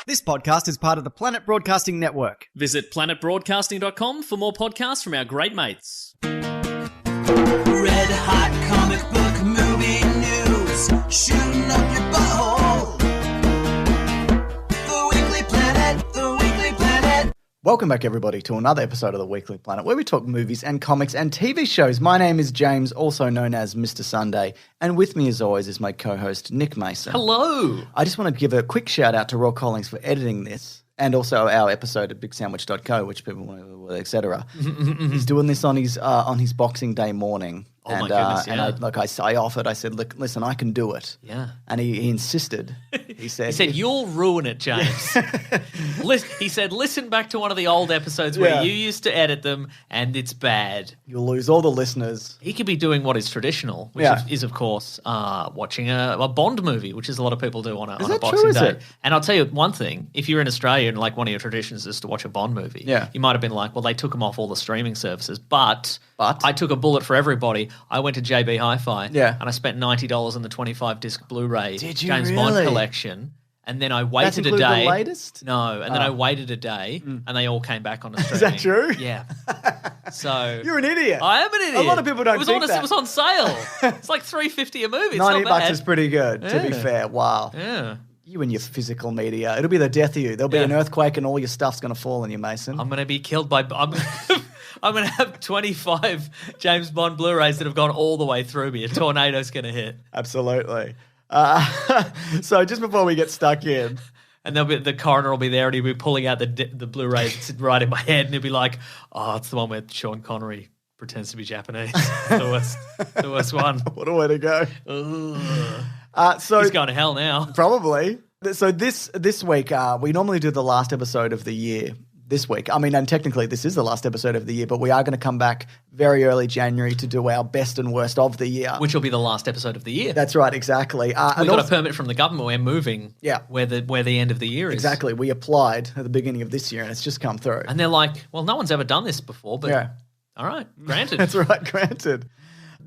This podcast is part of the Planet Broadcasting Network. Visit planetbroadcasting.com for more podcasts from our great mates. Red hot comic book movie news, shooting up your butthole. The Weekly Planet, the Weekly Planet. Welcome back, everybody, to another episode of the Weekly Planet, where we talk movies and comics and TV shows. My name is James, also known as Mr. Sunday, and with me, as always, is my co-host, Nick Mason. Hello. I just want to give a quick shout-out to Raw Collings for editing this, and also our episode at bigsandwich.co, which people want, etc. He's doing this on his Boxing Day morning. Oh, my goodness, yeah. And I offered, I said, look, listen, I can do it. Yeah. And he insisted. He said, you'll ruin it, James. He said, listen back to one of the old episodes where you used to edit them and it's bad. You'll lose all the listeners. He could be doing what is traditional, which is of course, watching a Bond movie, which is a lot of people do on a Boxing Day. It? And I'll tell you one thing, if you're in Australia and like one of your traditions is to watch a Bond movie, you might have been like, well, they took them off all the streaming services, but I took a bullet for everybody. I went to JB Hi-Fi and I spent $90 on the 25-disc Blu-ray James Bond collection, and then I waited a day. The latest? No, and then I waited a day, and they all came back on the streaming. Is that true? Yeah. So you're an idiot. I am an idiot. A lot of people don't think that. It was on sale. It's like $3.50 a movie. It's $90 not bad. is pretty good, to be fair. Wow. Yeah. You and your physical media. It'll be the death of you. There'll be an earthquake and all your stuff's going to fall on you, Mason. I'm going to be killed by... I'm going to have 25 James Bond Blu-rays that have gone all the way through me. A tornado's going to hit. Absolutely. So just before we get stuck in... And the coroner will be there and he'll be pulling out the Blu-ray that's right in my head and he'll be like, oh, it's the one where Sean Connery pretends to be Japanese. the worst one. What a way to go. So he's going to hell now. Probably. So this week, we normally do the last episode of the year this week. I mean, and technically this is the last episode of the year, but we are going to come back very early January to do our best and worst of the year. Which will be the last episode of the year. That's right, exactly. We got a permit from the government. We're moving where the end of the year is. Exactly. We applied at the beginning of this year and it's just come through. And they're like, well, no one's ever done this before, but all right, granted. That's right, granted.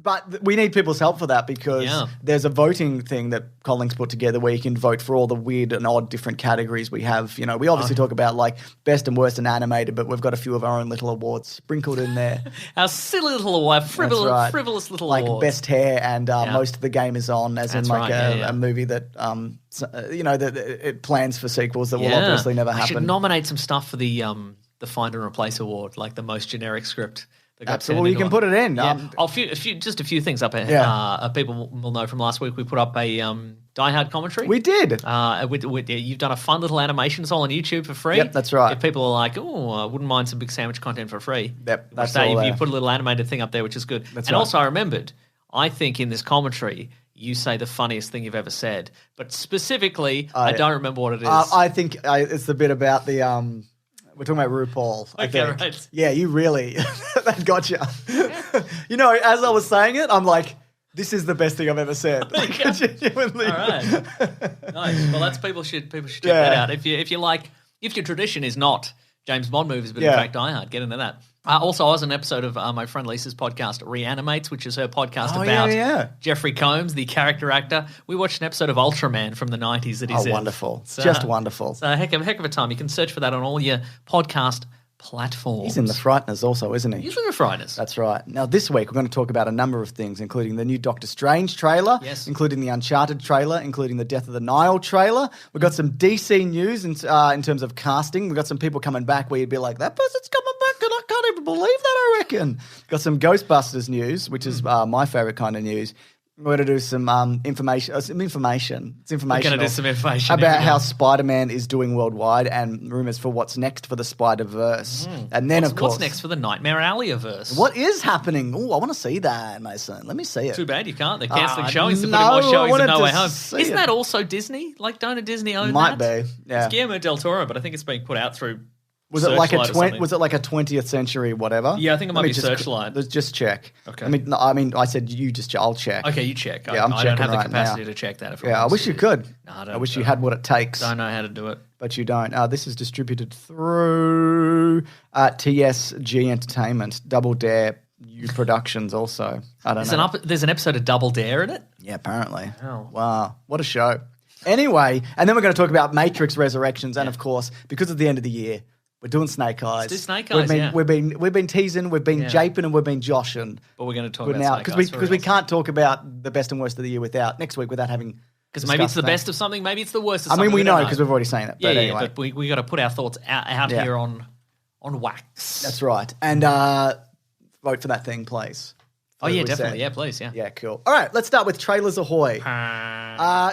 But we need people's help for that because there's a voting thing that Collins put together where you can vote for all the weird and odd different categories we have. You know, we obviously talk about like best and worst and animated, but we've got a few of our own little awards sprinkled in there. Our silly little award, frivolous little like awards. best hair and most of the game is on, as That's in like a movie that that it plans for sequels that will obviously never happen. I should nominate some stuff for the Find and Replace award, like the most generic script. Absolutely, you can put it in. Yeah. Just a few things up ahead. People will know from last week we put up a Die Hard commentary. We did. You've done a fun little animation. It's all on YouTube for free. Yep, that's right. If people are like, oh, I wouldn't mind some Big Sandwich content for free. Yep, that's all you there. put a little animated thing up there, which is good. That's right. Also, I remembered, I think in this commentary, you say the funniest thing you've ever said. But specifically, I don't remember what it is. I think it's the bit about the... We're talking about RuPaul. I think. Right. Yeah, you really, that got you. You know, as I was saying it, I'm like, this is the best thing I've ever said. Like, genuinely. All right. Nice. Well, people should check that out. If your tradition is not James Bond movies, but in fact Die Hard, get into that. Also, I was on an episode of my friend Lisa's podcast, Reanimates, which is her podcast about Jeffrey Combs, the character actor. We watched an episode of Ultraman from the 90s that he's in. Oh, wonderful. Just wonderful. So heck of a time. You can search for that on all your podcast platforms. He's in The Frighteners also, isn't he? He's in The Frighteners. That's right. Now, this week, we're going to talk about a number of things, including the new Doctor Strange trailer, including the Uncharted trailer, including the Death of the Nile trailer. We've got some DC news in terms of casting. We've got some people coming back where you'd be like, that person's coming back, and I can't even believe that, I reckon. Got some Ghostbusters news, which is my favourite kind of news. We're going to do some information. It's informational. We're going to do some information about how Spider-Man is doing worldwide and rumours for what's next for the Spider-Verse. And then, of course... What's next for the Nightmare Alley-verse? What is happening? Oh, I want to see that, Mason. Let me see it. Too bad you can't. They're cancelling showings. They're putting more showings in No Way Home. Isn't that also Disney? Like, don't Disney own Might that? Be, yeah. It's Guillermo del Toro, but I think it's being put out through... Was it like a 20th century whatever? Yeah, I think it might be Searchlight. Let's just check. Okay. I mean, I said you just. I'll check. Okay, you check. Yeah, I don't have the capacity to check that. I wish you could. No, I wish you had what it takes. Don't know how to do it, but you don't. This is distributed through TSG Entertainment, Double Dare New Productions. Also, I don't know. There's an episode of Double Dare in it. Yeah, apparently. Oh. Wow, what a show! Anyway, and then we're going to talk about Matrix Resurrections, and of course, because it's the end of the year, we're doing Snake Eyes. Let's do Snake Eyes, We've been teasing, we've been japing, and we've been joshing. But we're going to talk about Snake Eyes because we can't talk about the best and worst of the year next week without having. Because maybe it's the best of something, maybe it's the worst of something. I mean, we know because we've already seen it. But anyway. But we got to put our thoughts out here on wax. That's right, and vote for that thing, please. Oh, yeah, definitely. Yeah, please, yeah. Yeah, cool. All right, let's start with Trailers Ahoy.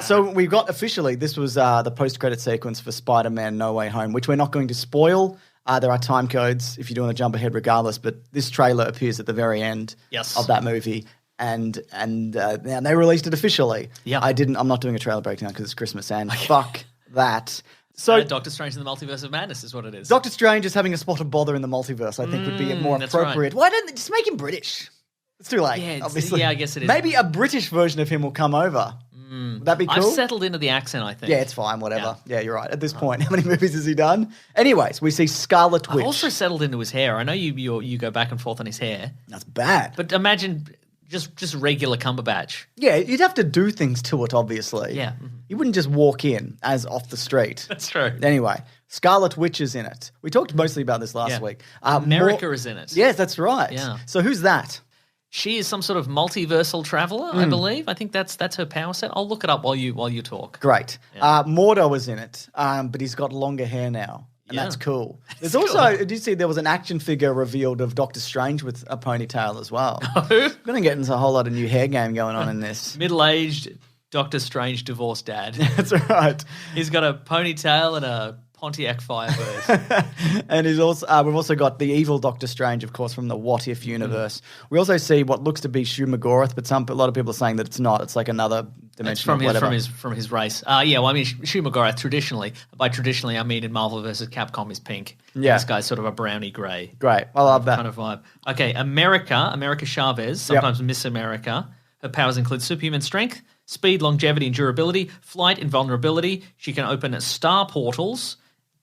So we got officially, this was the post-credit sequence for Spider-Man No Way Home, which we're not going to spoil. There are time codes if you do want to jump ahead regardless, but this trailer appears at the very end of that movie. And they released it officially. Yeah. I'm not doing a trailer breakdown because it's Christmas, and fuck that. So Doctor Strange in the Multiverse of Madness is what it is. Doctor Strange is having a spot of bother in the multiverse, I think would be more appropriate. Right. Why don't they just make him British? It's too late, obviously. Yeah, I guess it is. Maybe a British version of him will come over. Would that be cool? I've settled into the accent, I think. Yeah, it's fine, whatever. Yeah, you're right. At this point, how many movies has he done? Anyways, we see Scarlet Witch. I've also settled into his hair. I know you go back and forth on his hair. That's bad. But imagine just regular Cumberbatch. Yeah, you'd have to do things to it, obviously. Yeah. You wouldn't just walk in as off the street. That's true. Anyway, Scarlet Witch is in it. We talked mostly about this last week. America is in it. Yes, that's right. Yeah. So who's that? She is some sort of multiversal traveler, I believe. I think that's her power set. I'll look it up while you talk. Great. Mordo is in it, but he's got longer hair now. And that's cool. There's also, did you see there was an action figure revealed of Doctor Strange with a ponytail as well? We're going to get into a whole lot of new hair game going on in this. Middle-aged Doctor Strange divorced dad. That's right. He's got a ponytail and a Pontiac Firebird. And he's also we've also got the evil Doctor Strange, of course, from the What If universe. We also see what looks to be Shu McGorath, but a lot of people are saying that it's not. It's like another dimension. It's from his race. I mean, Shu McGorath traditionally, by traditionally I mean in Marvel vs. Capcom is pink. Yeah. This guy's sort of a brownie grey. Great. I love that. Kind of vibe. Okay, America Chavez, sometimes Miss America. Her powers include superhuman strength, speed, longevity, and durability, flight, invulnerability. She can open star portals,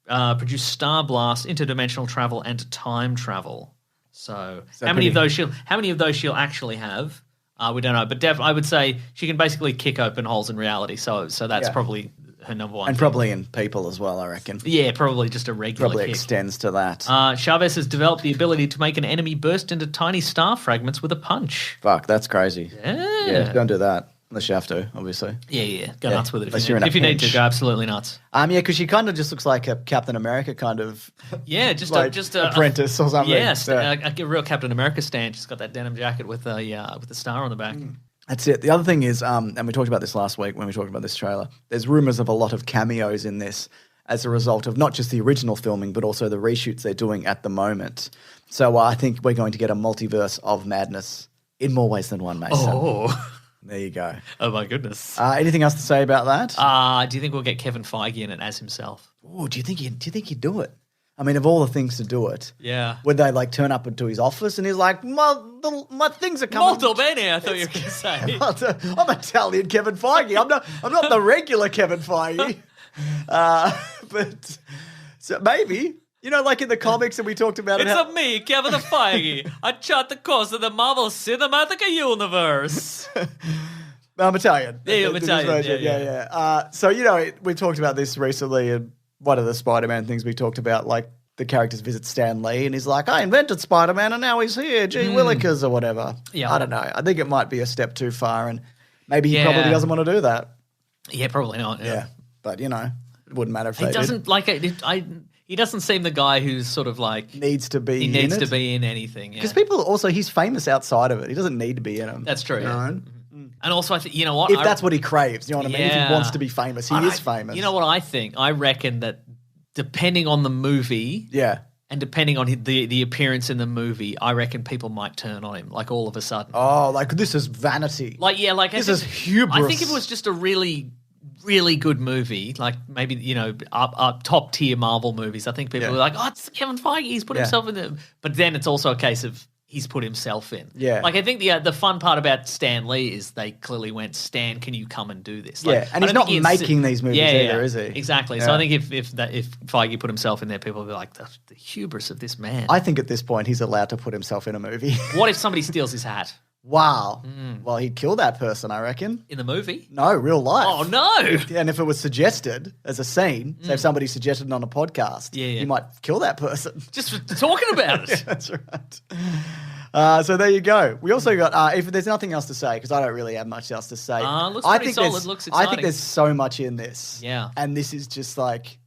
produce star blasts, interdimensional travel, and time travel. So how many of those she'll actually have? We don't know, but I would say she can basically kick open holes in reality. So that's probably her number one. And probably in people as well, I reckon. Yeah, probably just a regular Probably kick. Extends to that. Chavez has developed the ability to make an enemy burst into tiny star fragments with a punch. Fuck, that's crazy. Yeah. Don't do that. Unless you have to, obviously. Yeah. Go nuts with it Unless if you need to. Go absolutely nuts. Because she kind of just looks like a Captain America kind of. Yeah, just a apprentice or something. Yes, a real Captain America stand. She's got that denim jacket with the star on the back. That's it. The other thing is, and we talked about this last week when we talked about this trailer, there's rumors of a lot of cameos in this as a result of not just the original filming, but also the reshoots they're doing at the moment. So I think we're going to get a multiverse of madness in more ways than one, Mason. Oh. There you go. Oh, my goodness. Anything else to say about that? Do you think we'll get Kevin Feige in it as himself? Oh, do you think he'd do it? I mean, of all the things to do it, would they like turn up into his office and he's like, my things are coming. Molto bene, I thought you were going to say. I'm Italian Kevin Feige. I'm not the regular Kevin Feige. But so maybe, like in the comics that we talked about. It's me, Kevin Feige. I chart the course of the Marvel Cinematic Universe. I'm Italian. Yeah, I'm Italian. Yeah. So, we talked about this recently, and one of the Spider-Man things we talked about, like the characters visit Stan Lee, and he's like, I invented Spider-Man, and now he's here, gee willikers, or whatever. Yeah. I don't know. I think it might be a step too far, and maybe he probably doesn't want to do that. Yeah, probably not. Yeah. But, it wouldn't matter if they doesn't, did. He doesn't seem the guy who's sort of like... needs to be in anything, Because people also, he's famous outside of it. He doesn't need to be in them. That's true, And also, I think, you know what? If that's what he craves, you know what I mean? If he wants to be famous, he is famous. You know what I think? I reckon that depending on the movie... Yeah. And depending on the appearance in the movie, I reckon people might turn on him, like all of a sudden. Oh, like this is vanity. This is hubris. I think if it was just a really, really good movie, like maybe, up top tier Marvel movies, I think people are like, oh, it's Kevin Feige, he's put himself in there. But then it's also a case of he's put himself in. Yeah. Like, I think the fun part about Stan Lee is they clearly went, Stan, can you come and do this? Like, and he's not making these movies either, is he? Exactly. Yeah. So I think if Feige put himself in there, people would be like, the hubris of this man. I think at this point he's allowed to put himself in a movie. What if somebody steals his hat? Wow. Well, he'd kill that person, I reckon. In the movie? No, real life. Oh, no. And if it was suggested as a scene, say if somebody suggested it on a podcast, he might kill that person. Just for talking about it. Yeah, that's right. So there you go. We also got, if there's nothing else to say, because I don't really have much else to say. Looks pretty solid. Looks exciting. I think there's so much in this. Yeah. And this is just like...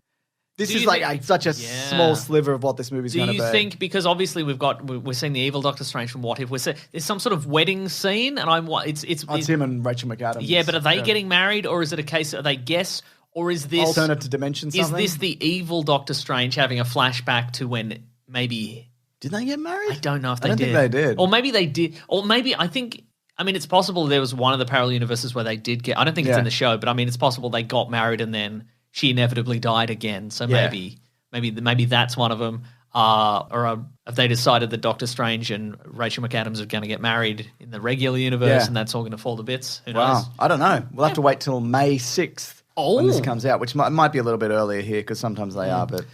This is like such a small sliver of what this movie's going to be. Do you think, because obviously we're seeing the evil Doctor Strange from What If, there's some sort of wedding scene, and it's him and Rachel McAdams. Yeah, but are they getting married, or is it a case are they guests, or is this alternate dimension? Something? Is this the evil Doctor Strange having a flashback to when maybe did they get married? I don't know if they did. I don't think they did, or maybe they did, or maybe I think. I mean, it's possible there was one of the parallel universes where they did get. I don't think it's in the show, but I mean, it's possible they got married and then she inevitably died again. So maybe that's one of them. Or have they decided that Doctor Strange and Rachel McAdams are going to get married in the regular universe and that's all going to fall to bits? Who knows? I don't know. We'll have to wait till May 6th when this comes out, which might be a little bit earlier here because sometimes they are. But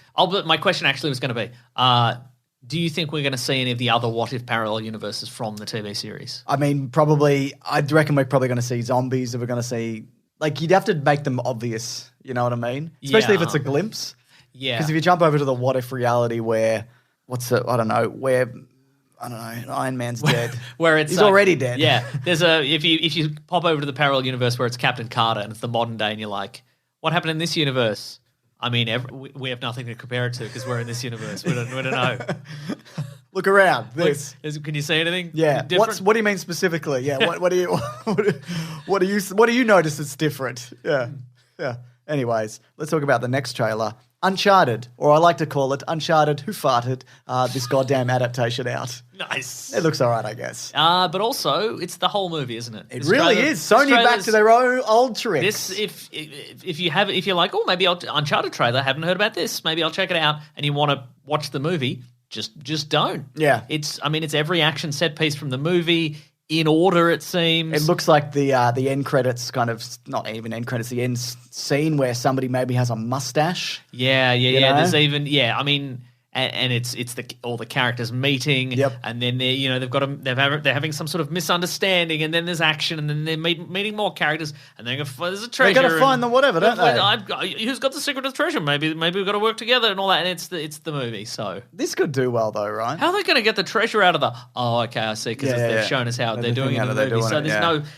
my question actually was going to be, do you think we're going to see any of the other What If parallel universes from the TV series? I mean, probably. I reckon we're probably going to see zombies. If we're going to see... Like, you'd have to make them obvious. You know what I mean? Especially if it's a glimpse. Yeah. Because if you jump over to the What If reality where, Iron Man's dead. Where it's he's already dead. Yeah. There's if you pop over to the parallel universe where it's Captain Carter and it's the modern day and you're like, what happened in this universe? I mean, we have nothing to compare it to because we're in this universe. We don't know. Look around. Can you see anything? Yeah. What do you mean specifically? Yeah. What do you notice that's different? Yeah. Yeah. Anyways, let's talk about the next trailer, Uncharted, or I like to call it Uncharted Who Farted this goddamn adaptation out. Nice. It looks all right, I guess. But also, it's the whole movie, isn't it? It really is. Sony back to their own old tricks. If you're like, oh, maybe Uncharted trailer, haven't heard about this, maybe I'll check it out, and you want to watch the movie, just don't. Yeah. It's every action set piece from the movie. In order, it seems. It looks like the end credits kind of, not even end credits, the end scene where somebody maybe has a mustache. Yeah. There's even, I mean, and it's all the characters meeting. Yep. And then they're having some sort of misunderstanding, and then there's action, and then they're meeting more characters, and then there's a treasure. They've got to find the whatever, don't they? Who's got the secret of the treasure? Maybe we've got to work together and all that. And it's the movie. So this could do well though, right? How are they going to get the treasure out of the? Oh, okay, I see. Because they've shown us how they're doing it in the movie. So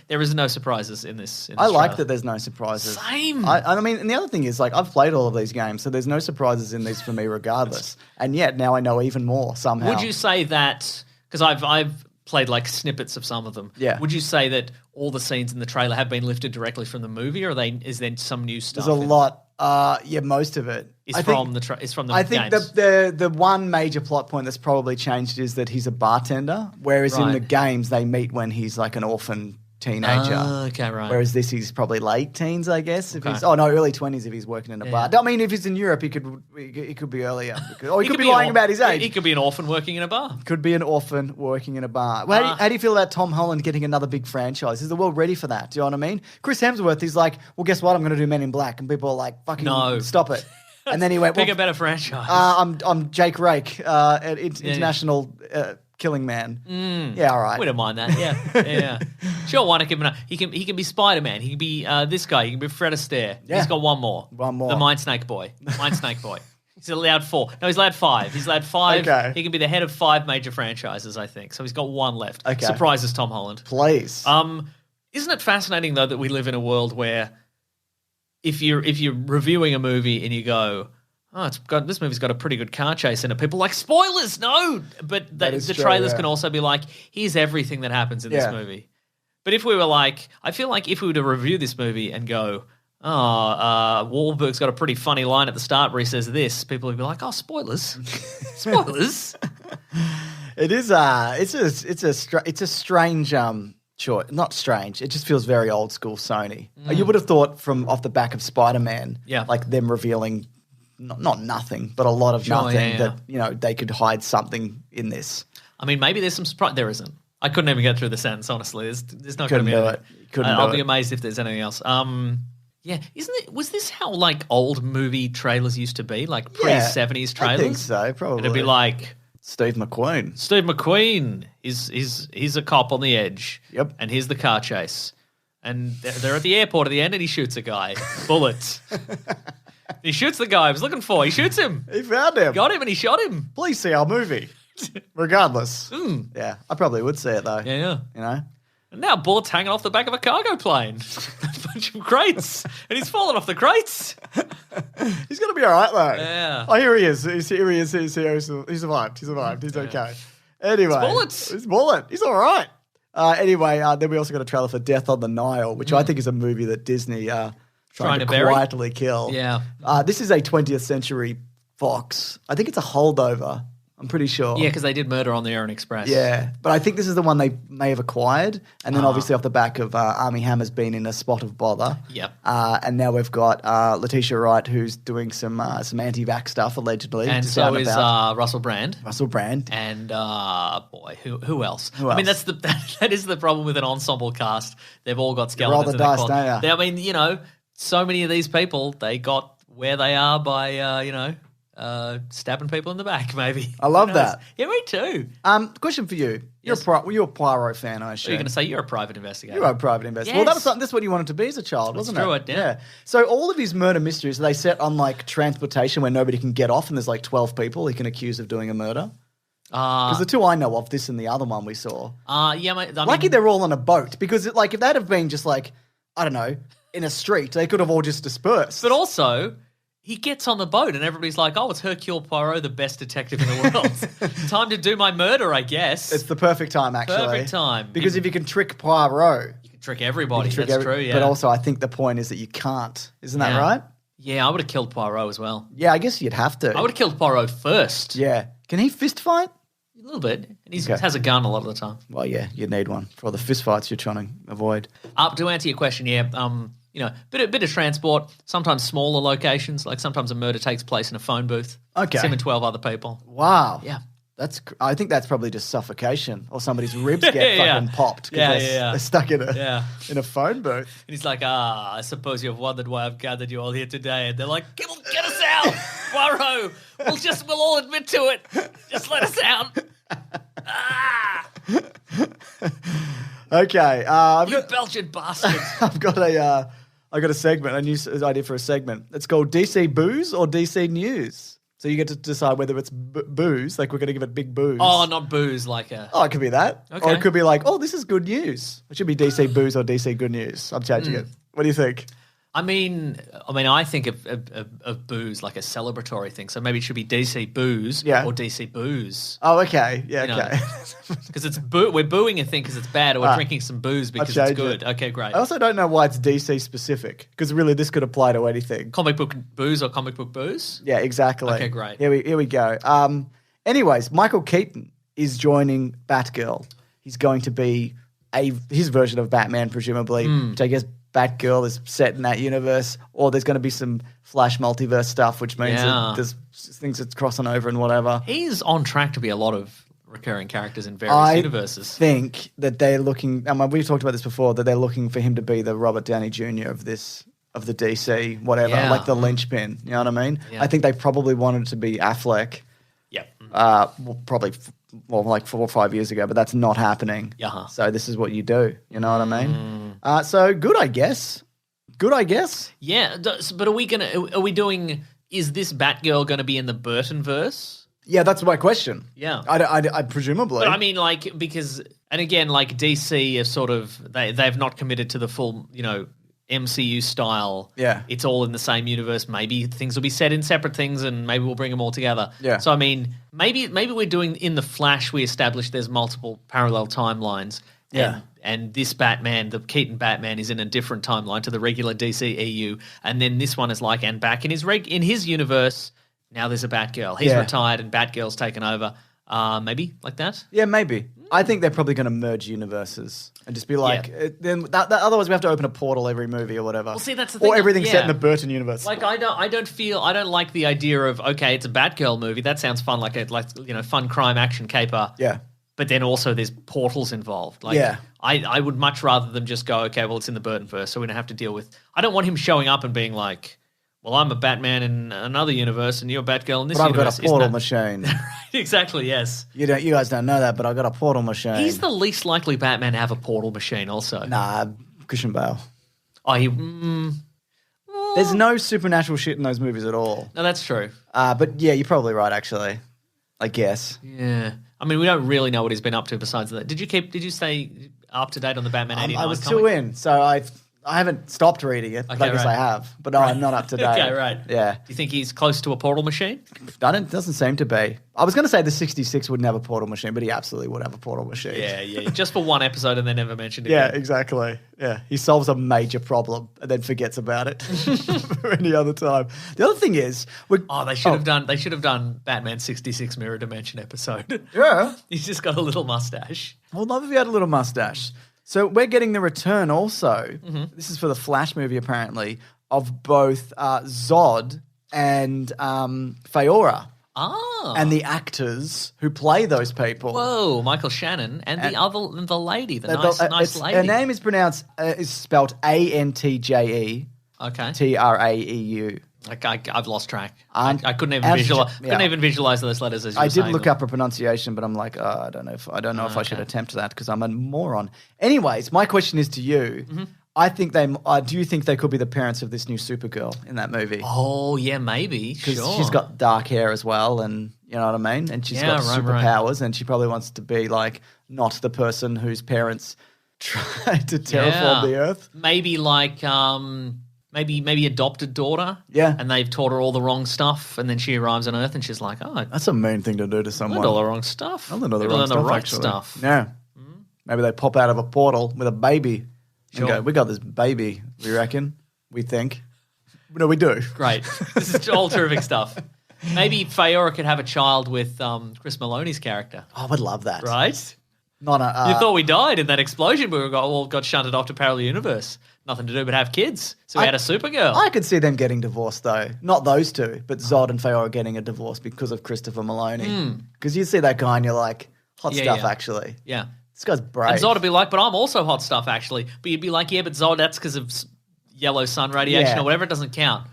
there is no surprises in this. I like that there's no surprises. Same. I mean, and the other thing is, like, I've played all of these games, so there's no surprises in these for me, regardless. And yet now I know even more somehow. Would you say that, because I've played like snippets of some of them, would you say that all the scenes in the trailer have been lifted directly from the movie, or is there some new stuff? There's a lot. Most of it is from the games. I think the one major plot point that's probably changed is that he's a bartender, whereas in the games they meet when he's like an orphan teenager. Okay, right. Whereas this, he's probably late teens, I guess. Early 20s if he's working in a bar. I mean, if he's in Europe, he could be earlier. Or he could be lying about his age. He could be an orphan working in a bar. Could be an orphan working in a bar. Well, how do you feel about Tom Holland getting another big franchise? Is the world ready for that? Do you know what I mean? Chris Hemsworth, he's like, well, guess what? I'm going to do Men in Black. And people are like, fucking stop it. And then he went, pick a better franchise. I'm Jake Rake, international killing man. Yeah, all right. We don't mind that. Yeah. Sure, why not give him he can be Spider-Man. He can be this guy. He can be Fred Astaire. Yeah. He's got one more. The Mind Snake Boy. He's allowed 4. No, he's allowed 5. He's allowed 5. Okay. He can be the head of 5 major franchises, I think. So he's got 1 left. Okay. Surprises Tom Holland. Please. Isn't it fascinating though that we live in a world where if you're reviewing a movie and you go, oh, this movie's got a pretty good car chase in it. People are like, spoilers, no. But the trailers can also be like, here's everything that happens in this movie. But if we were like, I feel like if we were to review this movie and go, Wahlberg's got a pretty funny line at the start where he says this, people would be like, oh, spoilers. Spoilers. It is, it's a strange, choice. Not strange. It just feels very old school Sony. You would have thought from off the back of Spider-Man, like them revealing not nothing, but a lot of nothing that, they could hide something in this. I mean, maybe there's some surprise. There isn't. I couldn't even get through the sentence, honestly. There's not going to be anything. I'll be amazed if there's anything else. Was this how like old movie trailers used to be? Like pre-70s trailers? I think so, probably. It'd be like Steve McQueen. Steve McQueen he's a cop on the edge. Yep. And here's the car chase. And they're at the airport at the end and he shoots a guy. Bullets. He shoots the guy he was looking for. He shoots him. He found him. Got him and he shot him. Please see our movie. Regardless. Yeah, I probably would see it though. Yeah. You know? And now bullets hanging off the back of a cargo plane. A bunch of crates. And he's fallen off the crates. He's going to be all right though. Yeah. Oh, here he is. He survived. He's okay. Anyway. It's bullets. He's all right. Anyway, then we also got a trailer for Death on the Nile, which I think is a movie that Disney trying to quietly kill. Yeah. This is a 20th Century Fox. I think it's a holdover. I'm pretty sure. Yeah, because they did Murder on the Orient Express. Yeah, but I think this is the one they may have acquired. And then obviously off the back of Armie Hammer's been in A Spot of Bother. Yep. And now we've got Letitia Wright, who's doing some anti-vax stuff, allegedly. And so is Russell Brand. Russell Brand. And, who else? I mean, that is the problem with an ensemble cast. They've all got skeletons. Roll the dice, don't you? I mean, so many of these people, they got where they are by, stabbing people in the back, maybe. I love that. Yeah, me too. Question for you. Yes. You're a Poirot fan, I assume. You're going to say you're a private investigator. You are a private investigator. Yes. Well, that's what you wanted to be as a child, wasn't it? That's true, yeah. So all of his murder mysteries, are they set on like transportation where nobody can get off and there's like 12 people he can accuse of doing a murder? Because the two I know of, this and the other one we saw. Yeah, mate. Lucky they're all on a boat because if they'd have been just like, I don't know, in a street, they could have all just dispersed. But also, he gets on the boat and everybody's like, oh, it's Hercule Poirot, the best detective in the world. Time to do my murder, I guess. It's the perfect time, actually. Perfect time. Because if you can trick Poirot... You can trick everybody. That's true, yeah. But also, I think the point is that you can't. Isn't that right? Yeah, I would have killed Poirot as well. Yeah, I guess you'd have to. I would have killed Poirot first. Yeah. Can he fist fight? A little bit. And he has a gun a lot of the time. Well, yeah, you'd need one for all the fist fights you're trying to avoid. To answer your question, yeah, bit of transport, sometimes smaller locations, like sometimes a murder takes place in a phone booth. Okay. It's him and 12 other people. Wow. Yeah. I think that's probably just suffocation or somebody's ribs get fucking popped because they're stuck in a phone booth. And he's like, I suppose you've wondered why I've gathered you all here today. And they're like, get us out, Poirot. We'll all admit to it. Just let us out. Okay. You Belgian bastard. I've got a segment, a new idea for a segment. It's called DC Booze or DC News. So you get to decide whether it's booze, like we're going to give it big booze. Oh, not booze, like a... Oh, it could be that. Okay. Or it could be like, oh, this is good news. It should be DC Booze or DC Good News. I'm changing it. What do you think? I mean, I think of booze like a celebratory thing. So maybe it should be DC Booze or DC Booze. Oh, okay. Yeah, okay. Because we're booing a thing because it's bad, or we're drinking some booze because it's good. Okay, great. I also don't know why it's DC specific, because really this could apply to anything. Comic book booze or comic book booze? Yeah, exactly. Okay, great. Here we go. Anyways, Michael Keaton is joining Batgirl. He's going to be his version of Batman, presumably, which I guess Batgirl is set in that universe, or there's going to be some Flash multiverse stuff, which means that there's things that's crossing over and whatever. He's on track to be a lot of recurring characters in various universes. I think that they're looking, and we've talked about this before, that they're looking for him to be the Robert Downey Jr. of the DC, whatever, like the linchpin. You know what I mean? Yeah. I think they probably wanted it to be Affleck. Yep. Probably like 4 or 5 years ago, but that's not happening. Uh-huh. So this is what you do. You know what I mean? So good, I guess. Yeah, but are we doing? Is this Batgirl going to be in the Burton-verse? Yeah, that's my question. Yeah, I presumably. But I mean, like, because, and again, like DC is sort of they've not committed to the full, MCU style. Yeah, it's all in the same universe. Maybe things will be set in separate things, and maybe we'll bring them all together. Yeah. So I mean, maybe we're doing in the Flash. We established there's multiple parallel timelines. Yeah. And this Batman, the Keaton Batman, is in a different timeline to the regular DC EU, and then this one is like, and back in his universe, now there's a Batgirl. He's retired, and Batgirl's taken over. Maybe like that. Yeah, maybe. I think they're probably going to merge universes and just be like, then otherwise we have to open a portal every movie or whatever. Well, see, that's the thing. Or everything's set in the Burton universe. Like I don't like the idea of, okay, it's a Batgirl movie. That sounds fun, like fun crime action caper. Yeah. But then also there's portals involved. Like, I would much rather them just go, okay, well, it's in the Burton-verse, so we don't have to deal with... I don't want him showing up and being like, well, I'm a Batman in another universe, and you're a Batgirl in this But I've universe. got a portal machine. Exactly, yes. You guys don't know that, but I've got a portal machine. He's the least likely Batman to have a portal machine also. Nah, Christian Bale. Oh, There's no supernatural shit in those movies at all. No, that's true. But yeah, you're probably right, actually. I guess. Yeah. I mean, we don't really know what he's been up to besides that. Did you stay up to date on the Batman 89 I was comic? too in, so I haven't stopped reading it, but I guess I have. But no, I'm not up to date. Okay, right. Yeah. Do you think he's close to a portal machine? Doesn't seem to be. I was going to say the 66 wouldn't have a portal machine, but he absolutely would have a portal machine. Yeah. Just for one episode and then never mentioned it again. Yeah, exactly. Yeah, he solves a major problem and then forgets about it for any other time. The other thing is, they should have done Batman 66 Mirror Dimension episode. Yeah, He's just got a little mustache. I would love if he had a little mustache. So we're getting the return also. This is for the Flash movie, apparently, of both Zod and Feora. Ah. And the actors who play those people. Whoa, Michael Shannon and the lady, the nice lady. Her name is pronounced, is spelled Antje. Okay. Traeu. I've lost track. I couldn't even visualize those letters as you were I did saying look them. up a pronunciation, but I'm like, I don't know if I should attempt that because I'm a moron. Anyways, my question is to you. I think do you think they could be the parents of this new Supergirl in that movie? Oh, yeah, maybe. Because Sure. she's got dark hair as well, and you know what I mean? And she's got superpowers, and she probably wants to be like not the person whose parents tried to terraform the earth. Maybe like maybe adopted daughter. Yeah. And they've taught her all the wrong stuff, and then she arrives on Earth and she's like, oh, That's a mean thing to do to someone. learned all the wrong stuff. I learned all the Maybe wrong learn stuff, the right actually. stuff. Yeah. Maybe they pop out of a portal with a baby Sure. and go, we got this baby, we reckon, we think. No, we do. Great. This is all terrific stuff. Maybe Feora could have a child with Chris Maloney's character. Oh, I would love that. Right? Not a, You thought we died in that explosion, but we got shunted off to parallel universe. Nothing to do but have kids. So we had a Supergirl. I could see them getting divorced, though. Not those two, but Zod and Feora getting a divorce because of Christopher Maloney. Because you see that guy and you're like, hot stuff, actually. Yeah. This guy's brave. And Zod would be like, but I'm also hot stuff, actually. But you'd be like, yeah, but Zod, that's because of yellow sun radiation or whatever. It doesn't count.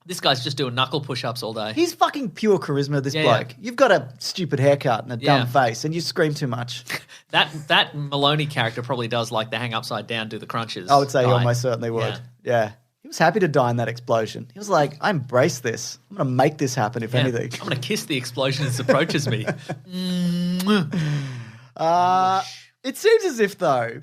This guy's just doing knuckle push-ups all day. He's fucking pure charisma, this bloke. You've got a stupid haircut and a dumb face, and you scream too much. That Maloney character probably does like the hang upside down, do the crunches. I would say he almost certainly would. Yeah. He was happy to die in that explosion. He was like, I embrace this. I'm going to make this happen, if anything. I'm going to kiss the explosion as it approaches me. It seems as if, though,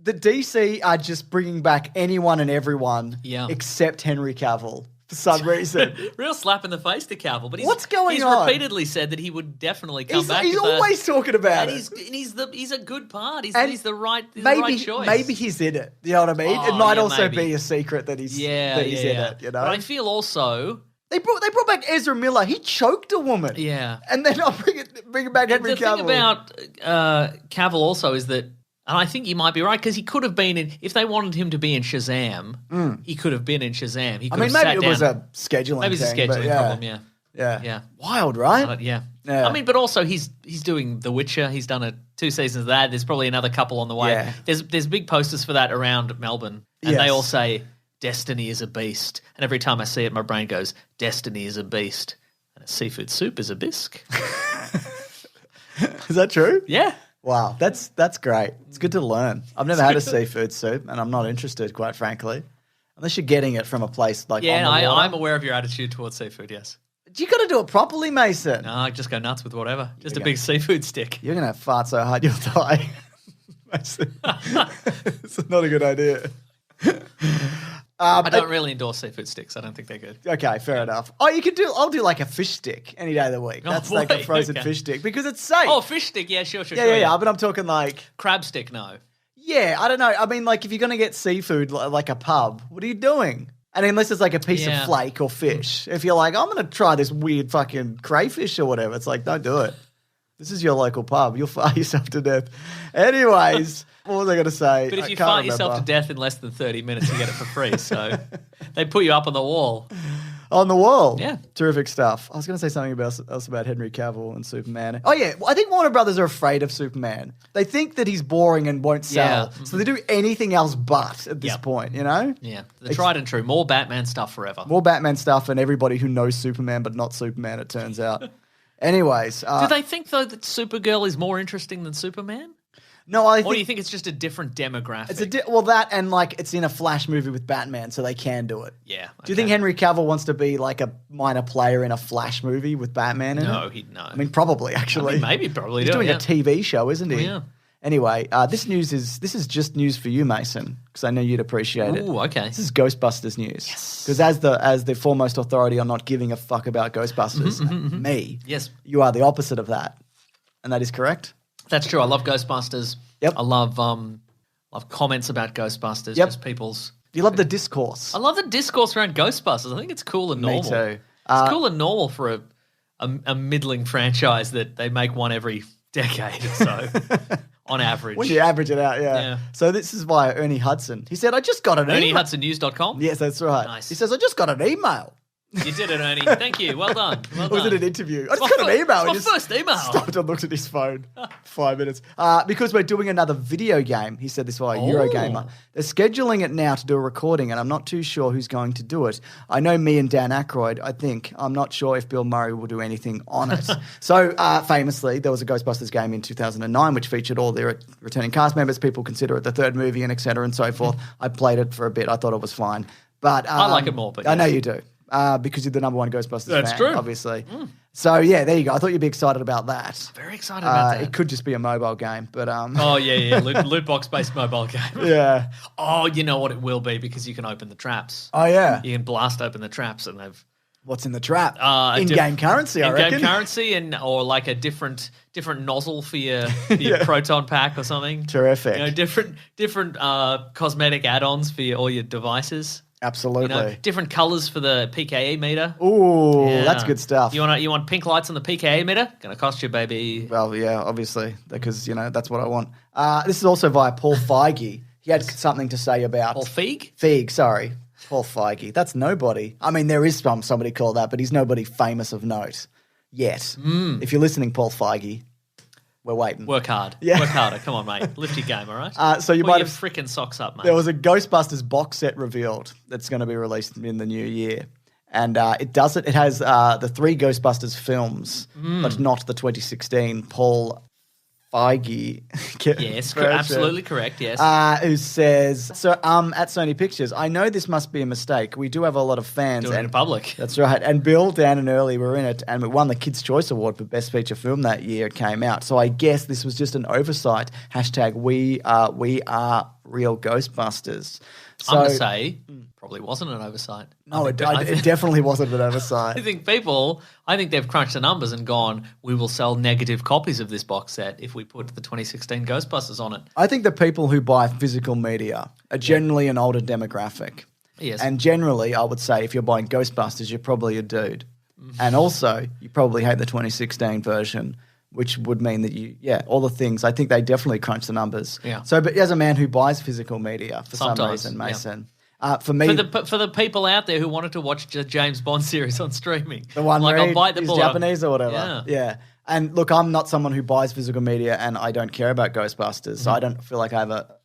the DC are just bringing back anyone and everyone except Henry Cavill for some reason. Real slap in the face to Cavill. But what's going on? He's repeatedly said that he would definitely come back. He's always talking about it. He's a good part. He's the right choice. Maybe he's in it. You know what I mean? It might also be a secret that he's in it. You know? But I feel also... They brought back Ezra Miller. He choked a woman. Yeah. And then I'll bring back Henry Cavill. The thing about Cavill also is that, and I think you might be right, because he could have been in, if they wanted him to be in Shazam, he could have been in Shazam. He could have maybe it was a scheduling Maybe it's a scheduling problem, Yeah. Wild, right? Yeah. I mean, but also he's doing The Witcher. He's done 2 seasons of that. There's probably another couple on the way. Yeah. There's big posters for that around Melbourne, and they all say, Destiny is a beast. And every time I see it, my brain goes, Destiny is a beast. And a seafood soup is a bisque. Is that true? Yeah. Wow, that's great. It's good to learn. I've never had a seafood soup, and I'm not interested, quite frankly. Unless you're getting it from a place like on the water. I'm aware of your attitude towards seafood, yes. You got to do it properly, Mason. No, I just go nuts with whatever. Just a big seafood stick. You're going to fart so hard you'll die. Mason. It's not a good idea. I don't really endorse seafood sticks. I don't think they're good. Okay, fair enough. Oh, I'll do like a fish stick any day of the week. That's like a frozen fish stick because it's safe. Oh, fish stick, yeah, sure. Yeah, but I'm talking like... Crab stick, no. Yeah, I don't know. I mean, like if you're going to get seafood like a pub, what are you doing? And unless it's like a piece of flake or fish. If you're like, I'm going to try this weird fucking crayfish or whatever, it's like, don't do it. This is your local pub. You'll fart yourself to death. Anyways... What was I going to say? But if you fart yourself to death in less than 30 minutes, you get it for free. So they put you up on the wall. On the wall. Yeah. Terrific stuff. I was going to say something else about Henry Cavill and Superman. Oh, yeah. Well, I think Warner Brothers are afraid of Superman. They think that he's boring and won't sell. Yeah. So they do anything else but at this point, you know? Yeah. The tried and true. More Batman stuff forever. More Batman stuff and everybody who knows Superman but not Superman, it turns out. Anyways. Do they think, though, that Supergirl is more interesting than Superman? No, or do you think it's just a different demographic? It's that and like it's in a Flash movie with Batman, so they can do it. Yeah. Okay. Do you think Henry Cavill wants to be like a minor player in a Flash movie with Batman in it? No. I mean, probably actually. Maybe probably. He's doing a TV show, isn't he? Oh, yeah. Anyway, this is just news for you, Mason, because I know you'd appreciate it. Oh, okay. This is Ghostbusters news. Yes. Because as the foremost authority on not giving a fuck about Ghostbusters, me. Yes. You are the opposite of that, and that is correct. That's true. I love Ghostbusters. Yep. I love comments about Ghostbusters. Yep. Just people's. Do you love the discourse? I love the discourse around Ghostbusters. I think it's cool and normal. Me too. It's cool and normal for a middling franchise that they make one every decade or so, on average. When you average it out, yeah. So this is via Ernie Hudson. He said, I just got an email. ErnieHudsonNews.com? Yes, that's right. Nice. He says, I just got an email. You did it, Ernie. Thank you. Well done. Or was it an interview? I just got an email. It's my first email. Stopped and looked at his phone. 5 minutes. Because we're doing another video game, he said this via Eurogamer. They're scheduling it now to do a recording, and I'm not too sure who's going to do it. I know me and Dan Aykroyd, I think. I'm not sure if Bill Murray will do anything on it. So, famously, there was a Ghostbusters game in 2009 which featured all the returning cast members. People consider it the third movie and et cetera and so forth. I played it for a bit. I thought it was fine. But I like it more. But I know you do. Because you're the number one Ghostbusters fan. That's true. Obviously. So, yeah, there you go. I thought you'd be excited about that. Very excited about that. It could just be a mobile game, but... Oh, yeah. Loot box-based mobile game. Yeah. Oh, you know what it will be because you can open the traps. Oh, yeah. You can blast open the traps and they've... What's in the trap? In-game currency, I reckon. In-game currency or like a different nozzle for your proton pack or something. Terrific. You know, different cosmetic add-ons for all your devices. Absolutely. You know, different colours for the PKE meter. Ooh, that's good stuff. You want pink lights on the PKE meter? Gonna cost you, baby. Well, yeah, obviously, because that's what I want. This is also via Paul Feige. He had something to say about Paul Feig. Feig, sorry, Paul Feige. That's nobody. I mean, there is somebody called that, but he's nobody famous of note yet. If you're listening, Paul Feige. We're waiting. Work hard. Yeah. Work harder. Come on, mate. Lift your game, all right? So you Pull might your have freaking socks up, mate. There was a Ghostbusters box set revealed that's going to be released in the new year. And it has the 3 Ghostbusters films, but not the 2016 Paul Feige. Yes, absolutely correct, yes. Who says, at Sony Pictures, I know this must be a mistake. We do have a lot of fans. Doing it in public. That's right. And Bill, Dan, and Early were in it, and we won the Kids' Choice Award for Best Feature Film that year it came out. So I guess this was just an oversight. # we are real Ghostbusters. So, I'm going to say, probably wasn't an oversight. No, it definitely wasn't an oversight. I think they've crunched the numbers and gone, we will sell negative copies of this box set if we put the 2016 Ghostbusters on it. I think the people who buy physical media are generally an older demographic. Yes. And generally, I would say if you're buying Ghostbusters, you're probably a dude. And also, you probably hate the 2016 version, which would mean that all the things. I think they definitely crunch the numbers. Yeah. So, but as a man who buys physical media for some reason, Mason, for me, for the people out there who wanted to watch the James Bond series on streaming, the one like where I'll bite the he's bullet. Japanese or whatever, yeah. And look, I'm not someone who buys physical media, and I don't care about Ghostbusters, so I don't feel like I have a.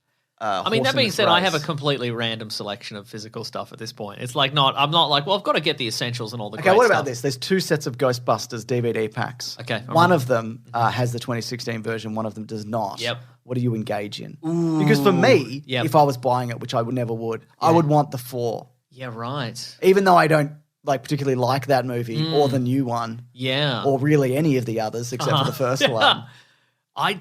I mean, that being said, I have a completely random selection of physical stuff at this point. It's like I'm not like, well, I've got to get the essentials and all the great stuff. Okay, what about this? There's 2 sets of Ghostbusters DVD packs. Okay. One of them has the 2016 version, one of them does not. Yep. What do you engage in? Ooh. Because for me, if I was buying it, which I would never would, I would want the 4. Yeah, right. Even though I don't particularly like that movie or the new one. Yeah. Or really any of the others except for the first one. I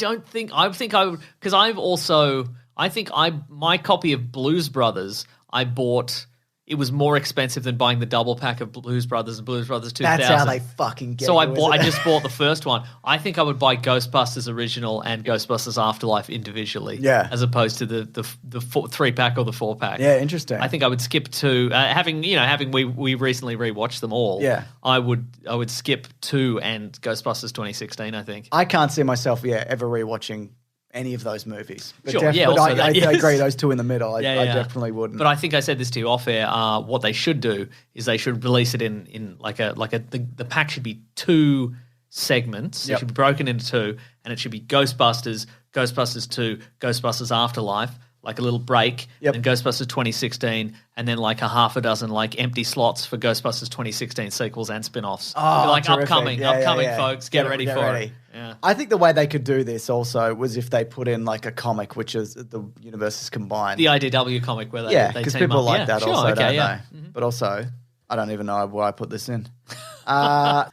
think my copy of Blues Brothers I bought. It was more expensive than buying the double pack of Blues Brothers and Blues Brothers 2000. That's how they fucking get. So I just bought the first one. I think I would buy Ghostbusters Original and Ghostbusters Afterlife individually, as opposed to the 3-pack or the 4-pack. Yeah, interesting. I think I would skip 2. Having we recently rewatched them all. Yeah, I would skip 2 and Ghostbusters 2016. I think I can't see myself ever rewatching any of those movies. But Sure, yeah, also I that, agree, those two in the middle, I Yeah. definitely wouldn't. But I think I said this to you off air. What they should do is they should release it in the pack should be 2 segments. It should be broken into 2, and it should be Ghostbusters, Ghostbusters 2, Ghostbusters Afterlife, like a little break, and Ghostbusters 2016, and then like a half a dozen like empty slots for Ghostbusters 2016 sequels and spin-offs. Like terrific. upcoming, folks. Get ready for it. Yeah. I think the way they could do this also was if they put in like a comic, which is the universes combined. The IDW comic where they because team people up. like that also, don't they? Mm-hmm. But also, I don't even know why I put this in.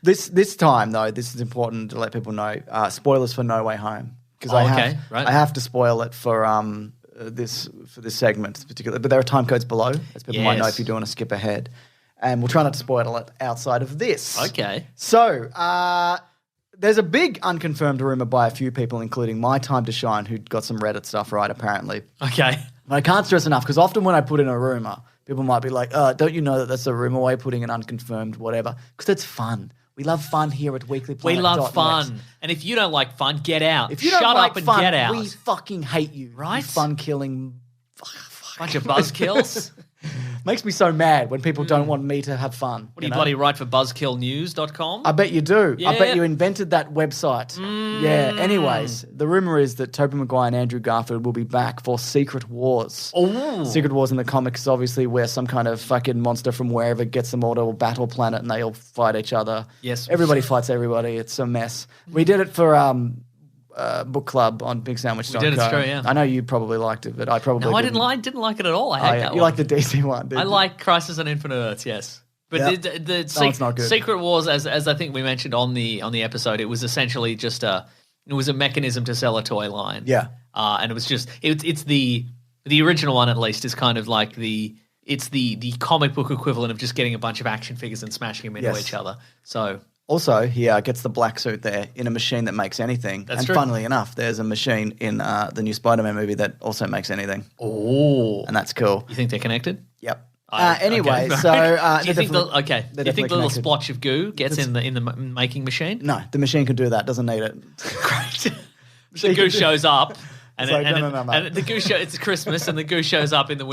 This time though, this is important to let people know. Spoilers for No Way Home because I have to spoil it for this segment particularly. But there are time codes below, as people might know if you do want to skip ahead. And we'll try not to spoil it outside of this. Okay. So, there's a big unconfirmed rumor by a few people, including My Time to Shine, who got some Reddit stuff right, apparently. Okay. But I can't stress enough, because often when I put in a rumor, people might be like, don't you know that that's a rumor? Why are you putting an unconfirmed whatever? Because it's fun. We love fun here at weeklyplanet.net. We love fun. And if you don't like fun, get out. If you don't like up and fun, get out. we fucking hate you. Right? You fun-killing... Bunch of buzzkills. Makes me so mad when people don't want me to have fun. What do you bloody write for buzzkillnews.com? I bet you do. Yeah. I bet you invented that website. Yeah. Anyways, the rumor is that Tobey Maguire and Andrew Garfield will be back for Secret Wars. Oh. Secret Wars in the comics is obviously where some kind of fucking monster from wherever gets them all to a battle planet and they all fight each other. Yes. Everybody fights everybody. It's a mess. We did it for book club on Big Sandwich. We did, it's true, yeah. I know you probably liked it, but I probably I didn't like it at all. I hate that one. You like the DC one, didn't I you? like Crisis on Infinite Earths, yes. But That one's not good. Secret Wars, as I think we mentioned on the episode, it was essentially just a mechanism to sell a toy line. Yeah. And it was just it's the original one at least is kind of like the comic book equivalent of just getting a bunch of action figures and smashing them into each other. So also, he gets the black suit there in a machine that makes anything. That's and true. funnily enough, there's a machine in the new Spider-Man movie that also makes anything. Oh. And that's cool. You think they're connected? Yep. Okay, Anyway, right. so... do you think the little connected. splotch of goo gets in the making machine? No, the machine can do that. Doesn't need it. Great. The goo shows up. And, It's like, no. And the goo it's Christmas, and the goo shows up in the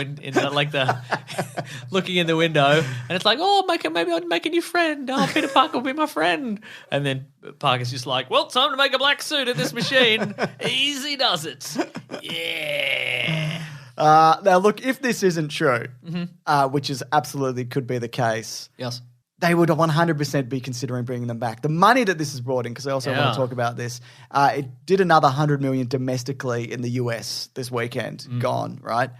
looking in the window, and it's like, oh, maybe I'd make a new friend. Oh, Peter Parker will be my friend. And then Parker's just like, well, time to make a black suit at this machine. Easy does it. Yeah. Now, look, if this isn't true, which is absolutely could be the case, Yes. they would 100% be considering bringing them back. The money that this has brought in, because I also want to talk about this, it did another $100 million domestically in the US this weekend, gone, right?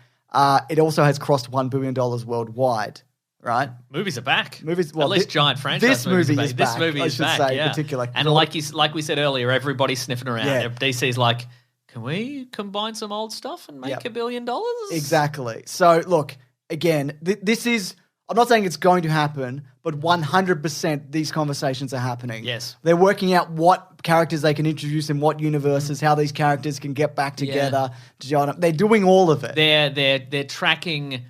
It also has crossed $1 billion worldwide, right? Movies are back. Well, at least giant franchise this movies movie are is back. back, This movie I is should back, say, yeah. particularly. And like we said earlier, everybody's sniffing around. Yeah. DC's like, can we combine some old stuff and make $1 billion? Exactly. So, look, again, this is... I'm not saying it's going to happen, but 100% these conversations are happening. Yes. They're working out what characters they can introduce in what universes, how these characters can get back together. They're doing all of it. They're tracking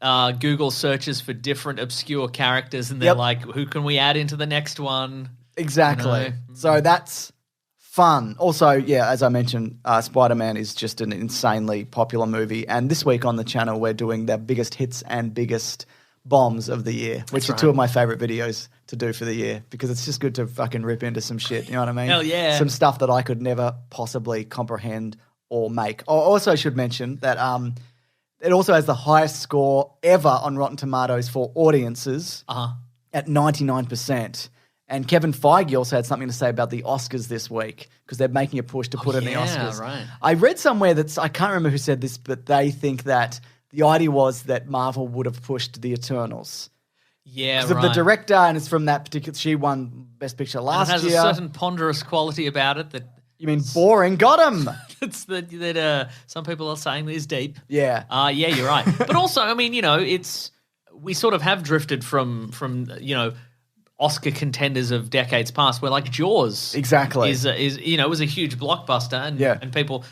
Google searches for different obscure characters, and they're like, who can we add into the next one? Exactly. You know? So that's fun. Also, yeah, as I mentioned, Spider-Man is just an insanely popular movie. And this week on the channel, we're doing their biggest hits and biggest bombs of the year, which are two of my favorite videos to do for the year, because it's just good to fucking rip into some shit, you know what I mean? Hell yeah. Some stuff that I could never possibly comprehend or make. I also should mention that it also has the highest score ever on Rotten Tomatoes for audiences at 99%. And Kevin Feige also had something to say about the Oscars this week, because they're making a push to put in the Oscars. Right. I read somewhere I can't remember who said this, but they think that the idea was that Marvel would have pushed the Eternals. Yeah, because of the director, and it's from that particular... She won Best Picture last year. It has a certain ponderous quality about it that... You mean boring? Got him! It's that some people are saying is deep. Yeah. Yeah, you're right. But also, I mean, we sort of have drifted from Oscar contenders of decades past, where like Jaws exactly is was a huge blockbuster, and people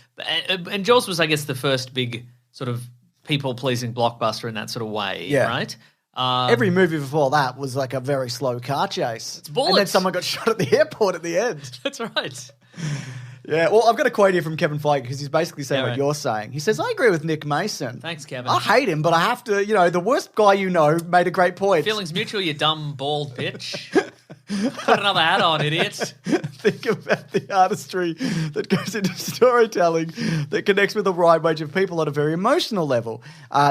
and Jaws was, I guess, the first big sort of people-pleasing blockbuster in that sort of way, right? Every movie before that was like a very slow car chase. It's bullets. And then someone got shot at the airport at the end. That's right. Yeah, well, I've got a quote here from Kevin Feige because he's basically saying what you're saying. He says, I agree with Nick Mason. Thanks, Kevin. I hate him, but I have to, the worst guy made a great point. Feelings mutual, you dumb, bald bitch. Put another hat on, idiot. Think about the artistry that goes into storytelling that connects with a wide range of people on a very emotional level.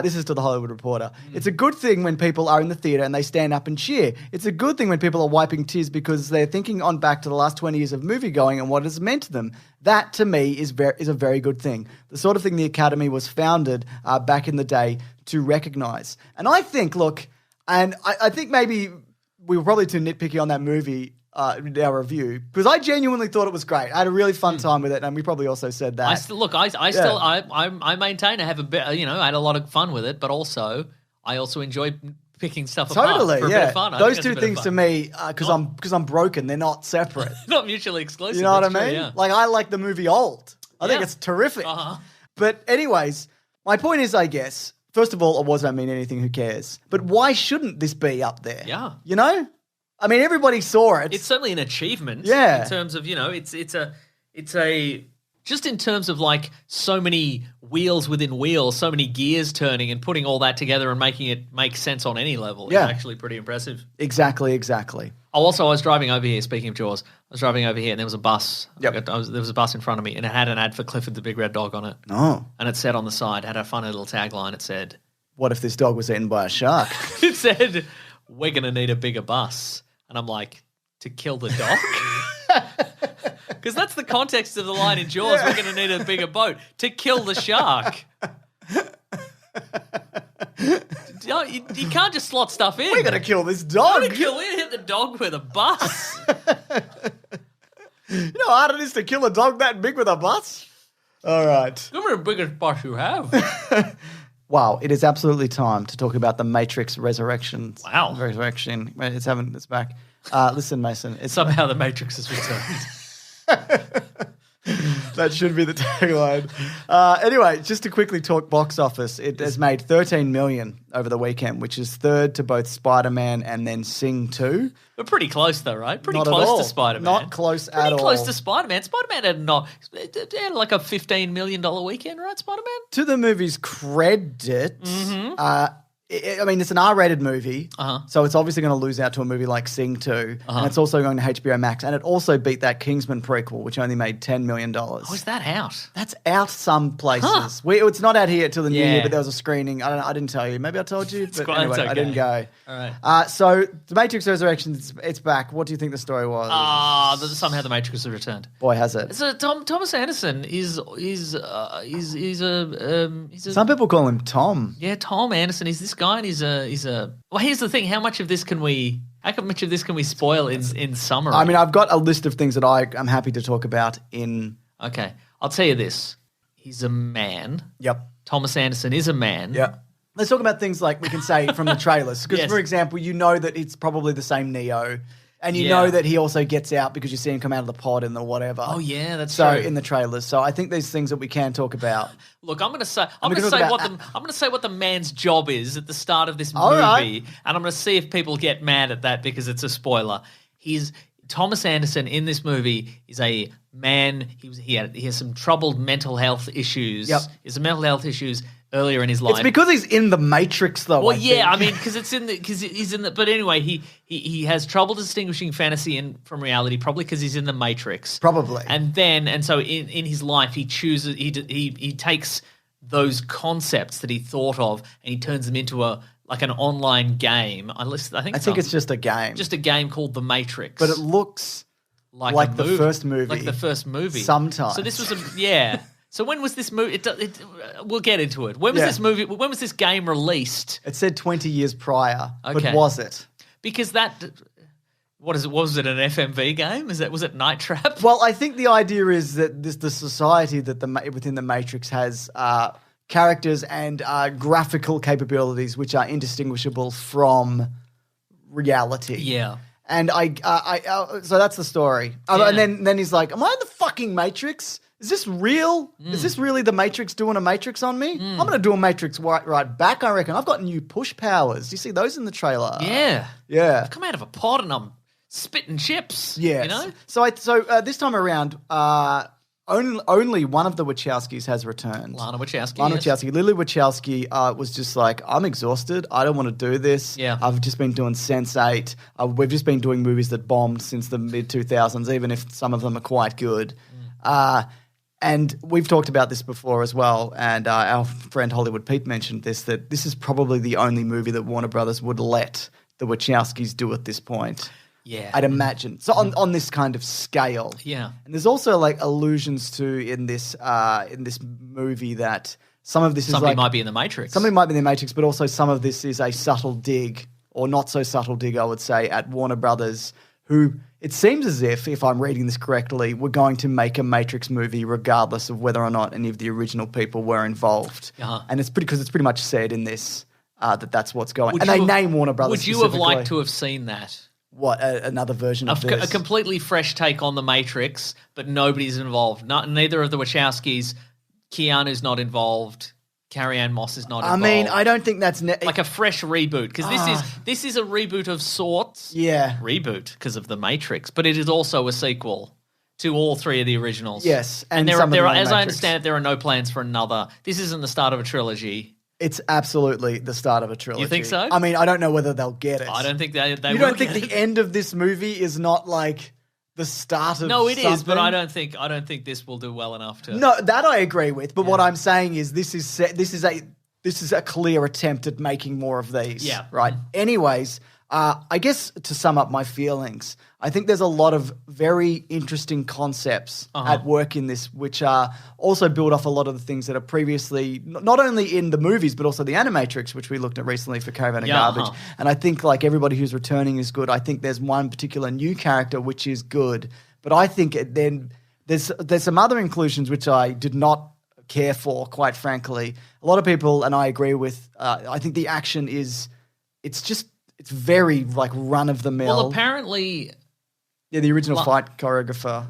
This is to the Hollywood Reporter. It's a good thing when people are in the theatre and they stand up and cheer. It's a good thing when people are wiping tears because they're thinking on back to the last 20 years of moviegoing and what it's meant to them. That, to me, is a very good thing. The sort of thing the Academy was founded back in the day to recognise. And I think, I think maybe we were probably too nitpicky on that movie in our review because I genuinely thought it was great. I had a really fun time with it, and we probably also said that. I maintain I have a bit. I had a lot of fun with it, but also I also enjoy picking stuff apart for a bit of fun. Those two things to me, because I'm broken, they're not separate. Not mutually exclusive. You know what I mean? Yeah. Like, I like the movie Old. I think it's terrific. But anyways, my point is, I guess, first of all, awards don't mean anything. Who cares? But why shouldn't this be up there? Yeah. I mean, everybody saw it. It's certainly an achievement. Yeah. In terms of, it's a just in terms of like so many wheels within wheels, so many gears turning and putting all that together and making it make sense on any level is actually pretty impressive. Exactly. Oh, also, I was driving over here, speaking of Jaws, I was driving over here and there was a bus. Yep. There was a bus in front of me and it had an ad for Clifford the Big Red Dog on it. Oh. And it said on the side, had a funny little tagline, it said, what if this dog was eaten by a shark? It said, we're going to need a bigger bus. And I'm like, to kill the dog? Because that's the context of the line in Jaws. We're going to need a bigger boat to kill the shark. You can't just slot stuff in. We're going to kill this dog. We're going to hit the dog with a bus. You know how hard it is to kill a dog that big with a bus? All right. Give me the biggest bus you have. Wow, it is absolutely time to talk about the Matrix Resurrections. Wow. Resurrection. It's back. Listen, Mason. Somehow the Matrix has returned. That should be the tagline. Anyway, just to quickly talk box office, it has made $13 million over the weekend, which is third to both Spider-Man and then Sing 2. We're pretty close though, right? Pretty Not close to Spider-Man. Not close at all. Pretty close to Spider-Man. Spider-Man had like a $15 million weekend, right, Spider-Man? To the movie's credit, it's an R-rated movie, so it's obviously going to lose out to a movie like Sing 2, and it's also going to HBO Max, and it also beat that Kingsman prequel, which only made $10 million. Oh, is that out? That's out some places. It's not out here till the new year, but there was a screening. I didn't tell you. Maybe I told you, but anyway, okay. I didn't go. All right. So The Matrix Resurrections, it's back. What do you think the story was? Somehow the Matrix has returned. Boy, has it. So Thomas Anderson he's Some people call him Tom. Yeah, Tom Anderson. He's this guy, and he's a. Well, here's the thing: how much of this can we spoil in summary? I mean, I've got a list of things that I'm happy to talk about in. Okay, I'll tell you this: he's a man. Yep. Thomas Anderson is a man. Yeah. Let's talk about things like we can say from the trailers, because for example, you know that it's probably the same Neo. And you know that he also gets out because you see him come out of the pod in the whatever. Oh yeah, that's true. So in the trailers. So I think there's things that we can talk about. Look, I'm going to say what the man's job is at the start of this movie, and I'm going to see if people get mad at that because it's a spoiler. Thomas Anderson in this movie is a man. He has some troubled mental health issues. Yep. He has some mental health issues earlier in his life. It's because he's in the Matrix, though. Well, because he's in the. But anyway, he has trouble distinguishing fantasy from reality, probably because he's in the Matrix. Probably. And so in his life, he chooses. He takes those concepts that he thought of and he turns them into an online game. I think it's just a game. Just a game called The Matrix. But it looks like the first movie. Like the first movie. Sometimes. So this was So when was this movie? We'll get into it. When was this movie? When was this game released? It said 20 years prior. Okay. But was it? Because what is it? Was it an FMV game? Was it Night Trap? Well, I think the idea is that the society that within the Matrix has characters and graphical capabilities which are indistinguishable from reality. Yeah. And so that's the story. And then he's like, "Am I in the fucking Matrix? Is this real? Is this really the Matrix doing a Matrix on me? I'm going to do a Matrix right back, I reckon. I've got new push powers. Do you see those in the trailer? Yeah. Yeah. I've come out of a pod and I'm spitting chips. Yes. You know? So this time around, only one of the Wachowskis has returned. Lana Wachowski. Wachowski. Lily Wachowski was just like, I'm exhausted. I don't want to do this. Yeah. I've just been doing Sense8. We've just been doing movies that bombed since the mid-2000s, even if some of them are quite good. And we've talked about this before as well, and our friend Hollywood Pete mentioned this, that this is probably the only movie that Warner Brothers would let the Wachowskis do at this point. Yeah. I'd imagine. So on this kind of scale. Yeah. And there's also like allusions to in this movie that some of this somebody is like... might be in the Matrix. Somebody might be in the Matrix, but also some of this is a subtle dig, or not so subtle dig, I would say, at Warner Brothers, who it seems as if I'm reading this correctly, we're going to make a Matrix movie regardless of whether or not any of the original people were involved. And it's pretty much said in this that's what's going. And they name Warner Brothers. Would you have liked to have seen that? What, another version of this? A completely fresh take on The Matrix, but nobody's involved. Neither of the Wachowskis. Keanu's not involved. Carrie-Anne Moss is not involved. I mean, I don't think that's... like a fresh reboot, because this is a reboot of sorts. Yeah. Reboot, because of The Matrix, but it is also a sequel to all three of the originals. Yes. And there are, as I understand it, there are no plans for another. This isn't the start of a trilogy. It's absolutely the start of a trilogy. You think so? I mean, I don't know whether they'll get it. I don't think they You don't think the end of this movie is not like the start of No, it something? is, but I don't think this will do well enough to... No, that I agree with. But what I'm saying is this is a clear attempt at making more of these. Yeah. Right? Anyways, I guess to sum up my feelings, I think there's a lot of very interesting concepts at work in this, which also build off a lot of the things that are previously not only in the movies but also the Animatrix, which we looked at recently for Caravan of Garbage. And I think like everybody who's returning is good. I think there's one particular new character which is good, but I think then there's some other inclusions which I did not care for, quite frankly. A lot of people, and I agree with, I think the action it's very like run of the mill. Well, apparently... Yeah, the original fight choreographer.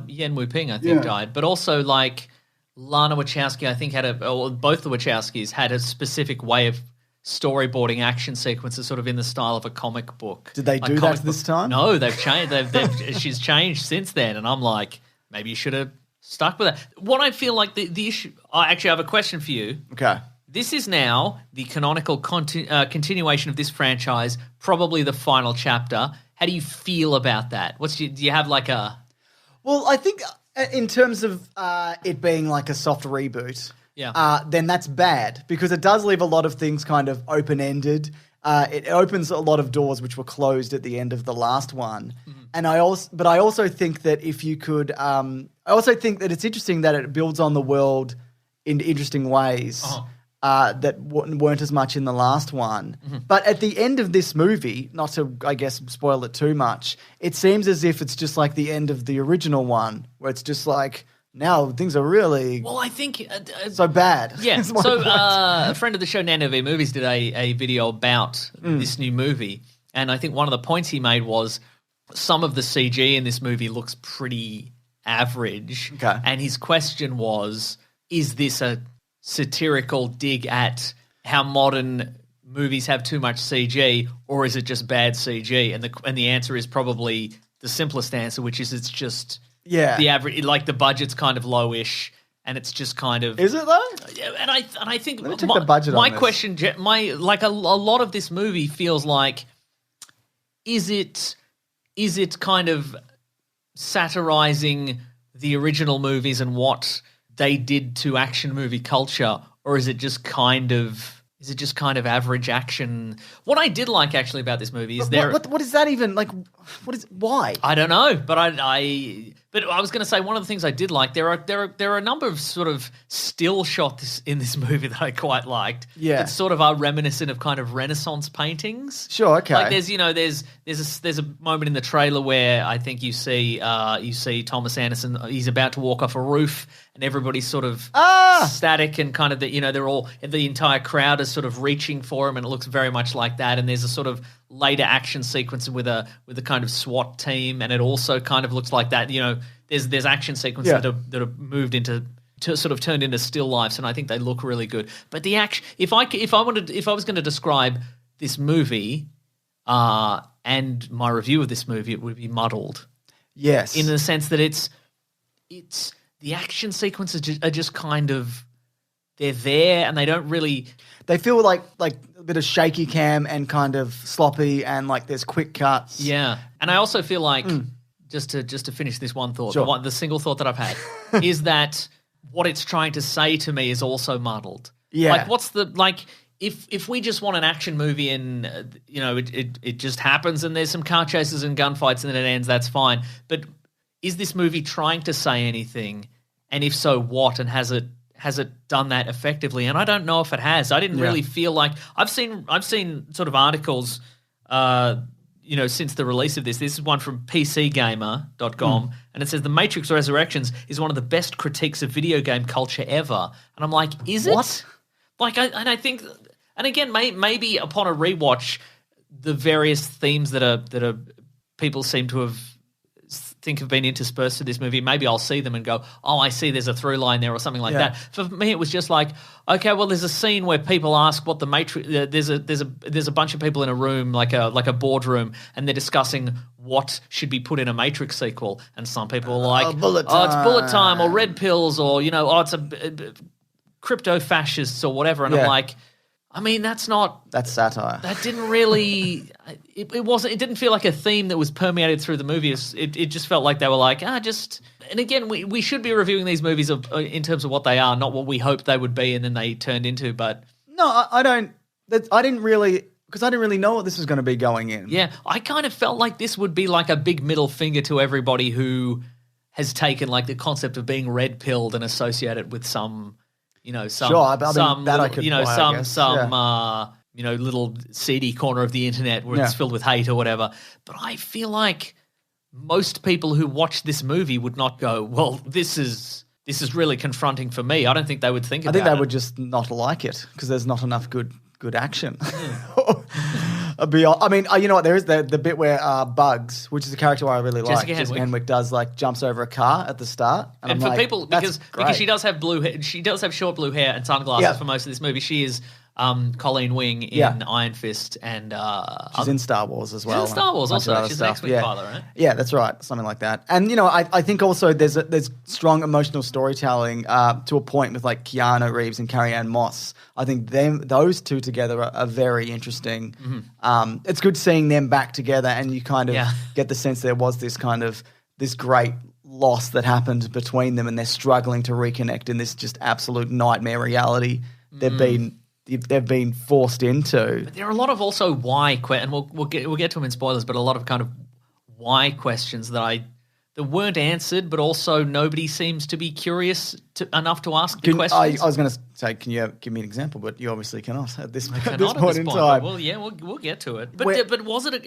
Yen Wu Ping, I think, died. But also, like, Lana Wachowski, I think, both the Wachowskis had a specific way of storyboarding action sequences sort of in the style of a comic book. Did they do that this time? No, they've changed. She's changed since then. And I'm like, maybe you should have stuck with that. What I feel like the issue... I actually have a question for you. Okay. This is now the canonical continuation of this franchise, probably the final chapter. How do you feel about that? Do you have like a... Well, I think in terms of it being like a soft reboot, then that's bad because it does leave a lot of things kind of open-ended. It opens a lot of doors which were closed at the end of the last one. Mm-hmm. And I also think that if you could... I also think that it's interesting that it builds on the world in interesting ways. That weren't as much in the last one. Mm-hmm. But at the end of this movie, not to, I guess, spoil it too much, it seems as if it's just like the end of the original one, where it's just like, now things are really... Well, I think... so bad. Yeah, so a friend of the show, Nano V Movies, did a video about this new movie, and I think one of the points he made was some of the CG in this movie looks pretty average, and his question was, is this a satirical dig at how modern movies have too much CG, or is it just bad CG? And the answer is probably the simplest answer, which is it's just the average. Like the budget's kind of lowish, and it's just kind of... Is it though? Yeah, and I think Let me check the budget my on this. question, like a lot of this movie feels like, is it kind of satirizing the original movies and what they did to action movie culture, or is it just kind of average action? What I did like actually about this movie is what is that even like? Why? I don't know, but but I was going to say one of the things I did like, there are a number of sort of still shots in this movie that I quite liked. Yeah, it's sort of are reminiscent of kind of Renaissance paintings. Sure, okay. Like there's a moment in the trailer where I think you see Thomas Anderson. He's about to walk off a roof, and everybody's sort of static, and kind of the entire crowd is sort of reaching for him, and it looks very much like that. And there's a sort of later action sequence with a kind of SWAT team, and it also kind of looks like that. There's action sequences that are moved into sort of turned into still lifes, and I think they look really good. But the action, if I was going to describe this movie and my review of this movie, it would be muddled. Yes, in the sense that it's the action sequences are just kind of, they're there and they don't really... They feel like a bit of shaky cam and kind of sloppy and like there's quick cuts. Yeah. And I also feel like, just to finish this one thought, sure. the single thought that I've had is that what it's trying to say to me is also muddled. Yeah. Like what's the, like, if we just want an action movie and, you know, it just happens and there's some car chases and gunfights and then it ends, that's fine. But is this movie trying to say anything? And if so, what? And has it done that effectively? And I don't know if it has. I didn't really feel like I've seen sort of articles, you know, since the release of this. This is one from PCGamer.com, and it says The Matrix Resurrections is one of the best critiques of video game culture ever. And I'm like, is it? What? Like, I think, and again, maybe upon a rewatch, the various themes that are people seem to have been interspersed to this movie, maybe I'll see them and go, oh, I see there's a through line there or something like that. For me, it was just like, okay, well, there's a scene where people ask what the Matrix. There's a bunch of people in a room, like a boardroom, and they're discussing what should be put in a Matrix sequel. And some people are like, it's bullet time or red pills or, you know, it's a crypto fascists or whatever. And I'm like, I mean, that's satire. That didn't really. It wasn't. It didn't feel like a theme that was permeated through the movie. It just felt like they were like, just. And again, we should be reviewing these movies in terms of what they are, not what we hoped they would be, and then they turned into. But no, I don't. I didn't really, because I didn't really know what this was going to be going in. Yeah, I kind of felt like this would be like a big middle finger to everybody who has taken like the concept of being red pilled and associated with some. You know, you know, little seedy corner of the internet where it's filled with hate or whatever. But I feel like most people who watch this movie would not go, well, this is really confronting for me. I don't think they would think about it. I think they would just not like it because there's not enough good action. I mean, you know what? There is the bit where Bugs, which is a character I really like, Jessica Henwick does, like jumps over a car at the start, and for people because she does have blue hair, she does have short blue hair and sunglasses for most of this movie. She is Colleen Wing in Iron Fist, and she's in Star Wars as well. She's in Star Wars also. She's an X-Wing pilot, right? Yeah, that's right, something like that. And you know, I think also there's strong emotional storytelling to a point with like Keanu Reeves and Carrie Ann Moss. I think those two together are very interesting. Mm-hmm. It's good seeing them back together, and you kind of get the sense there was this great loss that happened between them, and they're struggling to reconnect in this just absolute nightmare reality they've been forced into. But there are a lot of also why questions, and we'll get to them in spoilers, but a lot of kind of why questions that weren't answered, but also nobody seems to be curious enough to ask the questions. I was going to say, can you give me an example? But you obviously cannot at this point in time. Well, yeah, we'll get to it. But was it?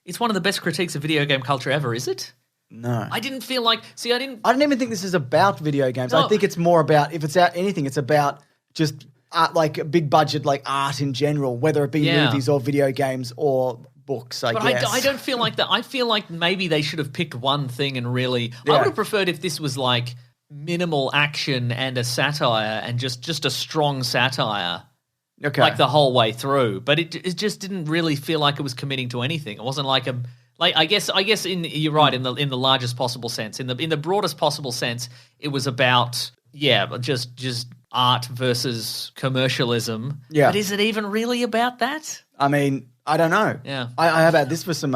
It's one of the best critiques of video game culture ever, is it? No. I didn't feel like... See, I don't even think this is about video games. No. I think it's more about, if it's out anything, it's about just art, like big budget, like art in general, whether it be movies or video games or books, I guess. I don't feel like that. I feel like maybe they should have picked one thing and really... I would have preferred if this was like minimal action and a satire and just a strong satire. Okay. Like the whole way through. But it just didn't really feel like it was committing to anything. It wasn't like a... Like I guess you're right in the largest possible sense. In the broadest possible sense, it was about just art versus commercialism. Yeah. But is it even really about that? I mean, I don't know. Yeah. I have had this for some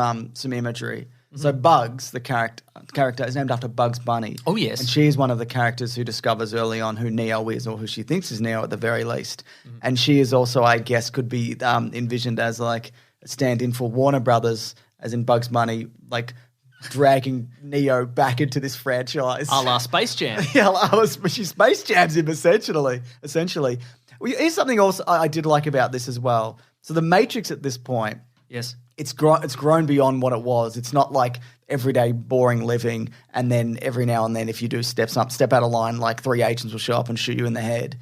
imagery. Mm-hmm. So Bugs, the character is named after Bugs Bunny. Oh yes. And she is one of the characters who discovers early on who Neo is, or who she thinks is Neo at the very least. Mm-hmm. And she is also, I guess, could be envisioned as like a stand-in for Warner Brothers, as in Bugs Bunny, like dragging Neo back into this franchise. A la Space Jam. She Space Jams him, essentially. Well, here's something else I did like about this as well. So the Matrix at this point, yes, it's grown beyond what it was. It's not like everyday boring living, and then every now and then if you do step out of line, like 3 agents will show up and shoot you in the head.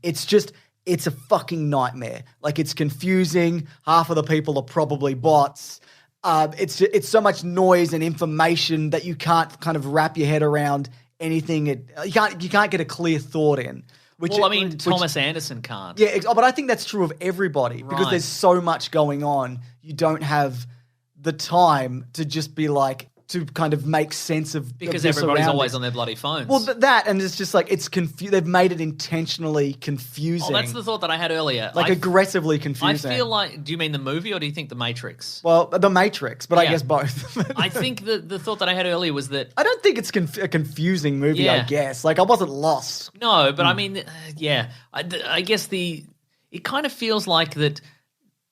It's a fucking nightmare. Like, it's confusing. Half of the people are probably bots. It's so much noise and information that you can't kind of wrap your head around anything. You can't get a clear thought in. Thomas Anderson can't. Yeah, but I think that's true of everybody because there's so much going on. You don't have the time to just be like, to kind of make sense of because of everybody's always on their bloody phones. Well, that and it's just like it's they've made it intentionally confusing. Oh, that's the thought that I had earlier. Like aggressively confusing. I feel like. Do you mean the movie or do you think the Matrix? Well, the Matrix, but I guess both. I think the thought that I had earlier was that I don't think it's a confusing movie. I guess like I wasn't lost. No, but I mean, I guess it kind of feels like that.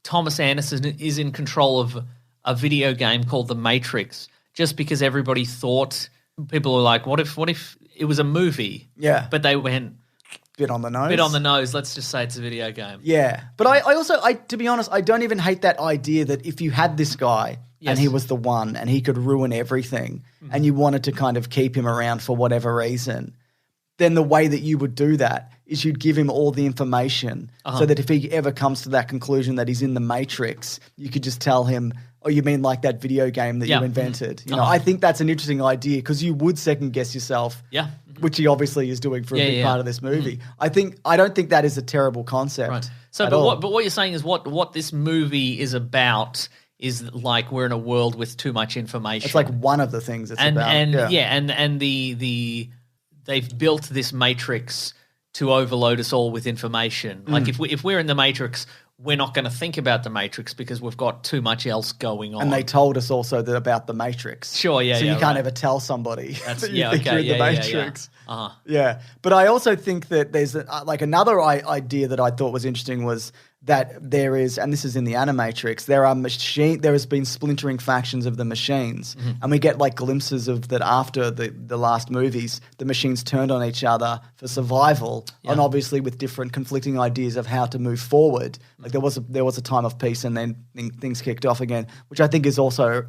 Thomas Anderson is in control of a video game called The Matrix, just because everybody thought people were like, what if it was a movie? Yeah, but they went bit on the nose. Let's just say it's a video game. Yeah, but I also to be honest, I don't even hate that idea that if you had this guy and he was the one and he could ruin everything, and you wanted to kind of keep him around for whatever reason, then the way that you would do that is you'd give him all the information so that if he ever comes to that conclusion that he's in the Matrix, you could just tell him, oh, you mean like that video game that you invented? You know, I think that's an interesting idea because you would second guess yourself, which he obviously is doing for a big part of this movie. I don't think that is a terrible concept. Right. So, but what you're saying is what this movie is about is like we're in a world with too much information. It's like one of the things it's about. And they've built this Matrix to overload us all with information. Like if we're in the Matrix, we're not going to think about the Matrix because we've got too much else going on. And they told us also that about the Matrix. Sure, so you can't ever tell somebody that you think you're in the Matrix. Yeah, but I also think that there's like another idea that I thought was interesting was that there is, and this is in the Animatrix, there has been splintering factions of the machines, and we get like glimpses of that after the last movies. The machines turned on each other for survival, and obviously with different conflicting ideas of how to move forward. Like there was a time of peace, and then things kicked off again, which I think is also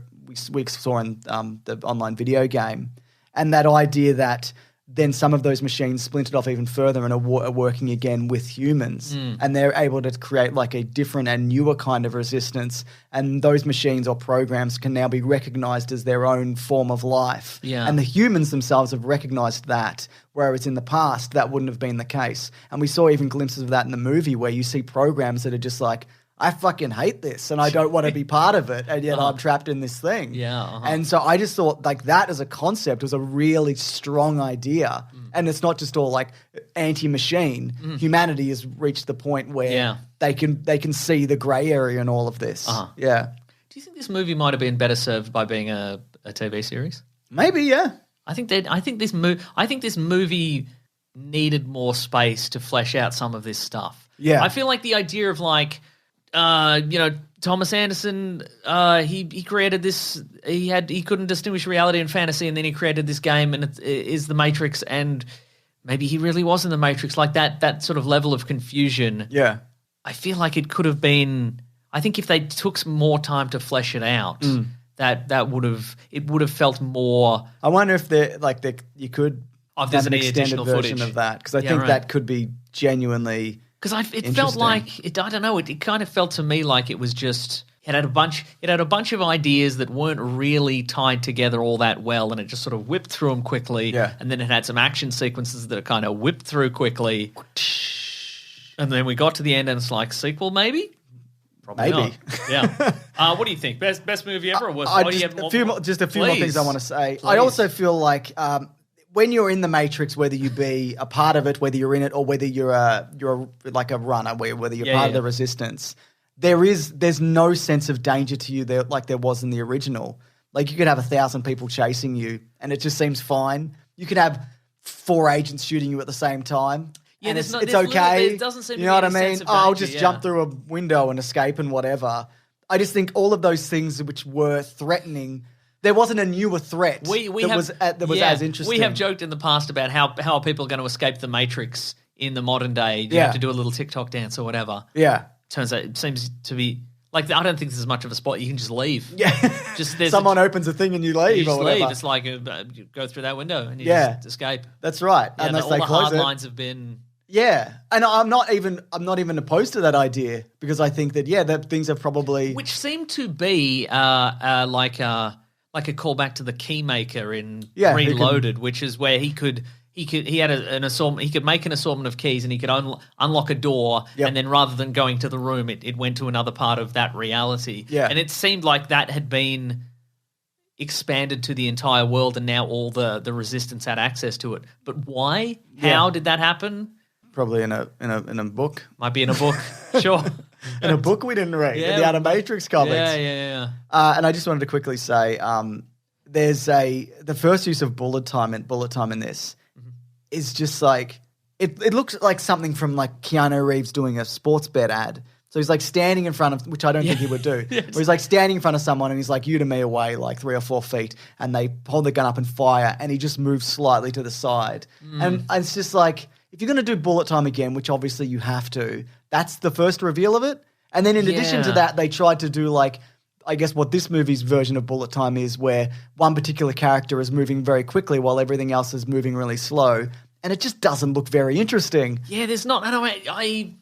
we saw in the online video game, and that idea that then some of those machines splintered off even further and are working again with humans. And they're able to create like a different and newer kind of resistance. And those machines or programs can now be recognized as their own form of life. Yeah. And the humans themselves have recognized that, whereas in the past that wouldn't have been the case. And we saw even glimpses of that in the movie where you see programs that are just like, I fucking hate this and I don't want to be part of it, and yet I'm trapped in this thing. Yeah. And so I just thought like that as a concept was a really strong idea. And it's not just all like anti-machine. Humanity has reached the point where they can see the grey area in all of this. Yeah. Do you think this movie might have been better served by being a TV series? Maybe, yeah. I think this movie needed more space to flesh out some of this stuff. Yeah. I feel like the idea of like Thomas Anderson, he created this. He couldn't distinguish reality and fantasy, and then he created this game, and it is the Matrix. And maybe he really was in the Matrix, like that sort of level of confusion. Yeah, I feel like it could have been. I think if they took some more time to flesh it out, that would have felt more. I wonder if you could have an extended version of that, because I think that could be genuinely. Because it felt like I don't know. It kind of felt to me like it was just it had a bunch of ideas that weren't really tied together all that well, and it just sort of whipped through them quickly. Yeah. And then it had some action sequences that are kind of whipped through quickly. And then we got to the end, and it's like sequel, maybe. Probably not. Yeah. What do you think? Best movie ever? Or a few more things I want to say. Please. I also feel like. When you're in the Matrix, whether you be a part of it, whether you're in it, or whether you're like a runner, whether you're part of the resistance, there's no sense of danger to you there like there was in the original. Like you could have 1,000 people chasing you, and it just seems fine. You could have 4 agents shooting you at the same time. Yeah, and it's okay. It doesn't seem you know to what be I any mean? sense of danger, I'll just jump through a window and escape and whatever. I just think all of those things which were threatening. There wasn't a newer threat that was as interesting. We have joked in the past about how are people going to escape the Matrix in the modern day. You have to do a little TikTok dance or whatever. Yeah. Turns out it seems to be like I don't think there's much of a spot. You can just leave. Yeah. Someone opens a thing and you leave. You just or whatever. leave. It's like you go through that window and you just escape. That's right. Yeah, Unless all they the close hard it. lines have been. Yeah, and I'm not even opposed to that idea, because I think that things are probably which seem to be like a callback to the Keymaker in Reloaded, which is where he could make an assortment of keys, and he could unlock a door, and then rather than going to the room, it went to another part of that reality. Yeah. And it seemed like that had been expanded to the entire world and now all the resistance had access to it. But why? How did that happen? Probably in a book. Might be in a book, sure. In a book we didn't read, in the Animatrix comics. Yeah. And I just wanted to quickly say, there's the first use of bullet time in this is just like it looks like something from like Keanu Reeves doing a sports bet ad. So he's like standing in front of, which I don't think he would do. Yes. Where he's like standing in front of someone and he's like you to me away like 3 or 4 feet, and they hold the gun up and fire, and he just moves slightly to the side. And it's just like, if you're going to do bullet time again, which obviously you have to, that's the first reveal of it. And then in addition to that, they tried to do like, I guess what this movie's version of bullet time is, where one particular character is moving very quickly while everything else is moving really slow. And it just doesn't look very interesting. Yeah, there's not, I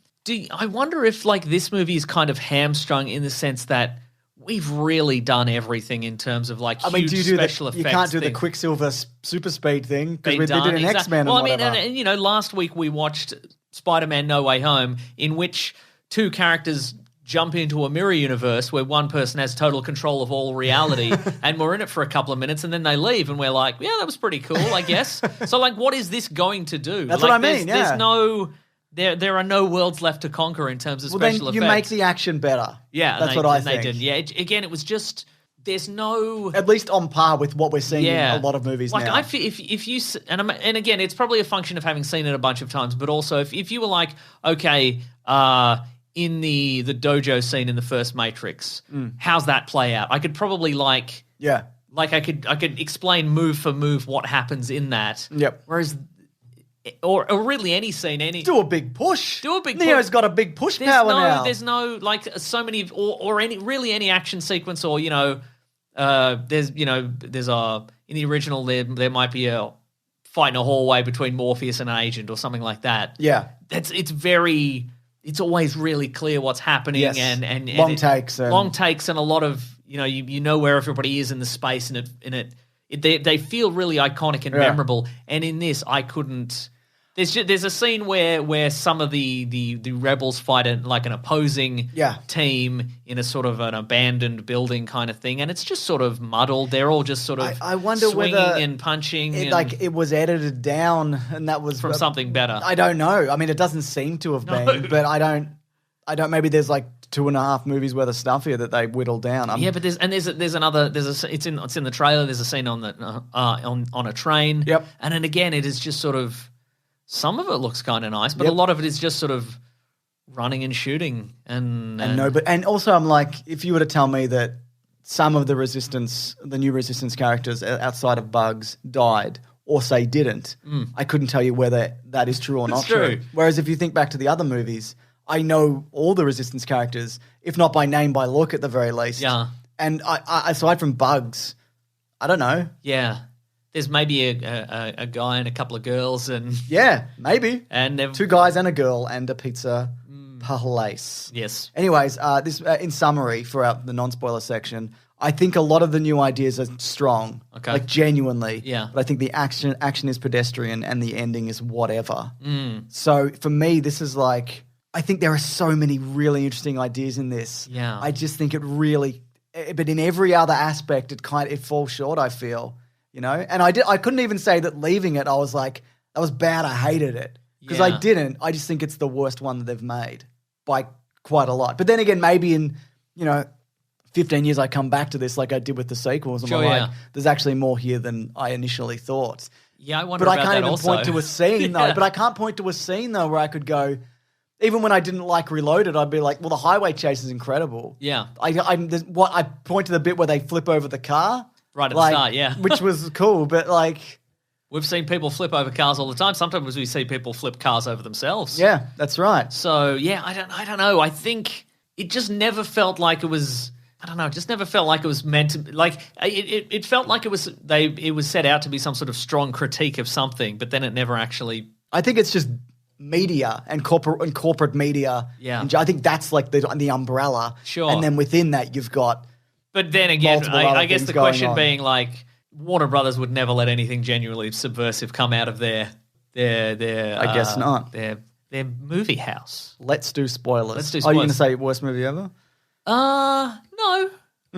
wonder if like this movie is kind of hamstrung in the sense that we've really done everything in terms of like huge special effects. You can't do the Quicksilver super speed thing because they did an X-Men and whatever. And you know, last week we watched Spider-Man No Way Home, in which 2 characters jump into a mirror universe where one person has total control of all reality and we're in it for a couple of minutes and then they leave and we're like, yeah, that was pretty cool, I guess. So like, what is this going to do? That's like, what I mean, There's no... There are no worlds left to conquer in terms of special effects. Well, then you make the action better. Yeah, that's what I think. They did. Yeah, again, it was just there's no, at least on par with what we're seeing in a lot of movies like, now. I feel if you and again, it's probably a function of having seen it a bunch of times, but also if you were like, okay, in the dojo scene in the first Matrix, how's that play out? I could probably I could explain move for move what happens in that. Yep. Whereas. Or really any scene, do a big push. Push. Neo's got a big push power now. There's no like so many or any action sequence, or there's a in the original there might be a fight in a hallway between Morpheus and an agent or something like that. Yeah, it's always really clear what's happening. Yes. and long takes and a lot of you know where everybody is in the space, and they feel really iconic and memorable. And in this, I couldn't. There's a scene where some of the rebels fight an opposing team in a sort of an abandoned building kind of thing, and it's just sort of muddled. They're all just sort of I wonder swinging whether and punching. It was edited down, and that was from something better. I don't know. I mean, it doesn't seem to have been, but I don't. Maybe there's like 2.5 movies worth of stuff here that they whittled down. But there's it's in the trailer. There's a scene on a train. Yep. And then again, it is just sort of. Some of it looks kind of nice, but a lot of it is just sort of running and shooting. And also I'm like, if you were to tell me that some of the new Resistance characters outside of Bugs died, or say didn't, I couldn't tell you whether that is true or not true. Whereas if you think back to the other movies, I know all the Resistance characters, if not by name, by look at the very least. Yeah. And I aside from Bugs, I don't know. Yeah. There's maybe a guy and a couple of girls, and maybe, and 2 guys and a girl and a pizza place. Yes. Anyways, this in summary for the non-spoiler section, I think a lot of the new ideas are strong, like genuinely. Yeah. But I think the action is pedestrian and the ending is whatever. So for me, this is like, I think there are so many really interesting ideas in this. Yeah. I just think it really, but in every other aspect, it falls short. I feel. And I couldn't even say that leaving it, I was like, that was bad, I hated it. Because I didn't. I just think it's the worst one that they've made by quite a lot. But then again, maybe in, 15 years I come back to this like I did with the sequels. And I'm like, there's actually more here than I initially thought. Yeah, I wonder about that also. But I can't even point to a scene, though. But I can't point to a scene, though, where I could go, even when I didn't like Reloaded, I'd be like, well, the highway chase is incredible. Yeah. I point to the bit where they flip over the car. Right at the start, yeah. Which was cool, but like... We've seen people flip over cars all the time. Sometimes we see people flip cars over themselves. Yeah, that's right. So, yeah, I don't know. I think it just never felt like it was... I don't know. It just never felt like it was meant to... Like, it felt like it was set out to be some sort of strong critique of something, but then it never actually... I think it's just media and corporate media. Yeah. And I think that's like the umbrella. Sure. And then within that, you've got... But then again, I guess the question being like, Warner Brothers would never let anything genuinely subversive come out of their I guess not. Their movie house. Let's do spoilers. Let's do Are you spoilers. going to say worst movie ever? No.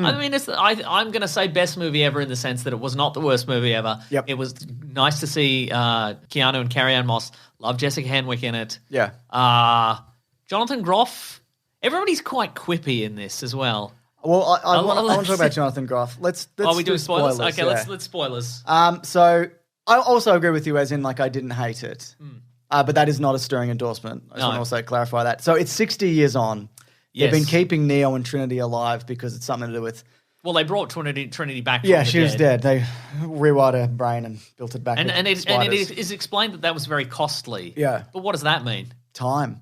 I mean, I'm going to say best movie ever in the sense that it was not the worst movie ever. Yep. It was nice to see Keanu and Carrie-Anne Moss. Love Jessica Henwick in it. Yeah. Jonathan Groff. Everybody's quite quippy in this as well. Well, I want to talk about Jonathan Groff. Let's we do spoilers? Okay, yeah. let's spoilers. So I also agree with you, as in, like, I didn't hate it. But that is not a stirring endorsement. I just want to also clarify that. So it's 60 years on. Yes. They've been keeping Neo and Trinity alive because it's something to do with... Well, they brought Trinity back from the she was dead. They rewired her brain and built it back. And it is explained that was very costly. Yeah. But what does that mean? Time.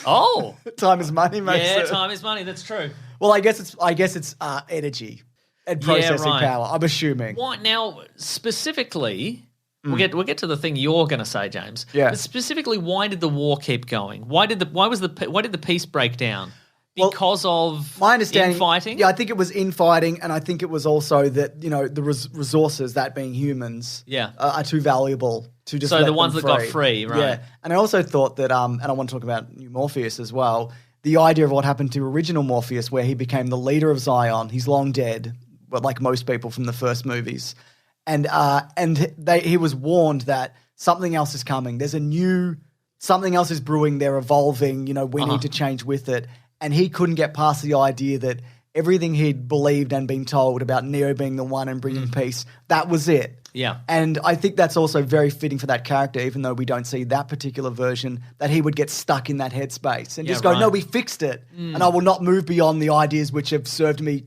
Oh. Time is money, mate. Yeah, time is money. That's true. Well, I guess it's energy and processing power, I'm assuming. Why, now, specifically... We'll get to the thing you're going to say, James. Yeah. But specifically, why did the war keep going? Why did the peace break down? Because of my understanding, infighting? Yeah, I think it was infighting, and I think it was also that the resources, that being humans, are too valuable to just. So let the ones them that got free, right? Yeah, and I also thought that, and I want to talk about New Morpheus as well. The idea of what happened to original Morpheus, where he became the leader of Zion. He's long dead, but like most people from the first movies. And he was warned that something else is coming. Something else is brewing. They're evolving. We need to change with it. And he couldn't get past the idea that everything he'd believed and been told about Neo being the one and bringing peace, that was it. Yeah. And I think that's also very fitting for that character, even though we don't see that particular version, that he would get stuck in that headspace and just go, no, we fixed it. And I will not move beyond the ideas which have served me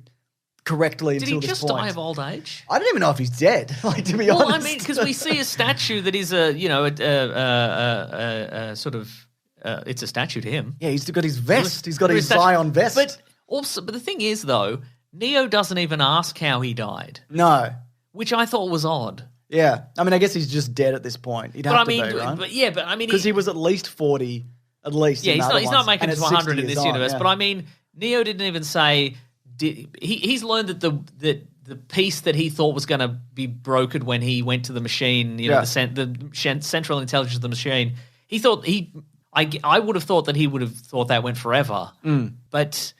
correctly until this point. Did he just die of old age? I don't even know if he's dead. To be honest. Well, I mean, because we see a statue that is a sort of it's a statue to him. Yeah, he's got his vest. He's got his Zion vest. But the thing is, though, Neo doesn't even ask how he died. No, which I thought was odd. Yeah, I mean, I guess he's just dead at this point. He'd have to be, right? But I mean, because he was at least 40, at least. Yeah, he's not making it to 100 in this universe. But I mean, Neo didn't even say. He's learned that the piece that he thought was going to be broken when he went to the machine, the central intelligence of the machine. I would have thought that he would have thought that went forever. But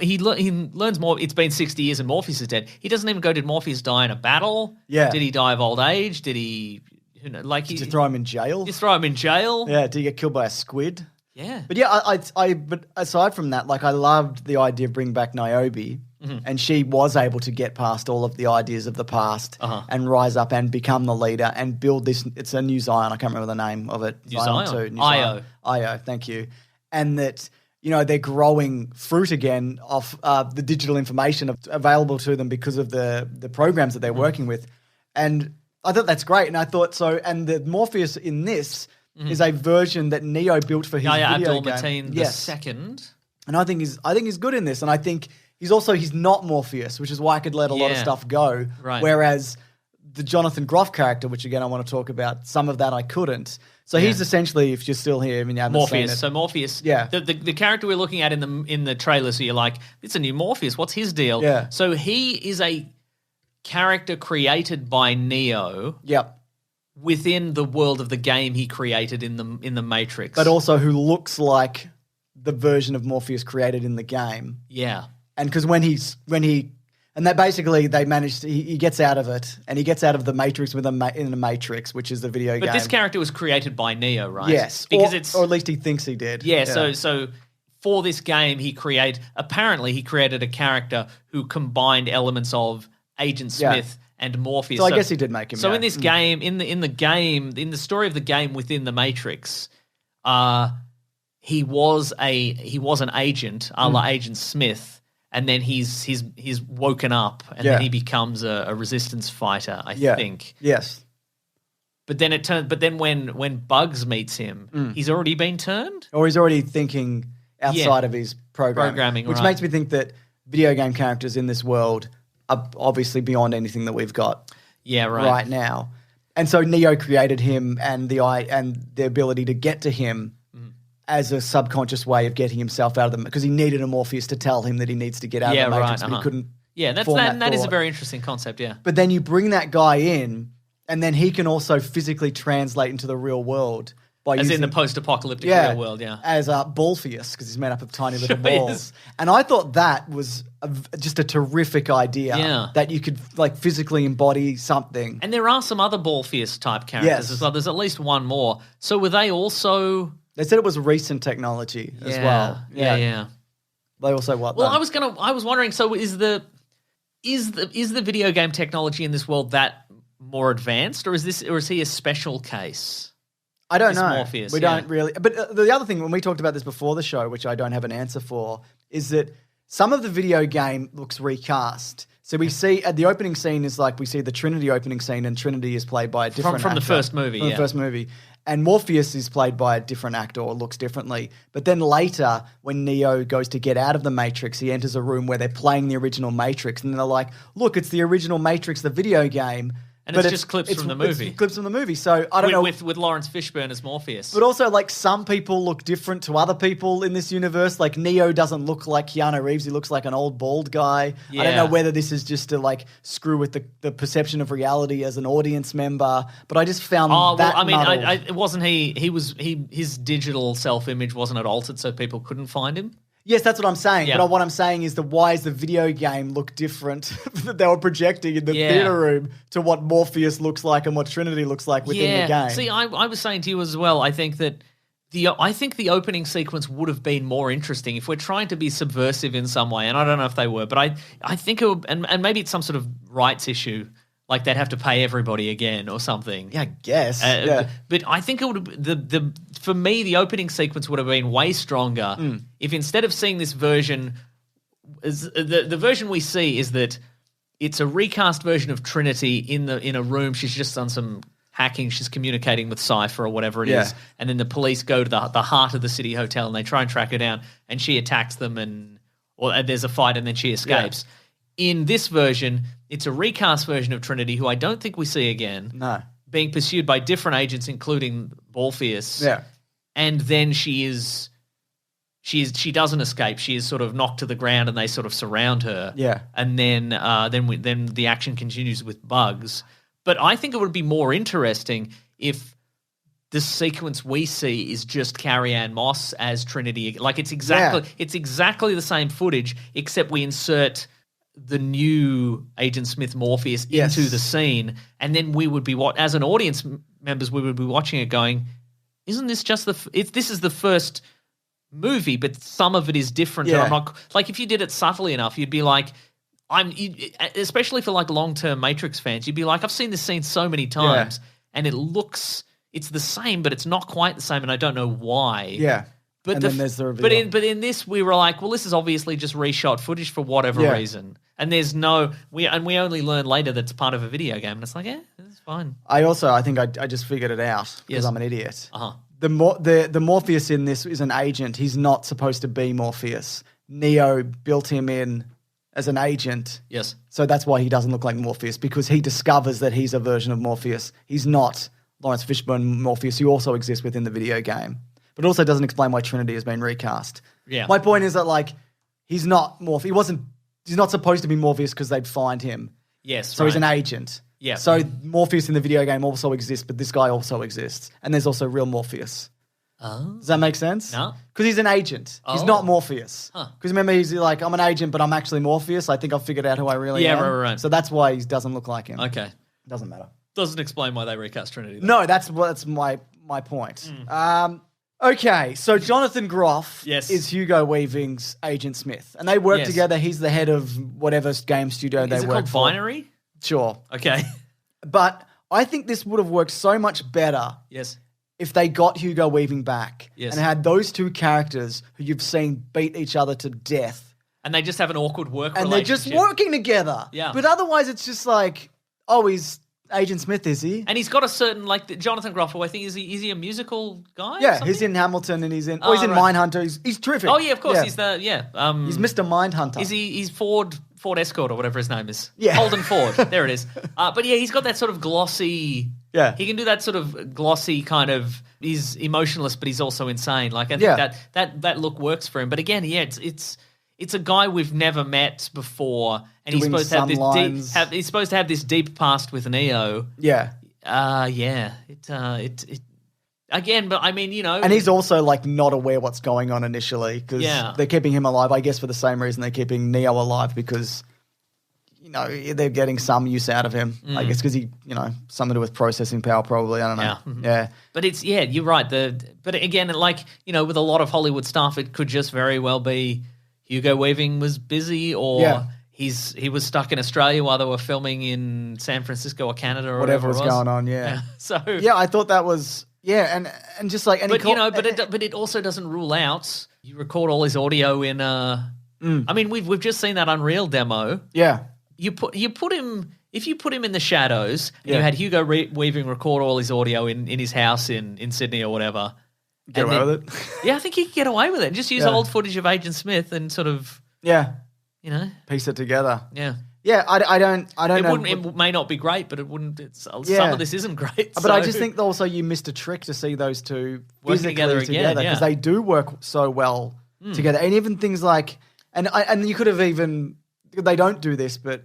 he learns more. It's been 60 years and Morpheus is dead. He doesn't even go, did Morpheus die in a battle? Yeah. Did he die of old age? Did he, did you throw him in jail? Just throw him in jail? Yeah, did he get killed by a squid? Yeah. But yeah, but aside from that, I loved the idea of bringing back Niobe, and she was able to get past all of the ideas of the past and rise up and become the leader and build this. It's a new Zion. I can't remember the name of it. Zion. Io, thank you. And that, they're growing fruit again off the digital information available to them because of the programs that they're working with. And I thought that's great. And I thought so. And the Morpheus in this is a version that Neo built for his video game. The second. And I think he's good in this. And I think he's not Morpheus, which is why I could let a lot of stuff go. Right. Whereas the Jonathan Groff character, which again I want to talk about, some of that I couldn't. So he's essentially, if you're still here, I mean, you haven't Morpheus. seen it. So Morpheus, yeah. The character we're looking at in the trailer, so you're like, it's a new Morpheus. What's his deal? Yeah. So he is a character created by Neo. Yep. Within the world of the game he created in the Matrix. But also who looks like the version of Morpheus created in the game. Yeah. And because and that basically they managed he gets out of it, and he gets out of the Matrix in the Matrix, which is the video game. But this character was created by Neo, right? Yes. Because or at least he thinks he did. Yeah, so for this game he created a character who combined elements of Agent Smith and Morpheus. So I guess he did make him. So in this game, in the story of the game within the Matrix, he was an agent, a la Agent Smith, and then he's woken up, and then he becomes a resistance fighter, I think. Yes. But then when Bugs meets him, he's already been turned? Or he's already thinking outside of his programming. Which makes me think that video game characters in this world are obviously beyond anything that we've got right now. And so Neo created him and the ability to get to him as a subconscious way of getting himself out of them, because he needed a Morpheus to tell him that he needs to get out of the Matrix, but he couldn't. Yeah, that is a very interesting concept, yeah. But then you bring that guy in, and then he can also physically translate into the real world. As in the post-apocalyptic real world, as Ballpheus, because he's made up of tiny little balls. And I thought that was just a terrific idea that you could like physically embody something. And there are some other Ballpheus type characters as well. There's at least one more. So were they also... They said it was recent technology as well. Yeah. They also what? Well, I was wondering. So is the video game technology in this world that more advanced, or is he a special case? I don't know. Morpheus, we don't really. But the other thing, when we talked about this before the show, which I don't have an answer for, is that some of the video game looks recast. So we see at the opening scene is like we see the Trinity opening scene, and Trinity is played by a different from actor. The first movie. From the first movie. And Morpheus is played by a different actor or looks differently. But then later, when Neo goes to get out of the Matrix, he enters a room where they're playing the original Matrix. And they're like, look, it's the original Matrix, the video game. And it's just clips from the movie. It's clips from the movie. So I don't know. With Lawrence Fishburne as Morpheus. But also, like, some people look different to other people in this universe. Like, Neo doesn't look like Keanu Reeves. He looks like an old bald guy. Yeah. I don't know whether this is just to, like, screw with the perception of reality as an audience member. But I just found it wasn't his digital self-image wasn't it altered so people couldn't find him? Yes, that's what I'm saying. Yeah. But what I'm saying is why does the video game look different that they were projecting in the theater room to what Morpheus looks like and what Trinity looks like within the game? See, I was saying to you as well, I think that the opening sequence would have been more interesting if we're trying to be subversive in some way, and I don't know if they were, but I think it would, and maybe it's some sort of rights issue. Like they'd have to pay everybody again or something. Yeah, I guess. But I think it would for me the opening sequence would have been way stronger if instead of seeing this version, the version we see is that it's a recast version of Trinity in a room. She's just done some hacking. She's communicating with Cypher or whatever it is, and then the police go to the heart of the city hotel and they try and track her down, and she attacks them and there's a fight and then she escapes. Yeah. In this version, it's a recast version of Trinity, who I don't think we see again. No. Being pursued by different agents, including Ballpheus. Yeah. And then she doesn't escape. She is sort of knocked to the ground and they sort of surround her. Yeah. And then the action continues with Bugs. But I think it would be more interesting if the sequence we see is just Carrie-Anne Moss as Trinity. Like it's exactly the same footage, except we insert the new Agent Smith Morpheus into the scene, and then we would be as an audience members we would be watching it going, isn't this just this is the first movie, but some of it is different. And I'm not like, if you did it subtly enough, you'd be like, especially for like long-term Matrix fans, you'd be like, I've seen this scene so many times and it's the same, but it's not quite the same, and I don't know why. Yeah. But then there's the reveal. But in this, we were like, well, this is obviously just reshot footage for whatever reason, and there's we only learn later that it's part of a video game, and it's like, it's fine. I think I just figured it out because I'm an idiot. Uh-huh. The Morpheus in this is an agent. He's not supposed to be Morpheus. Neo built him in as an agent. Yes. So that's why he doesn't look like Morpheus, because he discovers that he's a version of Morpheus. He's not Lawrence Fishburne Morpheus, who also exists within the video game. But it also doesn't explain why Trinity has been recast. Yeah. My point is that, like, he's not Morpheus. He's not supposed to be Morpheus because they'd find him. Yes, so he's an agent. Yeah. So Morpheus in the video game also exists, but this guy also exists. And there's also real Morpheus. Oh. Does that make sense? No. Because he's an agent. He's not Morpheus. Huh. Because remember, he's like, I'm an agent, but I'm actually Morpheus. I think I've figured out who I really am. Yeah, right. So that's why he doesn't look like him. Okay. Doesn't matter. Doesn't explain why they recast Trinity, though. No, that's my point. Okay, so Jonathan Groff is Hugo Weaving's Agent Smith, and they work together. He's the head of whatever game studio they work for. Is it called Binary? Sure. Okay. But I think this would have worked so much better if they got Hugo Weaving back and had those two characters who you've seen beat each other to death. And they just have an awkward work relationship. And they're just working together. Yeah. But otherwise it's just like, oh, he's Agent Smith, is he? And he's got a certain, like, Jonathan Groff, I think, is he a musical guy? Yeah, he's in Hamilton and he's in Mindhunter. He's terrific. Oh, yeah, of course. He's he's Mr. Mindhunter. He's Ford Escort or whatever his name is. Yeah. Holden Ford. There it is. But yeah, he's got that sort of glossy... Yeah. He can do that sort of glossy kind of... He's emotionless, but he's also insane. Like, I think that look works for him. But again, it's a guy we've never met before, and he's supposed to have this deep past with Neo. Yeah. It Again, but I mean, And he's also, like, not aware what's going on initially because they're keeping him alive, I guess, for the same reason they're keeping Neo alive because, they're getting some use out of him, I guess, because he, something to do with processing power probably. I don't know. Yeah. Mm-hmm. Yeah. But you're right. But again, like, with a lot of Hollywood stuff, it could just very well be Hugo Weaving was busy or he was stuck in Australia while they were filming in San Francisco or Canada or whatever was going on, So I thought that was... Yeah, and just like... But, but it also doesn't rule out... You record all his audio in... I mean, we've just seen that Unreal demo. Yeah. You put him... If you put him in the shadows and you had Hugo Weaving record all his audio in his house in Sydney or whatever... Get away with it? Yeah, I think he could get away with it. Just use old footage of Agent Smith and sort of... Yeah. Piece it together. Yeah. Yeah, I don't know. It may not be great, but it wouldn't. Some of this isn't great. But I just think also you missed a trick to see those two working together because they do work so well together. And even things like, and you could have even, they don't do this, but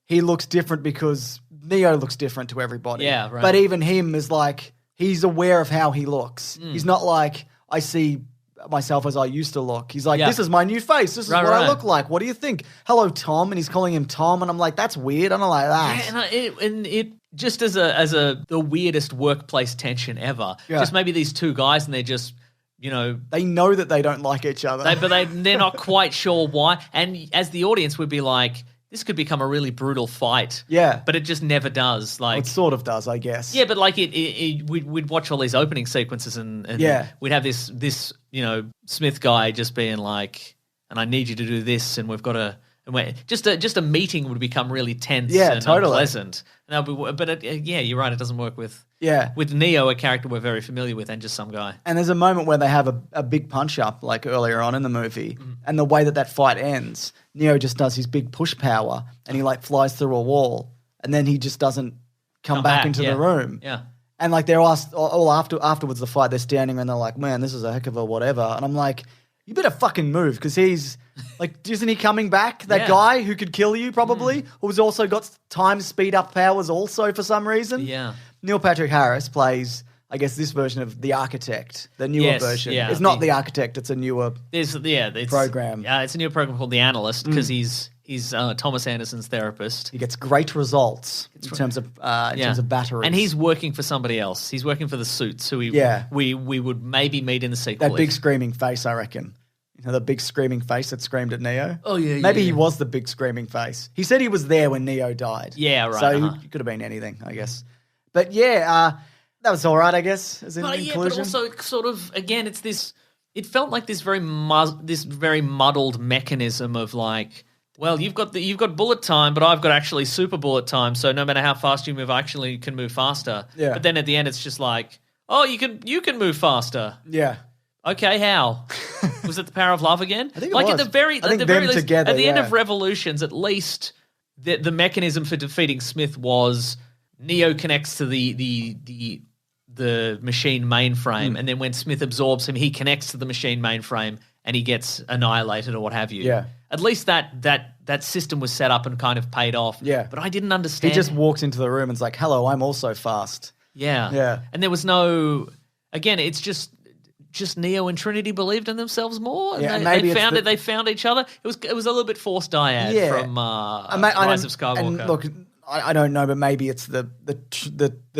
he looks different because Neo looks different to everybody. Yeah, right. But even him is like, he's aware of how he looks. He's not like, I see myself as I used to look. He's like, this is my new face. This is what I look like. What do you think? Hello, Tom. And he's calling him Tom. And I'm like, that's weird. I don't like that. Yeah, and it just as the weirdest workplace tension ever. Yeah. Just maybe these two guys and they're just, they know that they don't like each other. They're not quite sure why. And as the audience would be like, this could become a really brutal fight. Yeah. But it just never does. Like, it sort of does, I guess. Yeah, but like we'd watch all these opening sequences and we'd have this Smith guy just being like, and I need you to do this, and we've got to, just a meeting would become really tense and unpleasant. And you're right, it doesn't work with Neo, a character we're very familiar with, and just some guy. And there's a moment where they have a big punch up, like earlier on in the movie, and the way that fight ends, Neo just does his big push power, and he like flies through a wall, and then he just doesn't come back into the room. Yeah. And like they're all afterwards the fight, they're standing and they're like, man, this is a heck of a whatever. And I'm like, you better fucking move because he's like, isn't he coming back? That guy who could kill you probably, who's also got time speed up powers also for some reason. Yeah. Neil Patrick Harris plays, I guess, this version of The Architect, the newer version. Yeah, it's not The Architect, it's a newer program. Yeah, it's a new program called The Analyst because he's Thomas Anderson's therapist. He gets great results in terms of batteries. And he's working for somebody else. He's working for the Suits, who we would maybe meet in the sequel. That big screaming face, I reckon. The big screaming face that screamed at Neo. Oh, yeah, Maybe he was the big screaming face. He said he was there when Neo died. Yeah, right. So he could have been anything, I guess. But that was all right, I guess, as an inclusion. But also sort of, again, it's this, it felt like this very muddled mechanism of like, well, you've got bullet time, but I've got actually super bullet time, so no matter how fast you move, I actually can move faster. Yeah. But then at the end, it's just like, oh, you can move faster. Yeah. Okay, how? Was it the power of love again? I think it was. At the very least, together, at the end of Revolutions, at least the mechanism for defeating Smith was Neo connects to the machine mainframe, and then when Smith absorbs him, he connects to the machine mainframe and he gets annihilated or what have you. Yeah. At least that system was set up and kind of paid off. Yeah. But I didn't understand. He just walks into the room and is like, hello, I'm also fast. Yeah. Yeah. And there was no, again, it's just Neo and Trinity believed in themselves more, and they found each other. It was a little bit forced dyad from Rise of Skywalker. And look, I don't know, but maybe it's the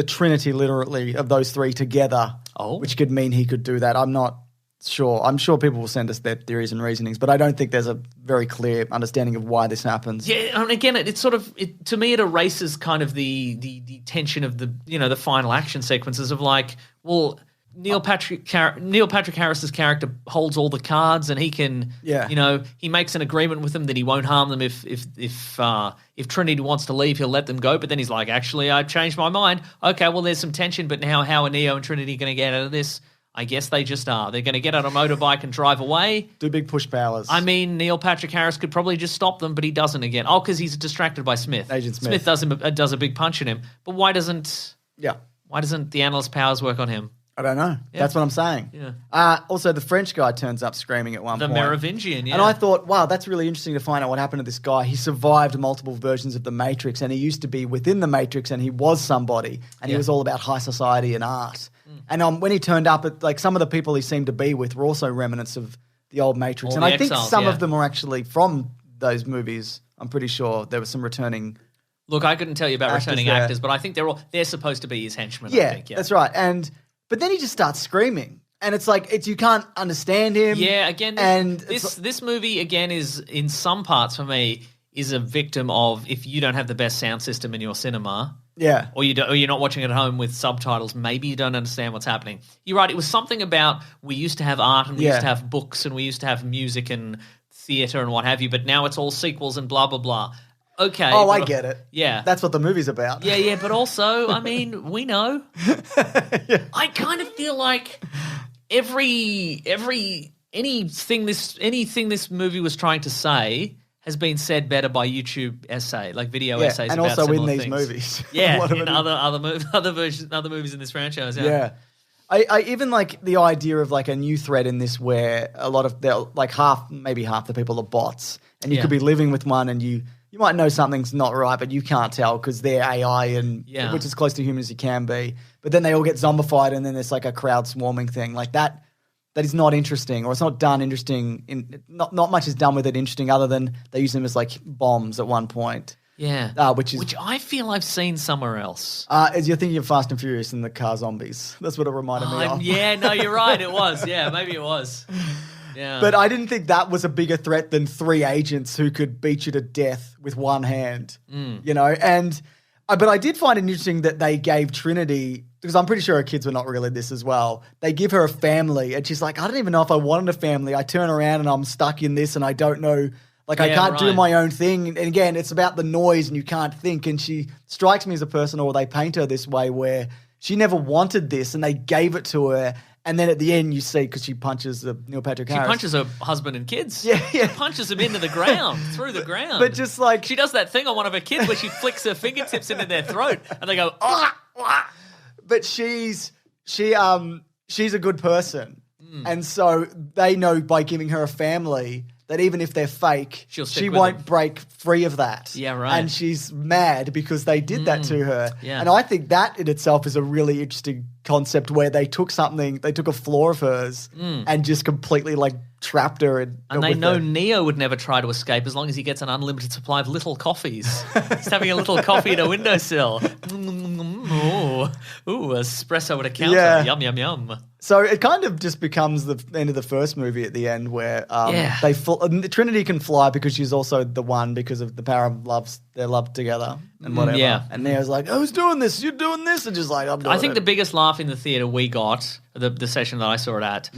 Trinity literally of those three together, which could mean he could do that. I'm not sure. I'm sure people will send us their theories and reasonings, but I don't think there's a very clear understanding of why this happens. Yeah, and again, it's sort of to me it erases kind of the tension of the final action sequences of like, well, Neil Patrick Harris's character holds all the cards, and he can, he makes an agreement with them that he won't harm them if Trinity wants to leave, he'll let them go. But then he's like, actually, I've changed my mind. Okay, well, there's some tension, but now how are Neo and Trinity going to get out of this? I guess they just are. They're going to get on a motorbike and drive away. Do big push powers. I mean, Neil Patrick Harris could probably just stop them, but he doesn't again. Oh, because he's distracted by Smith. Agent Smith. Does a big punch at him. But why doesn't the analyst powers work on him? I don't know. Yeah. That's what I'm saying. Yeah. Also, the French guy turns up screaming at one point. The Merovingian, yeah. And I thought, wow, that's really interesting to find out what happened to this guy. He survived multiple versions of the Matrix, and he used to be within the Matrix, and he was somebody, and he was all about high society and art. And when he turned up, like some of the people he seemed to be with were also remnants of the old Matrix. All And the I think exiles, some of them were actually from those movies. I'm pretty sure there was some returning. Look, I couldn't tell you about returning there. actors, but I think they're supposed to be his henchmen. Yeah, I think, that's right. But then he just starts screaming. And it's like, you can't understand him. Yeah, again, and this movie, again, is, in some parts for me, is a victim of if you don't have the best sound system in your cinema, or you're not watching it at home with subtitles, maybe you don't understand what's happening. You're right. It was something about we used to have art and we used to have books and we used to have music and theater and what have you, but now it's all sequels and blah, blah, blah. Okay. Oh, I get it. Yeah. That's what the movie's about. Yeah, but also, I mean, we know. I kind of feel like anything this movie was trying to say has been said better by YouTube video essays and about also similar in these things. Movies. Yeah, in other movies in this franchise. Yeah. I even like the idea of like a new thread in this where a lot of maybe half the people are bots, and you could be living with one and you might know something's not right, but you can't tell because they're AI and which is close to human as you can be. But then they all get zombified, and then there's like a crowd swarming thing like that. That is not interesting, or it's not done interesting. Not much is done with it interesting, other than they use them as like bombs at one point. Yeah, which I feel I've seen somewhere else. As you're thinking of Fast and Furious and the car zombies, that's what it reminded me of. Yeah, no, you're right. It was. Yeah, maybe it was. Yeah, but I didn't think that was a bigger threat than 3 agents who could beat you to death with one hand. You know, but I did find it interesting that they gave Trinity, because I'm pretty sure her kids were not really this as well. They give her a family, and she's like, I don't even know if I wanted a family. I turn around and I'm stuck in this, and I don't know. Like, I can't do my own thing. And again, it's about the noise, and you can't think. And she strikes me as a person, or they paint her this way, where she never wanted this, and they gave it to her. And then at the end, you see, because she punches Neil Patrick Harris. She punches her husband and kids. Yeah. She punches him into the ground, through the ground. But just like... She does that thing on one of her kids where she flicks her fingertips into their throat, and they go, ah, ah. But she's a good person. And so they know by giving her a family that even if they're fake, she won't break free of that. Yeah, right. And she's mad because they did that to her. Yeah. And I think that in itself is a really interesting concept where they took a flaw of hers and just completely like trapped her. And they know Neo would never try to escape as long as he gets an unlimited supply of little coffees. He's having a little coffee at a windowsill. Ooh, espresso at a counter. Yeah. Yum, yum, yum. So it kind of just becomes the end of the first movie at the end where Trinity can fly because she's also the one because of the power of their love together and whatever. Yeah. And Neo's like, who's doing this? You're doing this? And just like, I'm doing it. I think the biggest laugh in the theater we got, the session that I saw it at,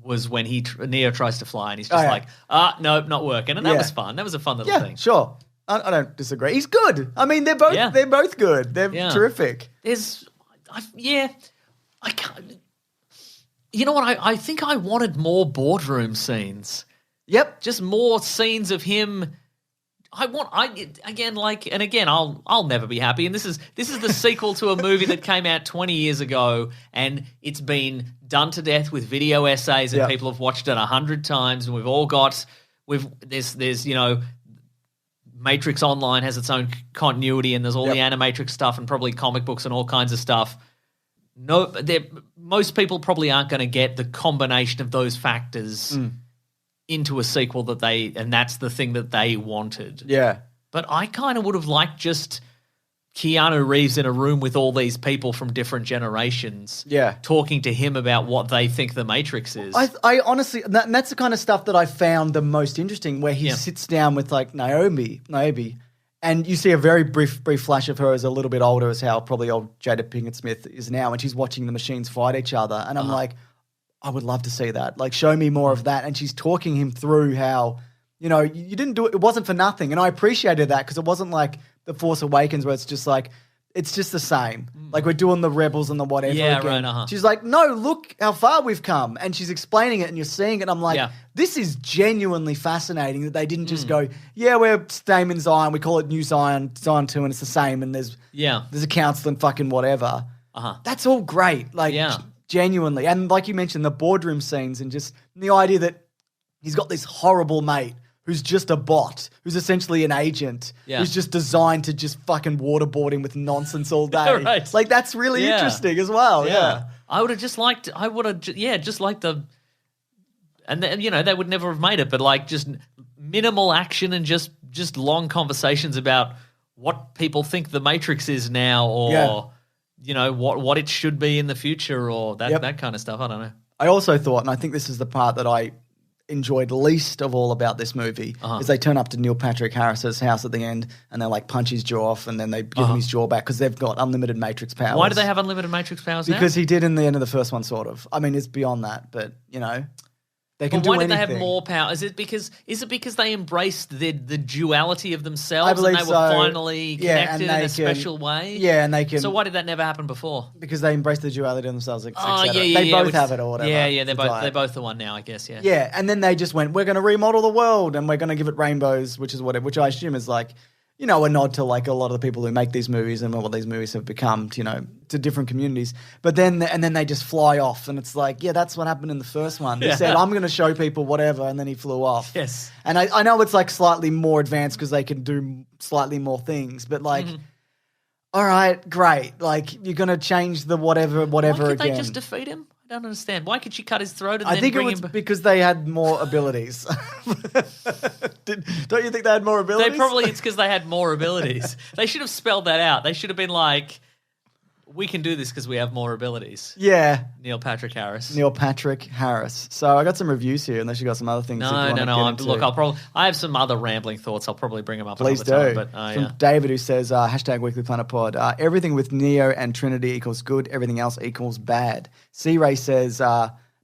was when Neo tries to fly and he's just like, nope, not working. And that was fun. That was a fun little thing. Sure. I don't disagree. He's good. I mean, they're both good. They're terrific. I can't. You know what? I think I wanted more boardroom scenes. Yep. Just more scenes of him. I'll never be happy. And this is the sequel to a movie that came out 20 years ago, and it's been done to death with video essays, and people have watched it 100 times, and there's Matrix Online has its own continuity, and there's all the Animatrix stuff, and probably comic books and all kinds of stuff. No, most people probably aren't going to get the combination of those factors into a sequel and that's the thing that they wanted. Yeah. But I kind of would have liked just Keanu Reeves in a room with all these people from different generations talking to him about what they think the Matrix is. I honestly, that's the kind of stuff that I found the most interesting, where he sits down with like Naomi, and you see a very brief flash of her as a little bit older, as how probably old Jada Pinkett Smith is now, and she's watching the machines fight each other. And I'm like, I would love to see that. Like, show me more of that. And she's talking him through how, you didn't do it. It wasn't for nothing. And I appreciated that, because it wasn't like The Force Awakens where it's just like, it's just the same. Like, we're doing the Rebels and the whatever again. Right, She's like, no, look how far we've come. And she's explaining it and you're seeing it. And I'm like, this is genuinely fascinating that they didn't just go, we're staying in Zion. We call it New Zion, Zion 2, and it's the same. And there's a council and fucking whatever. That's all great. Like, genuinely. And like you mentioned, the boardroom scenes and just the idea that he's got this horrible mate who's just a bot, who's essentially an agent, who's just designed to just fucking waterboard him with nonsense all day. Right. Like, that's really interesting as well. Yeah. I would have just liked, just like the, and then, they would never have made it, but like just minimal action and just long conversations about what people think the Matrix is now, or what it should be in the future, or that kind of stuff. I don't know. I also thought, and I think this is the part that I enjoyed least of all about this movie, is they turn up to Neil Patrick Harris's house at the end and they like punch his jaw off and then they give him his jaw back because they've got unlimited Matrix powers. Why do they have unlimited Matrix powers now? Because he did in the end of the first one, sort of. I mean, it's beyond that, but they can do anything. Why did they have more power? Is it because they embraced the duality of themselves, I believe and they were finally connected in a special way? Yeah, and they can. So why did that never happen before? Because they embraced the duality of themselves. They both have it or whatever. Yeah, they're both the one now, I guess. Yeah. Yeah, and then they just went, we're going to remodel the world and we're going to give it rainbows, which I assume is like, a nod to like a lot of the people who make these movies and what these movies have become, to different communities. But then they just fly off, and it's like, that's what happened in the first one. They said, I'm going to show people whatever, and then he flew off. Yes. And I know it's like slightly more advanced because they can do slightly more things, but like, all right, great. Like, you're going to change the whatever Why again. They just defeat him? I don't understand. Why could she cut his throat and I then think it bring was him... because they had more abilities. Don't you think they had more abilities? It's because they had more abilities. They should have spelled that out. They should have been like, we can do this because we have more abilities. Yeah. Neil Patrick Harris. So I got some reviews here, unless you got some other things. No. Look, I have some other rambling thoughts. I'll probably bring them up Please another do. time. But, From David, who says, #Weekly Planet Pod, everything with Neo and Trinity equals good, everything else equals bad. C-Ray says,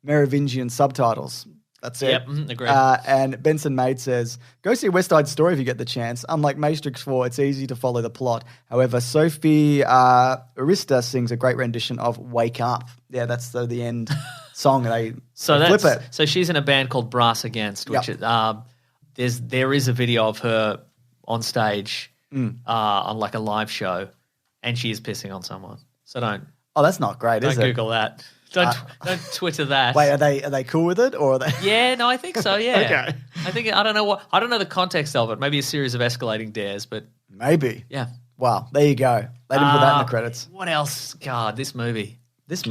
Merovingian subtitles. That's it. Yep, agreed. And Benson Maid says, go see West Side Story if you get the chance. Unlike Matrix 4, it's easy to follow the plot. However, Sophie Arista sings a great rendition of Wake Up. Yeah, that's the end song. They flip it. So she's in a band called Brass Against, which there is a video of her on stage on like a live show, and she is pissing on someone. So don't. Oh, that's not great, is it? Don't Google that. Don't Twitter that. Wait, are they cool with it, or are they? Yeah, no, I think so. Yeah. Okay. I don't know the context of it. Maybe a series of escalating dares, but maybe. Yeah. Wow, there you go. They didn't put that in the credits. What else? God, this movie. Worth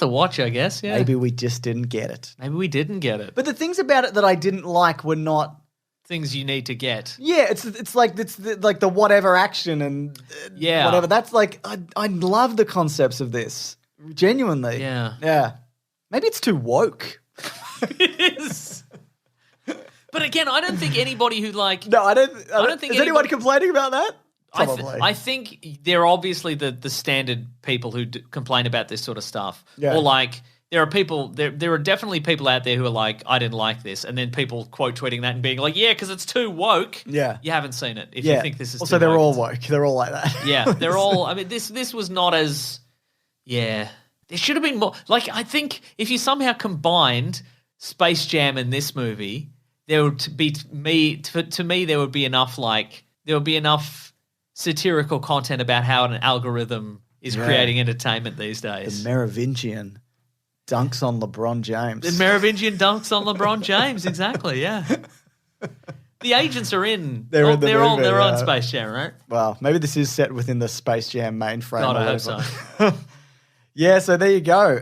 a watch, I guess. Yeah. Maybe we just didn't get it. But the things about it that I didn't like were not things you need to get. Yeah, it's like the whatever action and whatever. That's like I love the concepts of this. Genuinely. Yeah. Maybe it's too woke. It is. But again, I don't think anybody who like... No, I don't think... Is anyone complaining about that? Probably. I think they're obviously the standard people who complain about this sort of stuff. Yeah. Or like... There are definitely people out there who are like, I didn't like this, and then people quote tweeting that and being like, yeah, because it's too woke. Yeah. You haven't seen it if you think this is also, too they're woke. all woke. They're all like that. Yeah, they're all... I mean, this was not as... Yeah. There should have been more... Like, I think if you somehow combined Space Jam and this movie, there would be... To me, there would be enough, like... There would be enough satirical content about how an algorithm is creating entertainment these days. The Merovingian dunks on LeBron James. The Merovingian dunks on LeBron James, exactly, yeah. The agents are in. They're on Space Jam, right? Well, maybe this is set within the Space Jam mainframe. God, I hope so. Yeah, so there you go.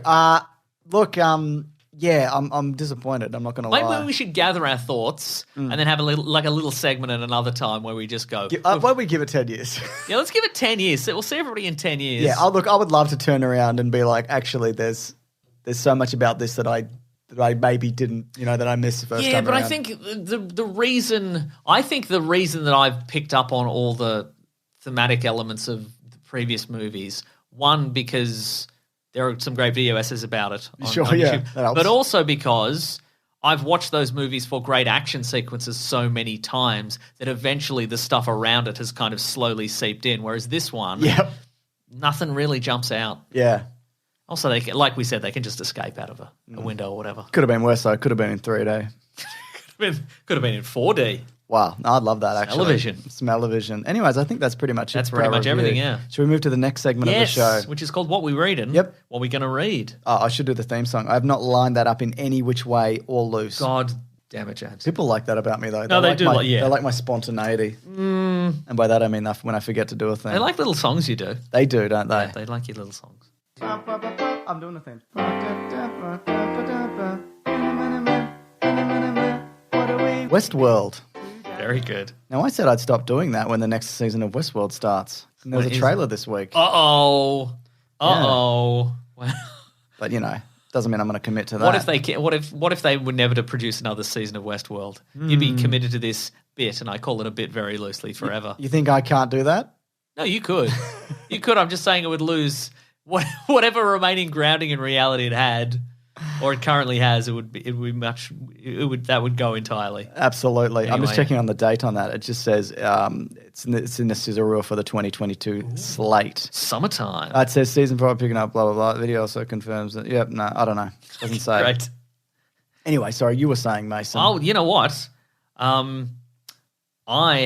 Look, I'm disappointed. I'm not going to lie. Maybe we should gather our thoughts and then have a little segment at another time where we just go. Why don't we give it 10 years? Yeah, let's give it 10 years. We'll see everybody in 10 years. Yeah, I would love to turn around and be like, actually, there's so much about this that I maybe didn't, that I missed the first time around. Yeah, but I think the reason that I've picked up on all the thematic elements of the previous movies, one, because there are some great video essays about it on YouTube, but also because I've watched those movies for great action sequences so many times that eventually the stuff around it has kind of slowly seeped in, whereas this one, nothing really jumps out. Yeah. Also, like we said, they can just escape out of a window or whatever. Could have been worse, though. Could have been in 3D. Could have been in 4D. Wow. No, I'd love that, actually. Smell-o-vision. Smell-o-vision. Anyways, I think that's pretty much it. That's pretty much everything, yeah. Should we move to the next segment of the show? Which is called What We Readin'. Yep. What We Gonna Read. Oh, I should do the theme song. I have not lined that up in any which way or loose. God Damn it, James. People like that about me, though. No, they do. They like my spontaneity. And by that, I mean when I forget to do a thing. They like little songs you do. They do, don't they? Yeah, they like your little songs. I'm doing the thing. Westworld. Very good. Now, I said I'd stop doing that when the next season of Westworld starts. And there's a trailer this week. Uh-oh. Wow. But, doesn't mean I'm going to commit to that. What if they were never to produce another season of Westworld? You'd be committed to this bit, and I call it a bit very loosely, forever. You think I can't do that? No, you could. You could. I'm just saying it would lose whatever remaining grounding in reality it had, or it currently has. That would go entirely. Absolutely. Anyway. I'm just checking on the date on that. It just says it's in the scissor reel for the 2022 slate. Summertime. It says season 4 picking up, blah, blah, blah. The video also confirms that. Yep, no, I don't know. Doesn't say. Great. Anyway, sorry, you were saying, Mason. Oh, you know what? I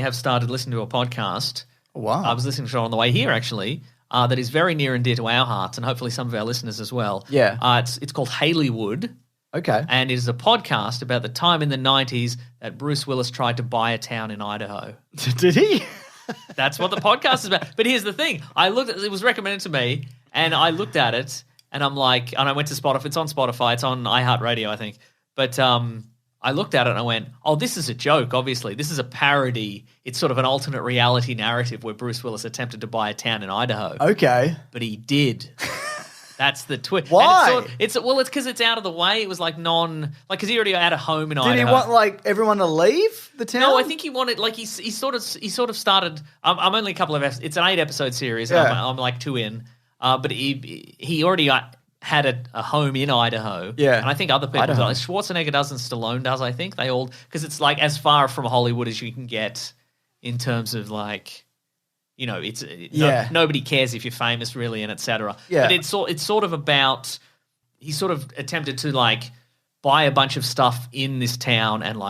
have started listening to a podcast. Wow. I was listening to it on the way here, actually, that is very near and dear to our hearts and hopefully some of our listeners as well. Yeah. It's called Haleywood. Okay. And it is a podcast about the time in the 90s that Bruce Willis tried to buy a town in Idaho. Did he? That's what the podcast is about. But here's the thing. It was recommended to me, and I looked at it, and I'm like, and I went to Spotify. It's on Spotify. It's on iHeartRadio, I think. But I looked at it and I went, oh, this is a joke, obviously. This is a parody. It's sort of an alternate reality narrative where Bruce Willis attempted to buy a town in Idaho. Okay. But he did. That's the twist. Why? It's because it's out of the way. It was because he already had a home in Idaho. Did he want everyone to leave the town? No, I think he wanted he sort of started. I'm only a couple of episodes. It's an 8-episode series. Yeah. And I'm like 2 in. But he already had a home in Idaho. Yeah. And I think other people do. Like Schwarzenegger does and Stallone does, I think. They all, because it's like as far from Hollywood as you can get in terms of nobody cares if you're famous really and etc. Yeah. But it's sort of about, he sort of attempted to buy a bunch of stuff in this town and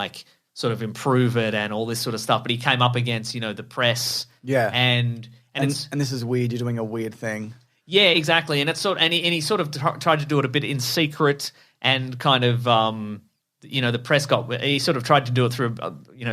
sort of improve it and all this sort of stuff. But he came up against, the press. Yeah. And this is weird. You're doing a weird thing. Yeah, exactly. And it's he sort of tried to do it a bit in secret and kind of, the press he sort of tried to do it through,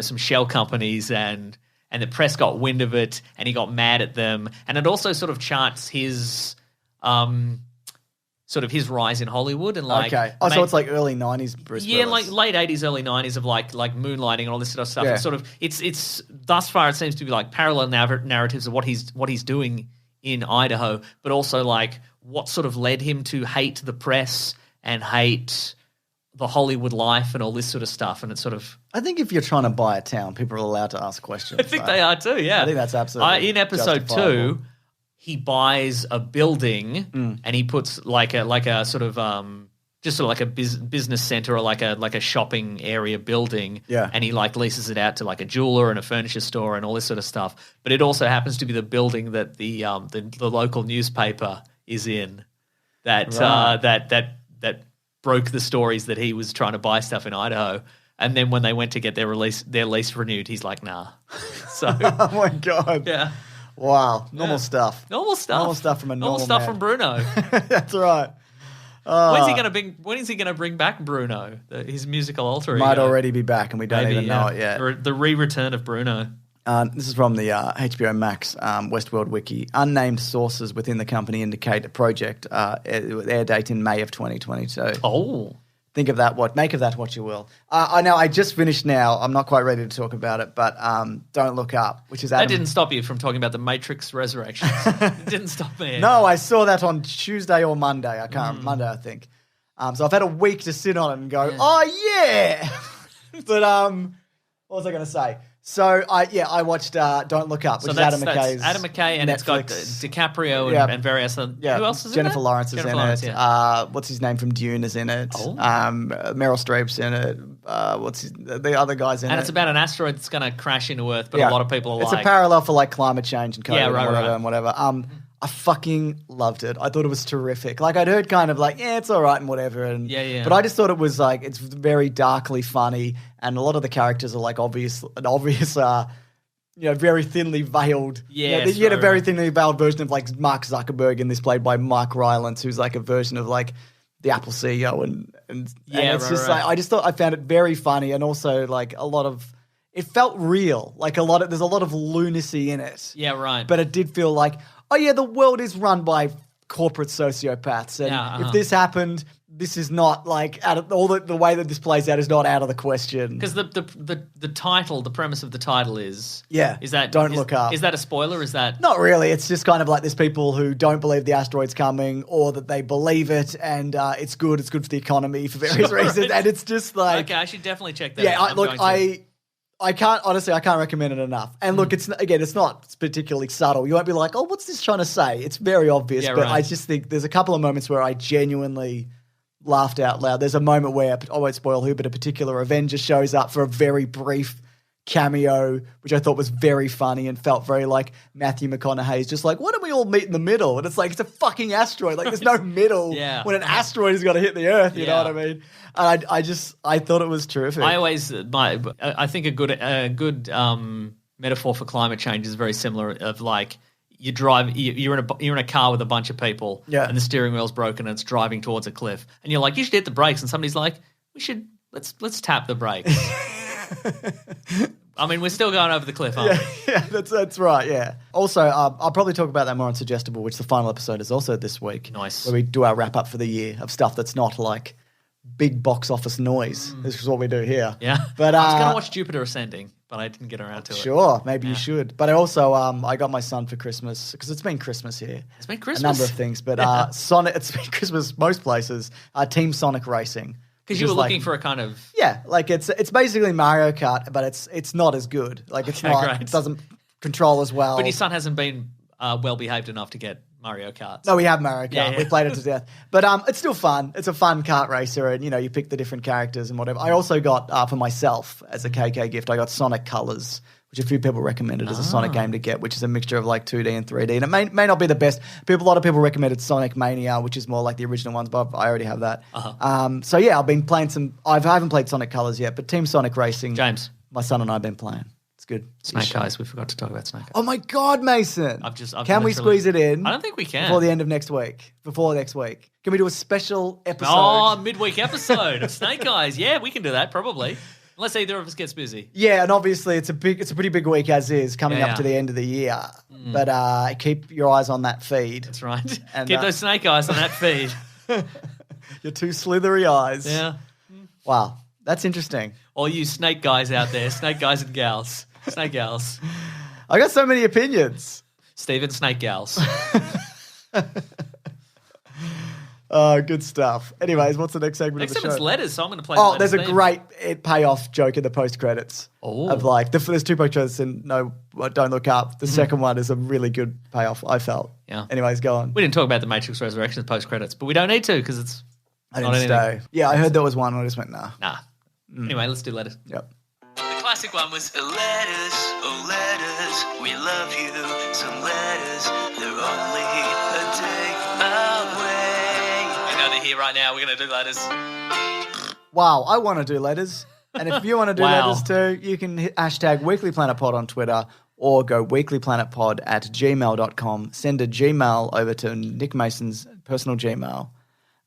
some shell companies and the press got wind of it and he got mad at them. And it also sort of charts his, sort of his rise in Hollywood and okay. Oh, so it's early 90s Bruce Willis. Late 80s, early 90s of moonlighting and all this sort of stuff. Yeah. It's sort of, it's thus far it seems to be parallel narratives of what he's doing in Idaho, but also what sort of led him to hate the press and hate the Hollywood life and all this sort of stuff. And it's sort of... I think if you're trying to buy a town, people are allowed to ask questions. I think they are too, yeah. I think that's absolutely in episode 2, he buys a building and he puts a sort of... just sort of a business center or like a shopping area building. Yeah. And he leases it out to a jeweler and a furniture store and all this sort of stuff. But it also happens to be the building that the local newspaper is in that broke the stories that he was trying to buy stuff in Idaho. And then when they went to get their lease renewed, he's like, nah. So oh my God. Yeah. Wow. Normal stuff. Normal stuff from a normal stuff man. from Bruno. That's right. When is he going to bring back Bruno, his musical alter ego? Might already be back, and we don't even know it yet. The re-return of Bruno. This is from the HBO Max Westworld wiki. Unnamed sources within the company indicate a project air date in May of 2022. Oh. Think of that. Make of that what you will. I know. I just finished now. I'm not quite ready to talk about it, but Don't Look Up, which is That didn't stop you from talking about the Matrix Resurrections. It didn't stop me. No, I saw that on Tuesday or Monday. I can't. Monday, I think. So I've had a week to sit on it and go, oh yeah. But what was I going to say? So I watched Don't Look Up, which is Adam McKay's. Adam McKay, and Netflix. It's got DiCaprio and various other. Yeah. Who else is Jennifer in it? Lawrence is in it. Yeah. What's his name from Dune is in it. Oh. Meryl Streep's in it. The other guys in it. And it's about an asteroid that's going to crash into Earth, but a lot of people are it's a parallel for climate change and COVID and whatever. I fucking loved it. I thought it was terrific. I'd heard kind of it's all right and whatever. And but I just thought it was it's very darkly funny, and a lot of the characters are obvious, very thinly veiled. Yeah, you get a very thinly veiled version of Mark Zuckerberg in this, played by Mike Rylance, who's a version of the Apple CEO and it's just like I found it very funny and also like a lot of it felt real. Like there's a lot of lunacy in it. Yeah, right. But it did feel like, oh yeah, the world is run by corporate sociopaths. And if this happened, this is not like out of all the way that this plays out is not out of the question. Because the title, the premise of the title is Don't Look Up. Is that a spoiler? Is that not really? It's just kind of like there's people who don't believe the asteroid's coming, or that they believe it, and it's good. It's good for the economy for various reasons, and it's just like okay, I should definitely check that. Yeah, out. I can't recommend it enough. And look, it's not particularly subtle. You won't be like, oh, what's this trying to say? It's very obvious, but I just think there's a couple of moments where I genuinely laughed out loud. There's a moment where, I won't spoil who, but a particular Avenger shows up for a very brief cameo, which I thought was very funny and felt very like Matthew McConaughey's just like, why don't we all meet in the middle? And it's like, it's a fucking asteroid. Like, there's no middle when an asteroid has got to hit the Earth, you know what I mean? And I thought it was terrific. I think a good metaphor for climate change is very similar of like, you're in a car with a bunch of people and the steering wheel's broken and it's driving towards a cliff. And you're like, you should hit the brakes. And somebody's like, let's tap the brakes. I mean, we're still going over the cliff, aren't we? Yeah, that's right, yeah. Also, I'll probably talk about that more on Suggestible, which the final episode is also this week. Nice. Where we do our wrap-up for the year of stuff that's not like big box office noise. This is what we do here. Yeah. But I was going to watch Jupiter Ascending, but I didn't get around to it. Sure, maybe you should. But I also, I got my son for Christmas, because it's been Christmas here. It's been Christmas? A number of things, but Sonic, it's been Christmas most places, Team Sonic Racing. Because you were looking for a kind of... Yeah, like it's basically Mario Kart, but it's not as good. Like it's not, great. It doesn't control as well. But your son hasn't been well-behaved enough to get Mario Kart. No, we have Mario Kart. Yeah. We played it to death. But it's still fun. It's a fun kart racer, and, you pick the different characters and whatever. I also got, for myself, as a KK gift, I got Sonic Colors, which a few people recommended as a Sonic game to get, which is a mixture of like 2D and 3D. And it may not be the best. A lot of people recommended Sonic Mania, which is more like the original ones, but I already have that. So yeah, I've been playing I haven't played Sonic Colors yet, but Team Sonic Racing. James. My son and I have been playing. It's good. Snake Eyes. We forgot to talk about Snake Eyes. Oh my God, Mason. Can we squeeze it in? I don't think we can. Before the end of next week. Can we do a special episode? Oh, midweek episode of Snake Eyes. Yeah, we can do that probably. Unless either of us gets busy. Yeah, and obviously it's a pretty big week as is, coming up to the end of the year. But keep your eyes on that feed. That's right. And, keep those snake eyes on that feed. Your two slithery eyes. Yeah. Wow, that's interesting. All you snake guys out there, snake guys and gals, snake gals. I got so many opinions. Steven Snake Gals. Oh, good stuff. Anyways, what's the next segment of the show? Next segment's letters, so I'm going to play there's a great payoff joke in the post-credits. Oh. Of like, there's two post-credits and no, Don't Look Up. The second one is a really good payoff, I felt. Yeah. Anyways, go on. We didn't talk about the Matrix Resurrections post-credits, but we don't need to because it's I didn't stay. Yeah, I heard there was one and I just went, nah. Anyway, let's do letters. Yep. The classic one was letters, oh letters, we love you. Some letters, they're only a day away. You know they're here right now. We're going to do letters. Wow, I want to do letters. And if you want to do letters too, you can hashtag weeklyplanetpod on Twitter or go weeklyplanetpod@gmail.com. Send a Gmail over to Nick Mason's personal Gmail.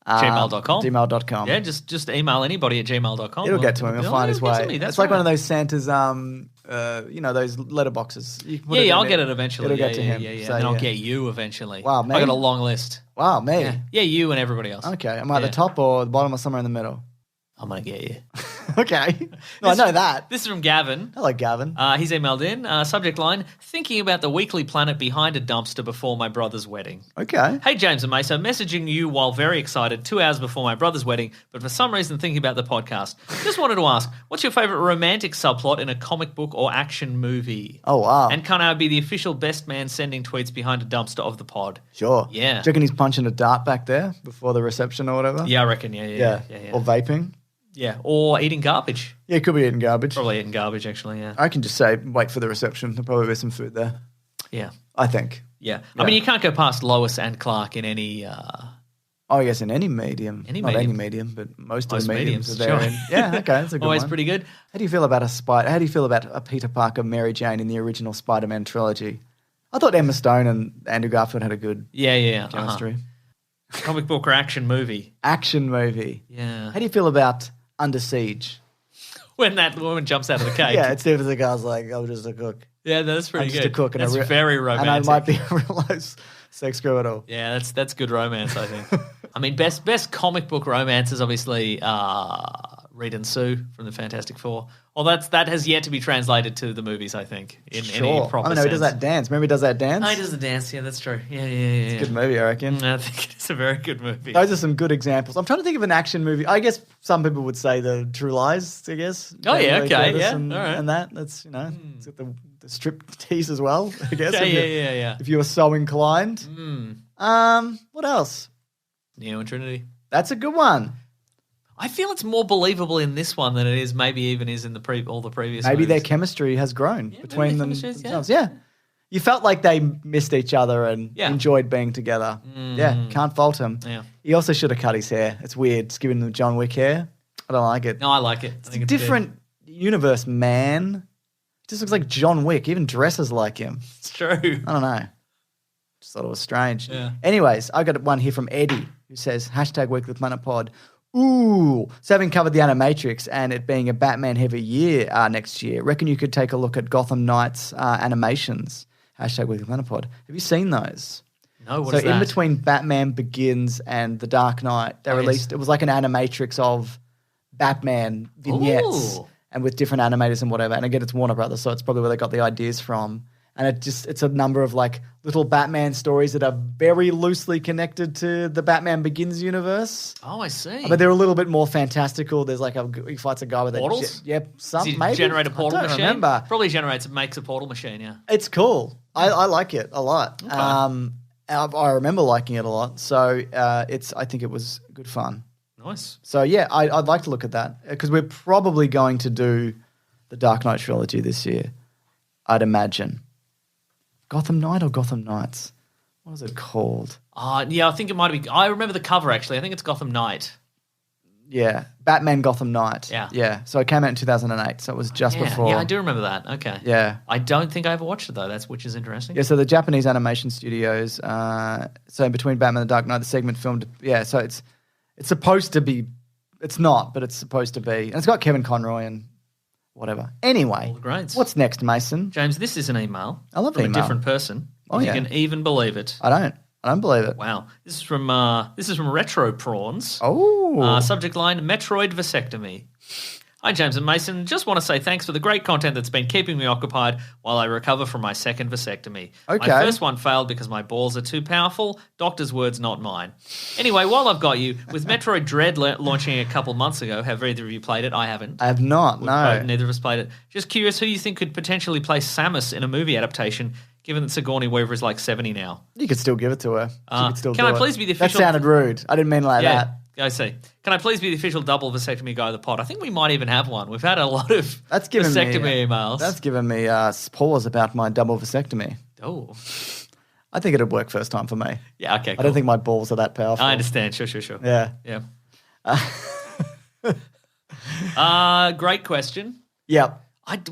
Gmail.com. Gmail.com. Yeah, just email anybody at gmail.com. It'll get to him. He'll find his way. It's like one of those Santa's, those letter boxes. I'll get it eventually. It'll get to him. Yeah. So, and then I'll get you eventually. Wow, me? I got a long list. Wow, me? Yeah, you and everybody else. Okay. Am I at the top or the bottom or somewhere in the middle? I'm going to get you. Okay. No, I know that. This is from Gavin. Hello, Gavin. He's emailed in. Subject line, thinking about the Weekly Planet behind a dumpster before my brother's wedding. Okay. Hey, James and Mesa, messaging you while very excited 2 hours before my brother's wedding, but for some reason thinking about the podcast. Just wanted to ask, what's your favourite romantic subplot in a comic book or action movie? Oh, wow. And can I be the official best man sending tweets behind a dumpster of the pod? Sure. Yeah. Do you reckon he's punching a dart back there before the reception or whatever? Yeah, I reckon, yeah. Or vaping? Yeah, or eating garbage. Yeah, it could be eating garbage. Probably eating garbage, actually, yeah. I can just say, wait for the reception. There'll probably be some food there. Yeah. I think. Yeah. I mean, you can't go past Lois and Clark in any... I guess in any medium. Any medium, but most of the mediums are there. Sure. Yeah, okay, that's a good Always one. pretty good. How do you feel about How do you feel about a Peter Parker, Mary Jane in the original Spider-Man trilogy? I thought Emma Stone and Andrew Garfield had a good chemistry. Comic book or action movie? Action movie. Yeah. How do you feel about Under Siege? When that woman jumps out of the cake. Yeah, it's Steve the guy's like, I'm just a cook. Yeah, that's pretty I'm good. Just a cook. That's very romantic. And I might be a real low sex criminal. Yeah, that's good romance, I think. I mean, best comic book romance is obviously Reed and Sue from the Fantastic Four. Well, that has yet to be translated to the movies, I think, in any proper sense. He does that dance. Remember he does that dance? Oh, he does the dance. Yeah, that's true. Yeah. It's a good movie, I reckon. I think it's a very good movie. Those are some good examples. I'm trying to think of an action movie. I guess some people would say the True Lies, I guess. Oh, yeah, okay, yeah. And, all right. And that, that's, it's got the strip tease as well, I guess. Yeah. If you were so inclined. What else? Neo and Trinity. That's a good one. I feel it's more believable in this one than it is maybe even is in all the previous Maybe movies. their chemistry has grown between themselves. Yeah. You felt like they missed each other and enjoyed being together. Yeah, can't fault him. Yeah. He also should have cut his hair. It's weird. Just giving him John Wick hair. I don't like it. No, I like it. I think it's a different universe, man. He just looks like John Wick. Even dresses like him. It's true. I don't know. Just thought it was strange. Yeah. Anyways, I got one here from Eddie who says, #Weekly Planet Pod. Ooh. So having covered the Animatrix and it being a Batman-heavy year next year, reckon you could take a look at Gotham Knights animations. #Weekly Planet Pod. Have you seen those? No, what is that? So in between Batman Begins and The Dark Knight, they released, it was like an Animatrix of Batman vignettes. Ooh. And with different animators and whatever. And again, it's Warner Brothers, so it's probably where they got the ideas from. And it's a number of like little Batman stories that are very loosely connected to the Batman Begins universe. Oh, I see. But they're a little bit more fantastical. There's like he fights a guy with portals? Yep, maybe generate a portal machine. Remember. Probably makes a portal machine. Yeah, it's cool. I like it a lot. Okay. I remember liking it a lot. So I think it was good fun. Nice. So yeah, I'd like to look at that because we're probably going to do the Dark Knight trilogy this year. I'd imagine. Gotham Knight or Gotham Knights? What is it called? Yeah, I think it might be. I remember the cover actually. I think it's Gotham Knight. Yeah, Batman Gotham Knight. Yeah. So it came out in 2008. So it was just before. Yeah, I do remember that. Okay. Yeah. I don't think I ever watched it though. Which is interesting. Yeah. So the Japanese animation studios. So in between Batman and the Dark Knight, the segment filmed. Yeah. So it's supposed to be. It's not, but it's supposed to be, and it's got Kevin Conroy and whatever. Anyway, all the grades. What's next, Mason? James, this is an email. I love from email. a different person. Oh, you can even believe it. I don't believe it. Wow. This is from Retro Prawns. Oh. Subject line, Metroid vasectomy. Hi, James and Mason. Just want to say thanks for the great content that's been keeping me occupied while I recover from my second vasectomy. Okay. My first one failed because my balls are too powerful. Doctor's words, not mine. Anyway, while I've got you, with Metroid Dread launching a couple months ago, have either of you played it? I haven't. I have not, no. Neither of us played it. Just curious who you think could potentially play Samus in a movie adaptation, given that Sigourney Weaver is like 70 now. You could still give it to her. She could still can do I please be the official... That sounded rude. I didn't mean like that. I see. Can I please be the official double vasectomy guy of the pod? I think we might even have one. We've had a lot of vasectomy emails. That's given me pause about my double vasectomy. Oh. I think it'd work first time for me. Yeah, okay, cool. I don't think my balls are that powerful. I understand. Sure. Yeah. Great question. Yep.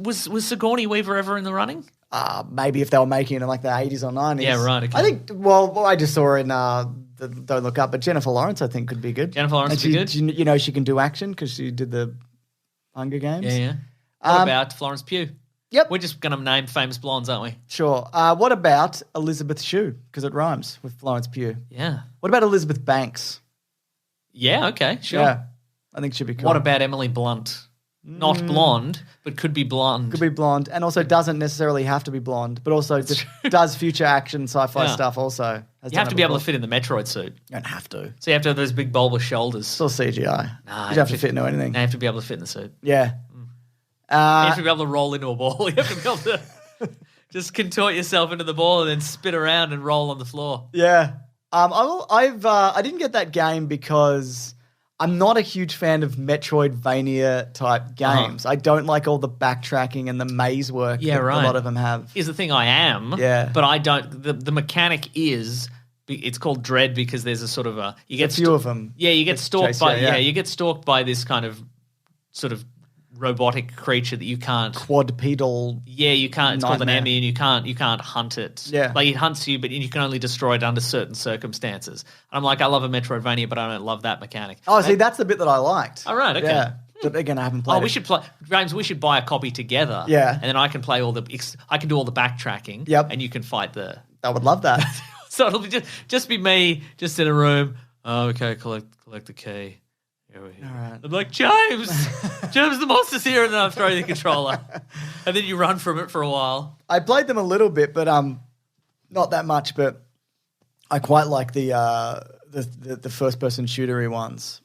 Was Sigourney Weaver ever in the running? Maybe if they were making it in like the 80s or 90s. Yeah, right. Okay. I think, well, I just saw her in Don't Look Up, but Jennifer Lawrence I think could be good. Jennifer Lawrence would be good? You know she can do action because she did the Hunger Games. Yeah. What about Florence Pugh? Yep. We're just going to name famous blondes, aren't we? Sure. What about Elizabeth Shue? Because it rhymes with Florence Pugh. Yeah. What about Elizabeth Banks? Yeah, okay, sure. Yeah, I think she'd be cool. What about Emily Blunt? Not blonde, but could be blonde. Could be blonde, and also doesn't necessarily have to be blonde, but also does future action sci-fi stuff also. You have to be able to fit in the Metroid suit. You don't have to. So you have to have those big bulbous shoulders. It's all CGI. Nah, you don't have to fit into anything. You have to be able to fit in the suit. Yeah. You have to be able to roll into a ball. You have to be able to just contort yourself into the ball and then spin around and roll on the floor. Yeah. I didn't get that game because I'm not a huge fan of Metroidvania type games. I don't like all the backtracking and the maze work that a lot of them have. Here's the thing, I am. Yeah. But I don't. The mechanic is. It's called Dread because there's a sort of you get a few of them. Yeah, you get stalked by this kind of sort of robotic creature that you can't quadrupedal. Yeah, you can't. It's called an Emmy, and you can't hunt it. Yeah, like it hunts you, but you can only destroy it under certain circumstances. And I'm like, I love a Metroidvania, but I don't love that mechanic. Oh, see, that's the bit that I liked. All right, okay. Yeah. But again, I haven't played. We should play, James. We should buy a copy together. Yeah, and then I can play I can do all the backtracking. Yep, and you can fight I would love that. So it'll be just be me, just in a room. Oh, okay, collect the key. Here we go. All right. I'm like, James, the monster's here, and then I throw the controller, and then you run from it for a while. I played them a little bit, but not that much. But I quite like the first person shootery ones.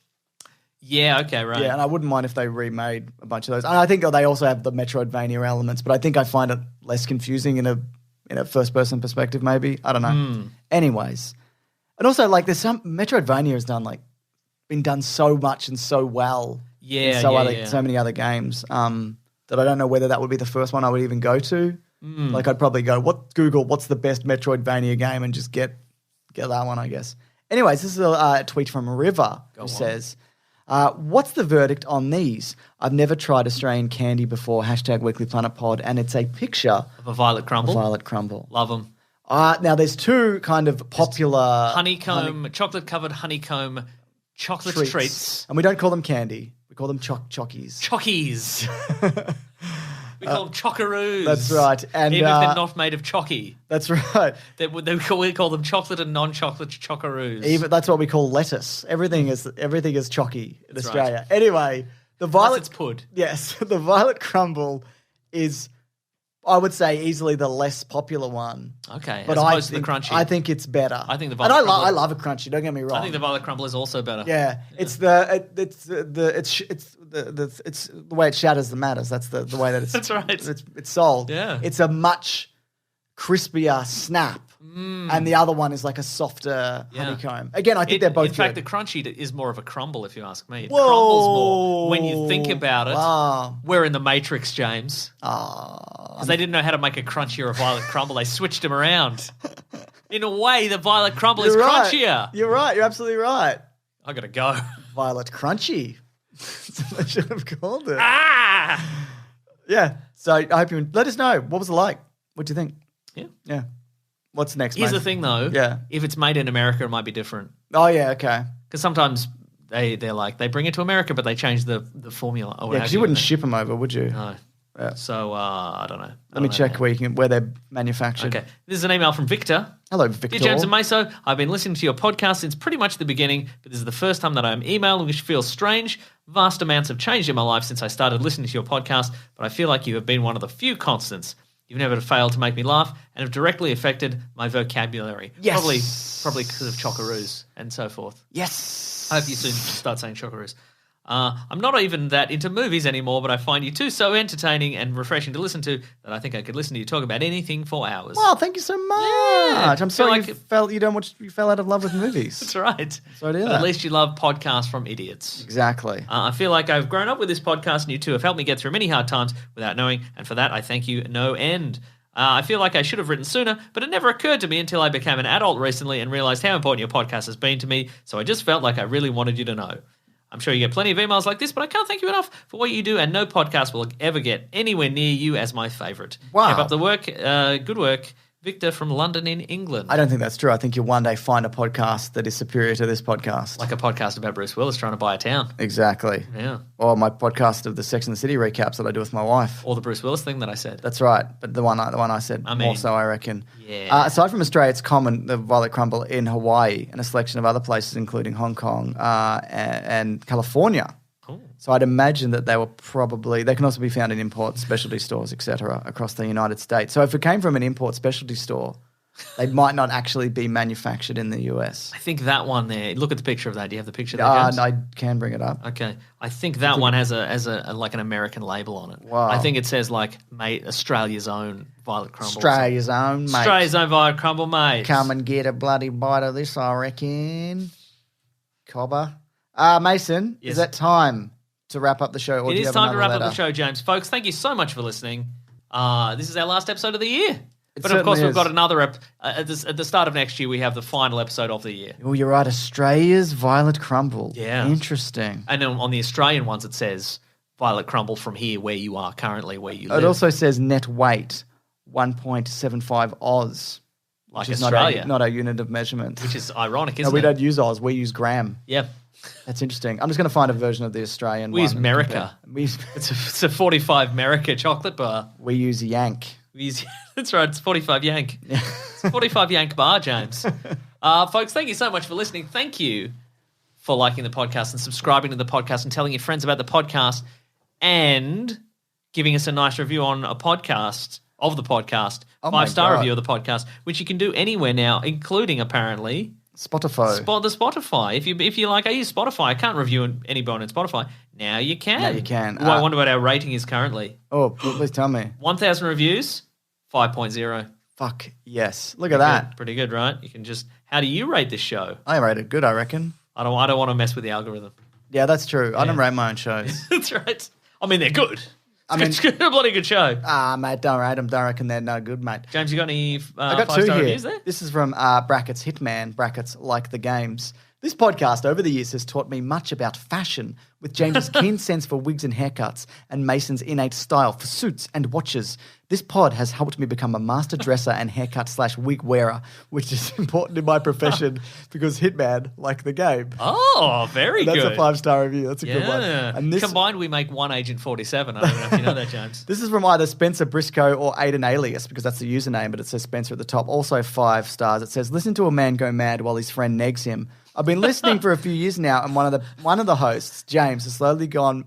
Yeah, okay, right. Yeah, and I wouldn't mind if they remade a bunch of those. And I think they also have the Metroidvania elements, but I think I find it less confusing in a first-person perspective, maybe. I don't know. Anyways. And also, like, there's some... Metroidvania has been done so much and so well in so many other games that I don't know whether that would be the first one I would even go to. Like, I'd probably go, Google, what's the best Metroidvania game, and just get that one, I guess. Anyways, this is a tweet from River who says... what's the verdict on these? I've never tried Australian candy before, #WeeklyPlanetPod, and it's a picture of a violet crumble. Love them. Now, there's two kind of popular... chocolate-covered honeycomb chocolate treats. And we don't call them candy. We call them chockies. Chockies. We call them chockaroos. That's right. And even if they're not made of chocky. That's right. We call them chocolate and non-chocolate chockaroos. That's what we call lettuce. Everything is chocky in Australia. Right. Anyway, the violet... Unless it's pud. Yes. The violet crumble is, I would say, easily the less popular one. Okay. But as opposed to the crunchy. I think it's better. I think the violet crumble... I love a crunchy, don't get me wrong. I think the violet crumble is also better. Yeah. It's the way it shatters the matters. That's the way that it's... That's right. It's sold. Yeah. It's a much crispier snap. And the other one is like a softer honeycomb. Again, I think they're both good. In fact, the crunchy is more of a crumble, if you ask me. It crumbles more when you think about it. Wow. We're in the Matrix, James. Because they didn't know how to make a crunchy or a violet crumble. They switched them around. In a way, the violet crumble is crunchier. You're right. You're absolutely right. I got to go. Violet crunchy. That's what I should have called it. Yeah. So I hope you let us know. What was it like? What do you think? Yeah. What's next, Here's the thing, though. Yeah. If it's made in America, it might be different. Oh, yeah, okay. Because sometimes they bring it to America, but they change the formula. Yeah, because you wouldn't ship them over, would you? No. Yeah. So, I don't know. Let me check where they're manufactured. Okay. This is an email from Victor. Hello, Victor. Dear James and Meso, I've been listening to your podcast since pretty much the beginning, but this is the first time that I'm emailing, which feels strange. Vast amounts have changed in my life since I started listening to your podcast, but I feel like you have been one of the few constants. You've never failed to make me laugh and have directly affected my vocabulary. Yes. Probably because of chockaroos and so forth. Yes. I hope you soon start saying chockaroos. I'm not even that into movies anymore, but I find you two so entertaining and refreshing to listen to that I think I could listen to you talk about anything for hours. Wow, thank you so much. Yeah. I'm sorry you fell out of love with movies. That's right. Sorry to hear that. At least you love podcasts from idiots. Exactly. I feel like I've grown up with this podcast, and you two have helped me get through many hard times without knowing, and for that I thank you no end. I feel like I should have written sooner, but it never occurred to me until I became an adult recently and realized how important your podcast has been to me, so I just felt like I really wanted you to know. I'm sure you get plenty of emails like this, but I can't thank you enough for what you do, and no podcast will ever get anywhere near you as my favourite. Wow. Keep up the work. Good work. Victor from London in England. I don't think that's true. I think you'll one day find a podcast that is superior to this podcast. Like a podcast about Bruce Willis trying to buy a town. Exactly. Yeah. Or my podcast of the Sex and the City recaps that I do with my wife. Or the Bruce Willis thing that I said. That's right. But the one I said more so, I reckon. Yeah. Aside from Australia, it's common, the violet crumble in Hawaii and a selection of other places, including Hong Kong and California. Ooh. So I'd imagine that they can also be found in import specialty stores, etc., across the United States. So if it came from an import specialty store, they might not actually be manufactured in the US. I think that one there. Look at the picture of that. Do you have the picture there, James? I can bring it up. Okay. I think that one has a like an American label on it. Wow. I think it says like mate Australia's own violet crumble. Australia's own, mate. Australia's own violet crumble, mate. Come and get a bloody bite of this, I reckon. Cobber. Mason, yes. Is that time to wrap up the show? Or it is time to wrap up the show, James. Folks, thank you so much for listening. This is our last episode of the year. But of course, we've got another at the start of next year, we have the final episode of the year. Oh, you're right. Australia's violet crumble. Yeah. Interesting. And on the Australian ones, it says Violet crumble from here where you are currently, where you live. It also says net weight, 1.75 Oz. Like which is Australia. not our unit of measurement. Which is ironic, isn't it? No, we don't use Oz. We use gram. Yep. That's interesting. I'm just going to find a version of the Australian one. We use America. It's a 45 America chocolate bar. We use Yank. That's right. It's 45 Yank. Yeah. It's 45 Yank bar, James. Folks, thank you so much for listening. Thank you for liking the podcast and subscribing to the podcast and telling your friends about the podcast and giving us a nice review on a podcast of the podcast, 5-star review of the podcast, which you can do anywhere now, including apparently Spotify. The Spotify. If you like, I use Spotify. I can't review anybody on Spotify. Now you can. Now you can. I wonder what our rating is currently. Oh, please tell me. 1,000 reviews, 5.0. Fuck yes. Look at that. Pretty good, right? You can just. How do you rate this show? I rate it good, I reckon. I don't want to mess with the algorithm. Yeah, that's true. Yeah. I don't rate my own shows. That's right. I mean, they're good. It's a bloody good show. Mate, don't rate them. Don't reckon they're no good, mate. James, you got any I got 2 5-star here. reviews there? This is from brackets Hitman, brackets like the games. This podcast over the years has taught me much about fashion, with James's keen sense for wigs and haircuts and Mason's innate style for suits and watches. This pod has helped me become a master dresser and haircut/wig wearer, which is important in my profession because Hitman, like the game. Oh, very good. That's a 5-star review. That's a good one. And combined, we make one Agent 47. I don't know if you know that, James. This is from either Spencer Briscoe or Aiden Alias, because that's the username, but it says Spencer at the top. Also 5 stars. It says, listen to a man go mad while his friend negs him. I've been listening for a few years now, and one of the hosts, James, has slowly gone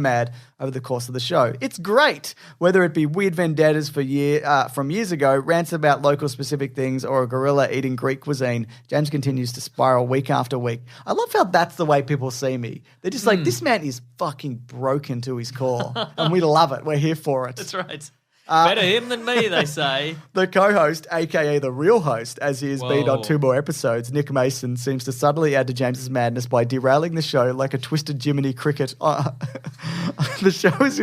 mad over the course of the show. It's great, whether it be weird vendettas from years ago, rants about local specific things, or a gorilla eating Greek cuisine. James continues to spiral week after week. I love how that's the way people see me. They're just like, this man is fucking broken to his core, and we love it. We're here for it. That's right. Better him than me, they say. The co-host, a.k.a. the real host, as he has been on 2 more episodes, Nick Mason, seems to subtly add to James's madness by derailing the show like a twisted Jiminy Cricket. The show is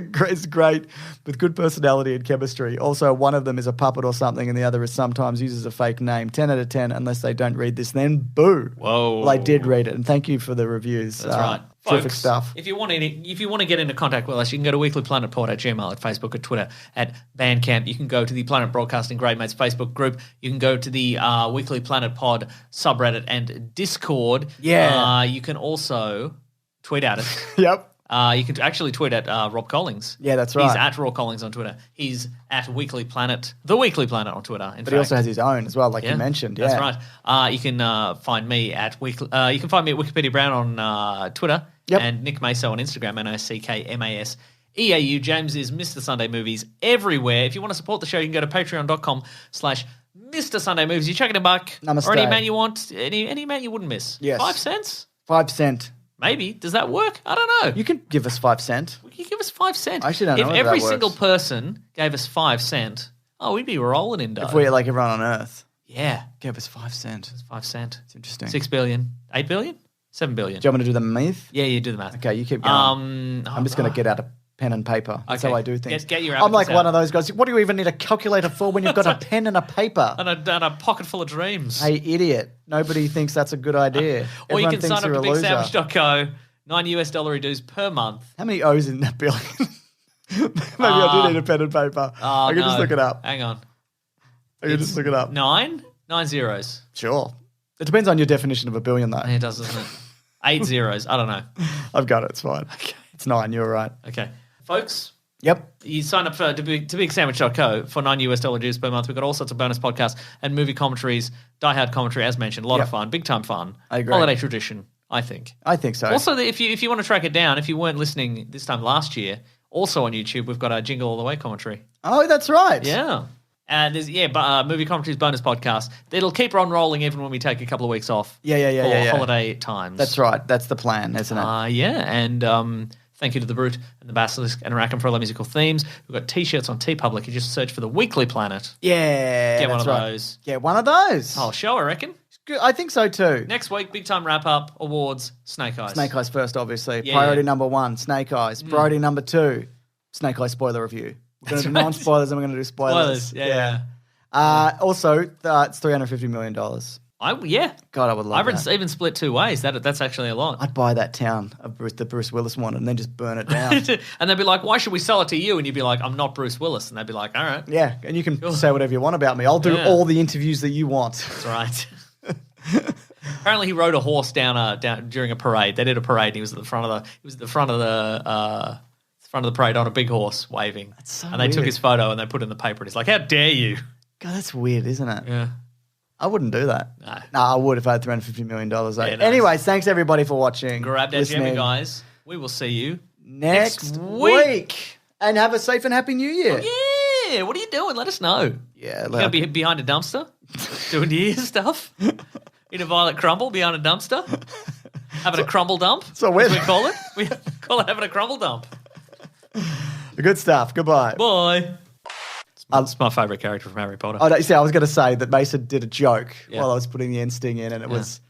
great, with good personality and chemistry. Also, one of them is a puppet or something, and the other is sometimes uses a fake name. 10 out of 10, unless they don't read this, then boo. Whoa. Well, I did read it, and thank you for the reviews. That's right. Terrific Folks, stuff. If you want to get into contact with us, you can go to weeklyplanetpod at Gmail, at Facebook, at Twitter, at Bandcamp. You can go to the Planet Broadcasting Great Mates Facebook group. You can go to the Weekly Planet Pod subreddit and Discord. Yeah. You can also tweet at us. Yep. You can actually tweet at Rob Collings. Yeah, that's right. He's at Rob Collings on Twitter. He's at Weekly Planet, the Weekly Planet on Twitter. But he also has his own as well, like you mentioned. Yeah, that's right. You can find me at you can find me at Wikipedia Brown on Twitter. Yep. And Nick Maso on Instagram, NOCKMASEAU. James is Mr. Sunday Movies everywhere. If you want to support the show, you can go to patreon.com/Mr. Sunday Movies. You chuck in a buck. Namaste. Or any amount you want, any amount you wouldn't miss. Yes. 5 cents? 5 cent. Maybe. Does that work? I don't know. You can give us 5 cent. You give us 5 cents. I actually don't know if if every that single works. person gave us 5 cents, we'd be rolling in dough. If we're like everyone on Earth. Yeah. Give us 5 cent. It's 5 cents. It's interesting. 6 billion. 8 billion? 7 billion. Do you want me to do the math? Yeah, you do the math. Okay, you keep going. I'm just going to get out a pen and paper. That's how I do things. Get your I'm like abacus one out. of those guys. What do you even need a calculator for when you've got a pen and a paper? And a pocket full of dreams. Hey, idiot. Nobody thinks that's a good idea. Or you Everyone can thinks sign up you're to a loser. bigsandwich.co, $9 dues per month. How many O's in that billion? Maybe I do need a pen and paper. I can just look it up. Hang on. I can just look it up. 9 zeros. Sure. It depends on your definition of a billion, though. It does, doesn't it? 8 zeros. I don't know. I've got it. It's fine. Okay. It's 9. You're right. Okay. Folks, Yep. you sign up to bigsandwich.co for $9 dues per month. We've got all sorts of bonus podcasts and movie commentaries, Die Hard commentary, as mentioned. A lot of fun. Big time fun. I agree. Holiday tradition, I think. I think so. Also, if you want to track it down, if you weren't listening this time last year, also on YouTube, we've got our Jingle All the Way commentary. Oh, that's right. Yeah. And there's movie commentaries bonus podcast. It'll keep on rolling even when we take a couple of weeks off. Yeah. Holiday times. That's right. That's the plan, isn't it? Yeah. And thank you to The Brute and The Basilisk and Rackham for all the musical themes. We've got T-shirts on TeePublic. You just search for The Weekly Planet. Yeah. Get one that's of right. those. Get one of those. Whole show, I reckon. Good. I think so too. Next week, big time wrap up, awards, Snake Eyes. Snake Eyes first, obviously. Yeah, Priority yeah. number 1, Snake Eyes. Priority number 2, Snake Eyes spoiler review. We're going to do non-spoilers and we're going to do spoilers. Yeah. Also, it's $350 million. God, I would love that. I even split two ways. That's actually a lot. I'd buy that town of the Bruce Willis one and then just burn it down. And they'd be like, why should we sell it to you? And you'd be like, I'm not Bruce Willis. And they'd be like, all right. Yeah, and you can say whatever you want about me. I'll do all the interviews that you want. That's right. Apparently, he rode a horse down during a parade. They did a parade. And he was at the front of the parade on a big horse waving. That's so and they took his photo and they put it in the paper. And he's like, how dare you? God, that's weird, isn't it? Yeah. I wouldn't do that. No, I would if I had $350 million. Yeah, nice. Anyways, thanks everybody for watching. Grab that Gemma, guys. We will see you next week. And have a safe and happy new year. Oh, yeah. What are you doing? Let us know. Yeah. You're going to be behind a dumpster doing New Year's stuff? Eat a violet crumble behind a dumpster? Having a crumble dump? So we call it? We call it having a crumble dump. Good stuff. Goodbye. Bye. It's my favourite character from Harry Potter. I was going to say that Mason did a joke while I was putting the end sting in, and it was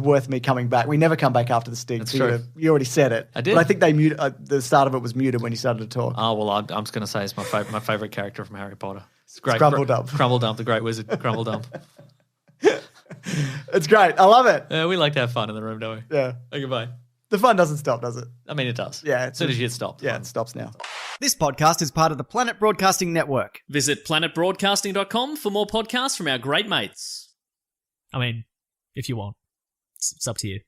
worth me coming back. We never come back after the sting. That's true. You already said it. I did. But I think they muted. The start of it was muted when you started to talk. Oh, well, I'm just going to say it's my favourite character from Harry Potter. It's great. Crumble Dump. Crumble Dump, the great wizard. Crumble Dump. It's great. I love it. Yeah, we like to have fun in the room, don't we? Yeah. Okay, goodbye. The fun doesn't stop, does it? I mean, it does. Yeah. As soon as you hit stop. Yeah, it stops now. This podcast is part of the Planet Broadcasting Network. Visit planetbroadcasting.com for more podcasts from our great mates. I mean, if you want. It's up to you.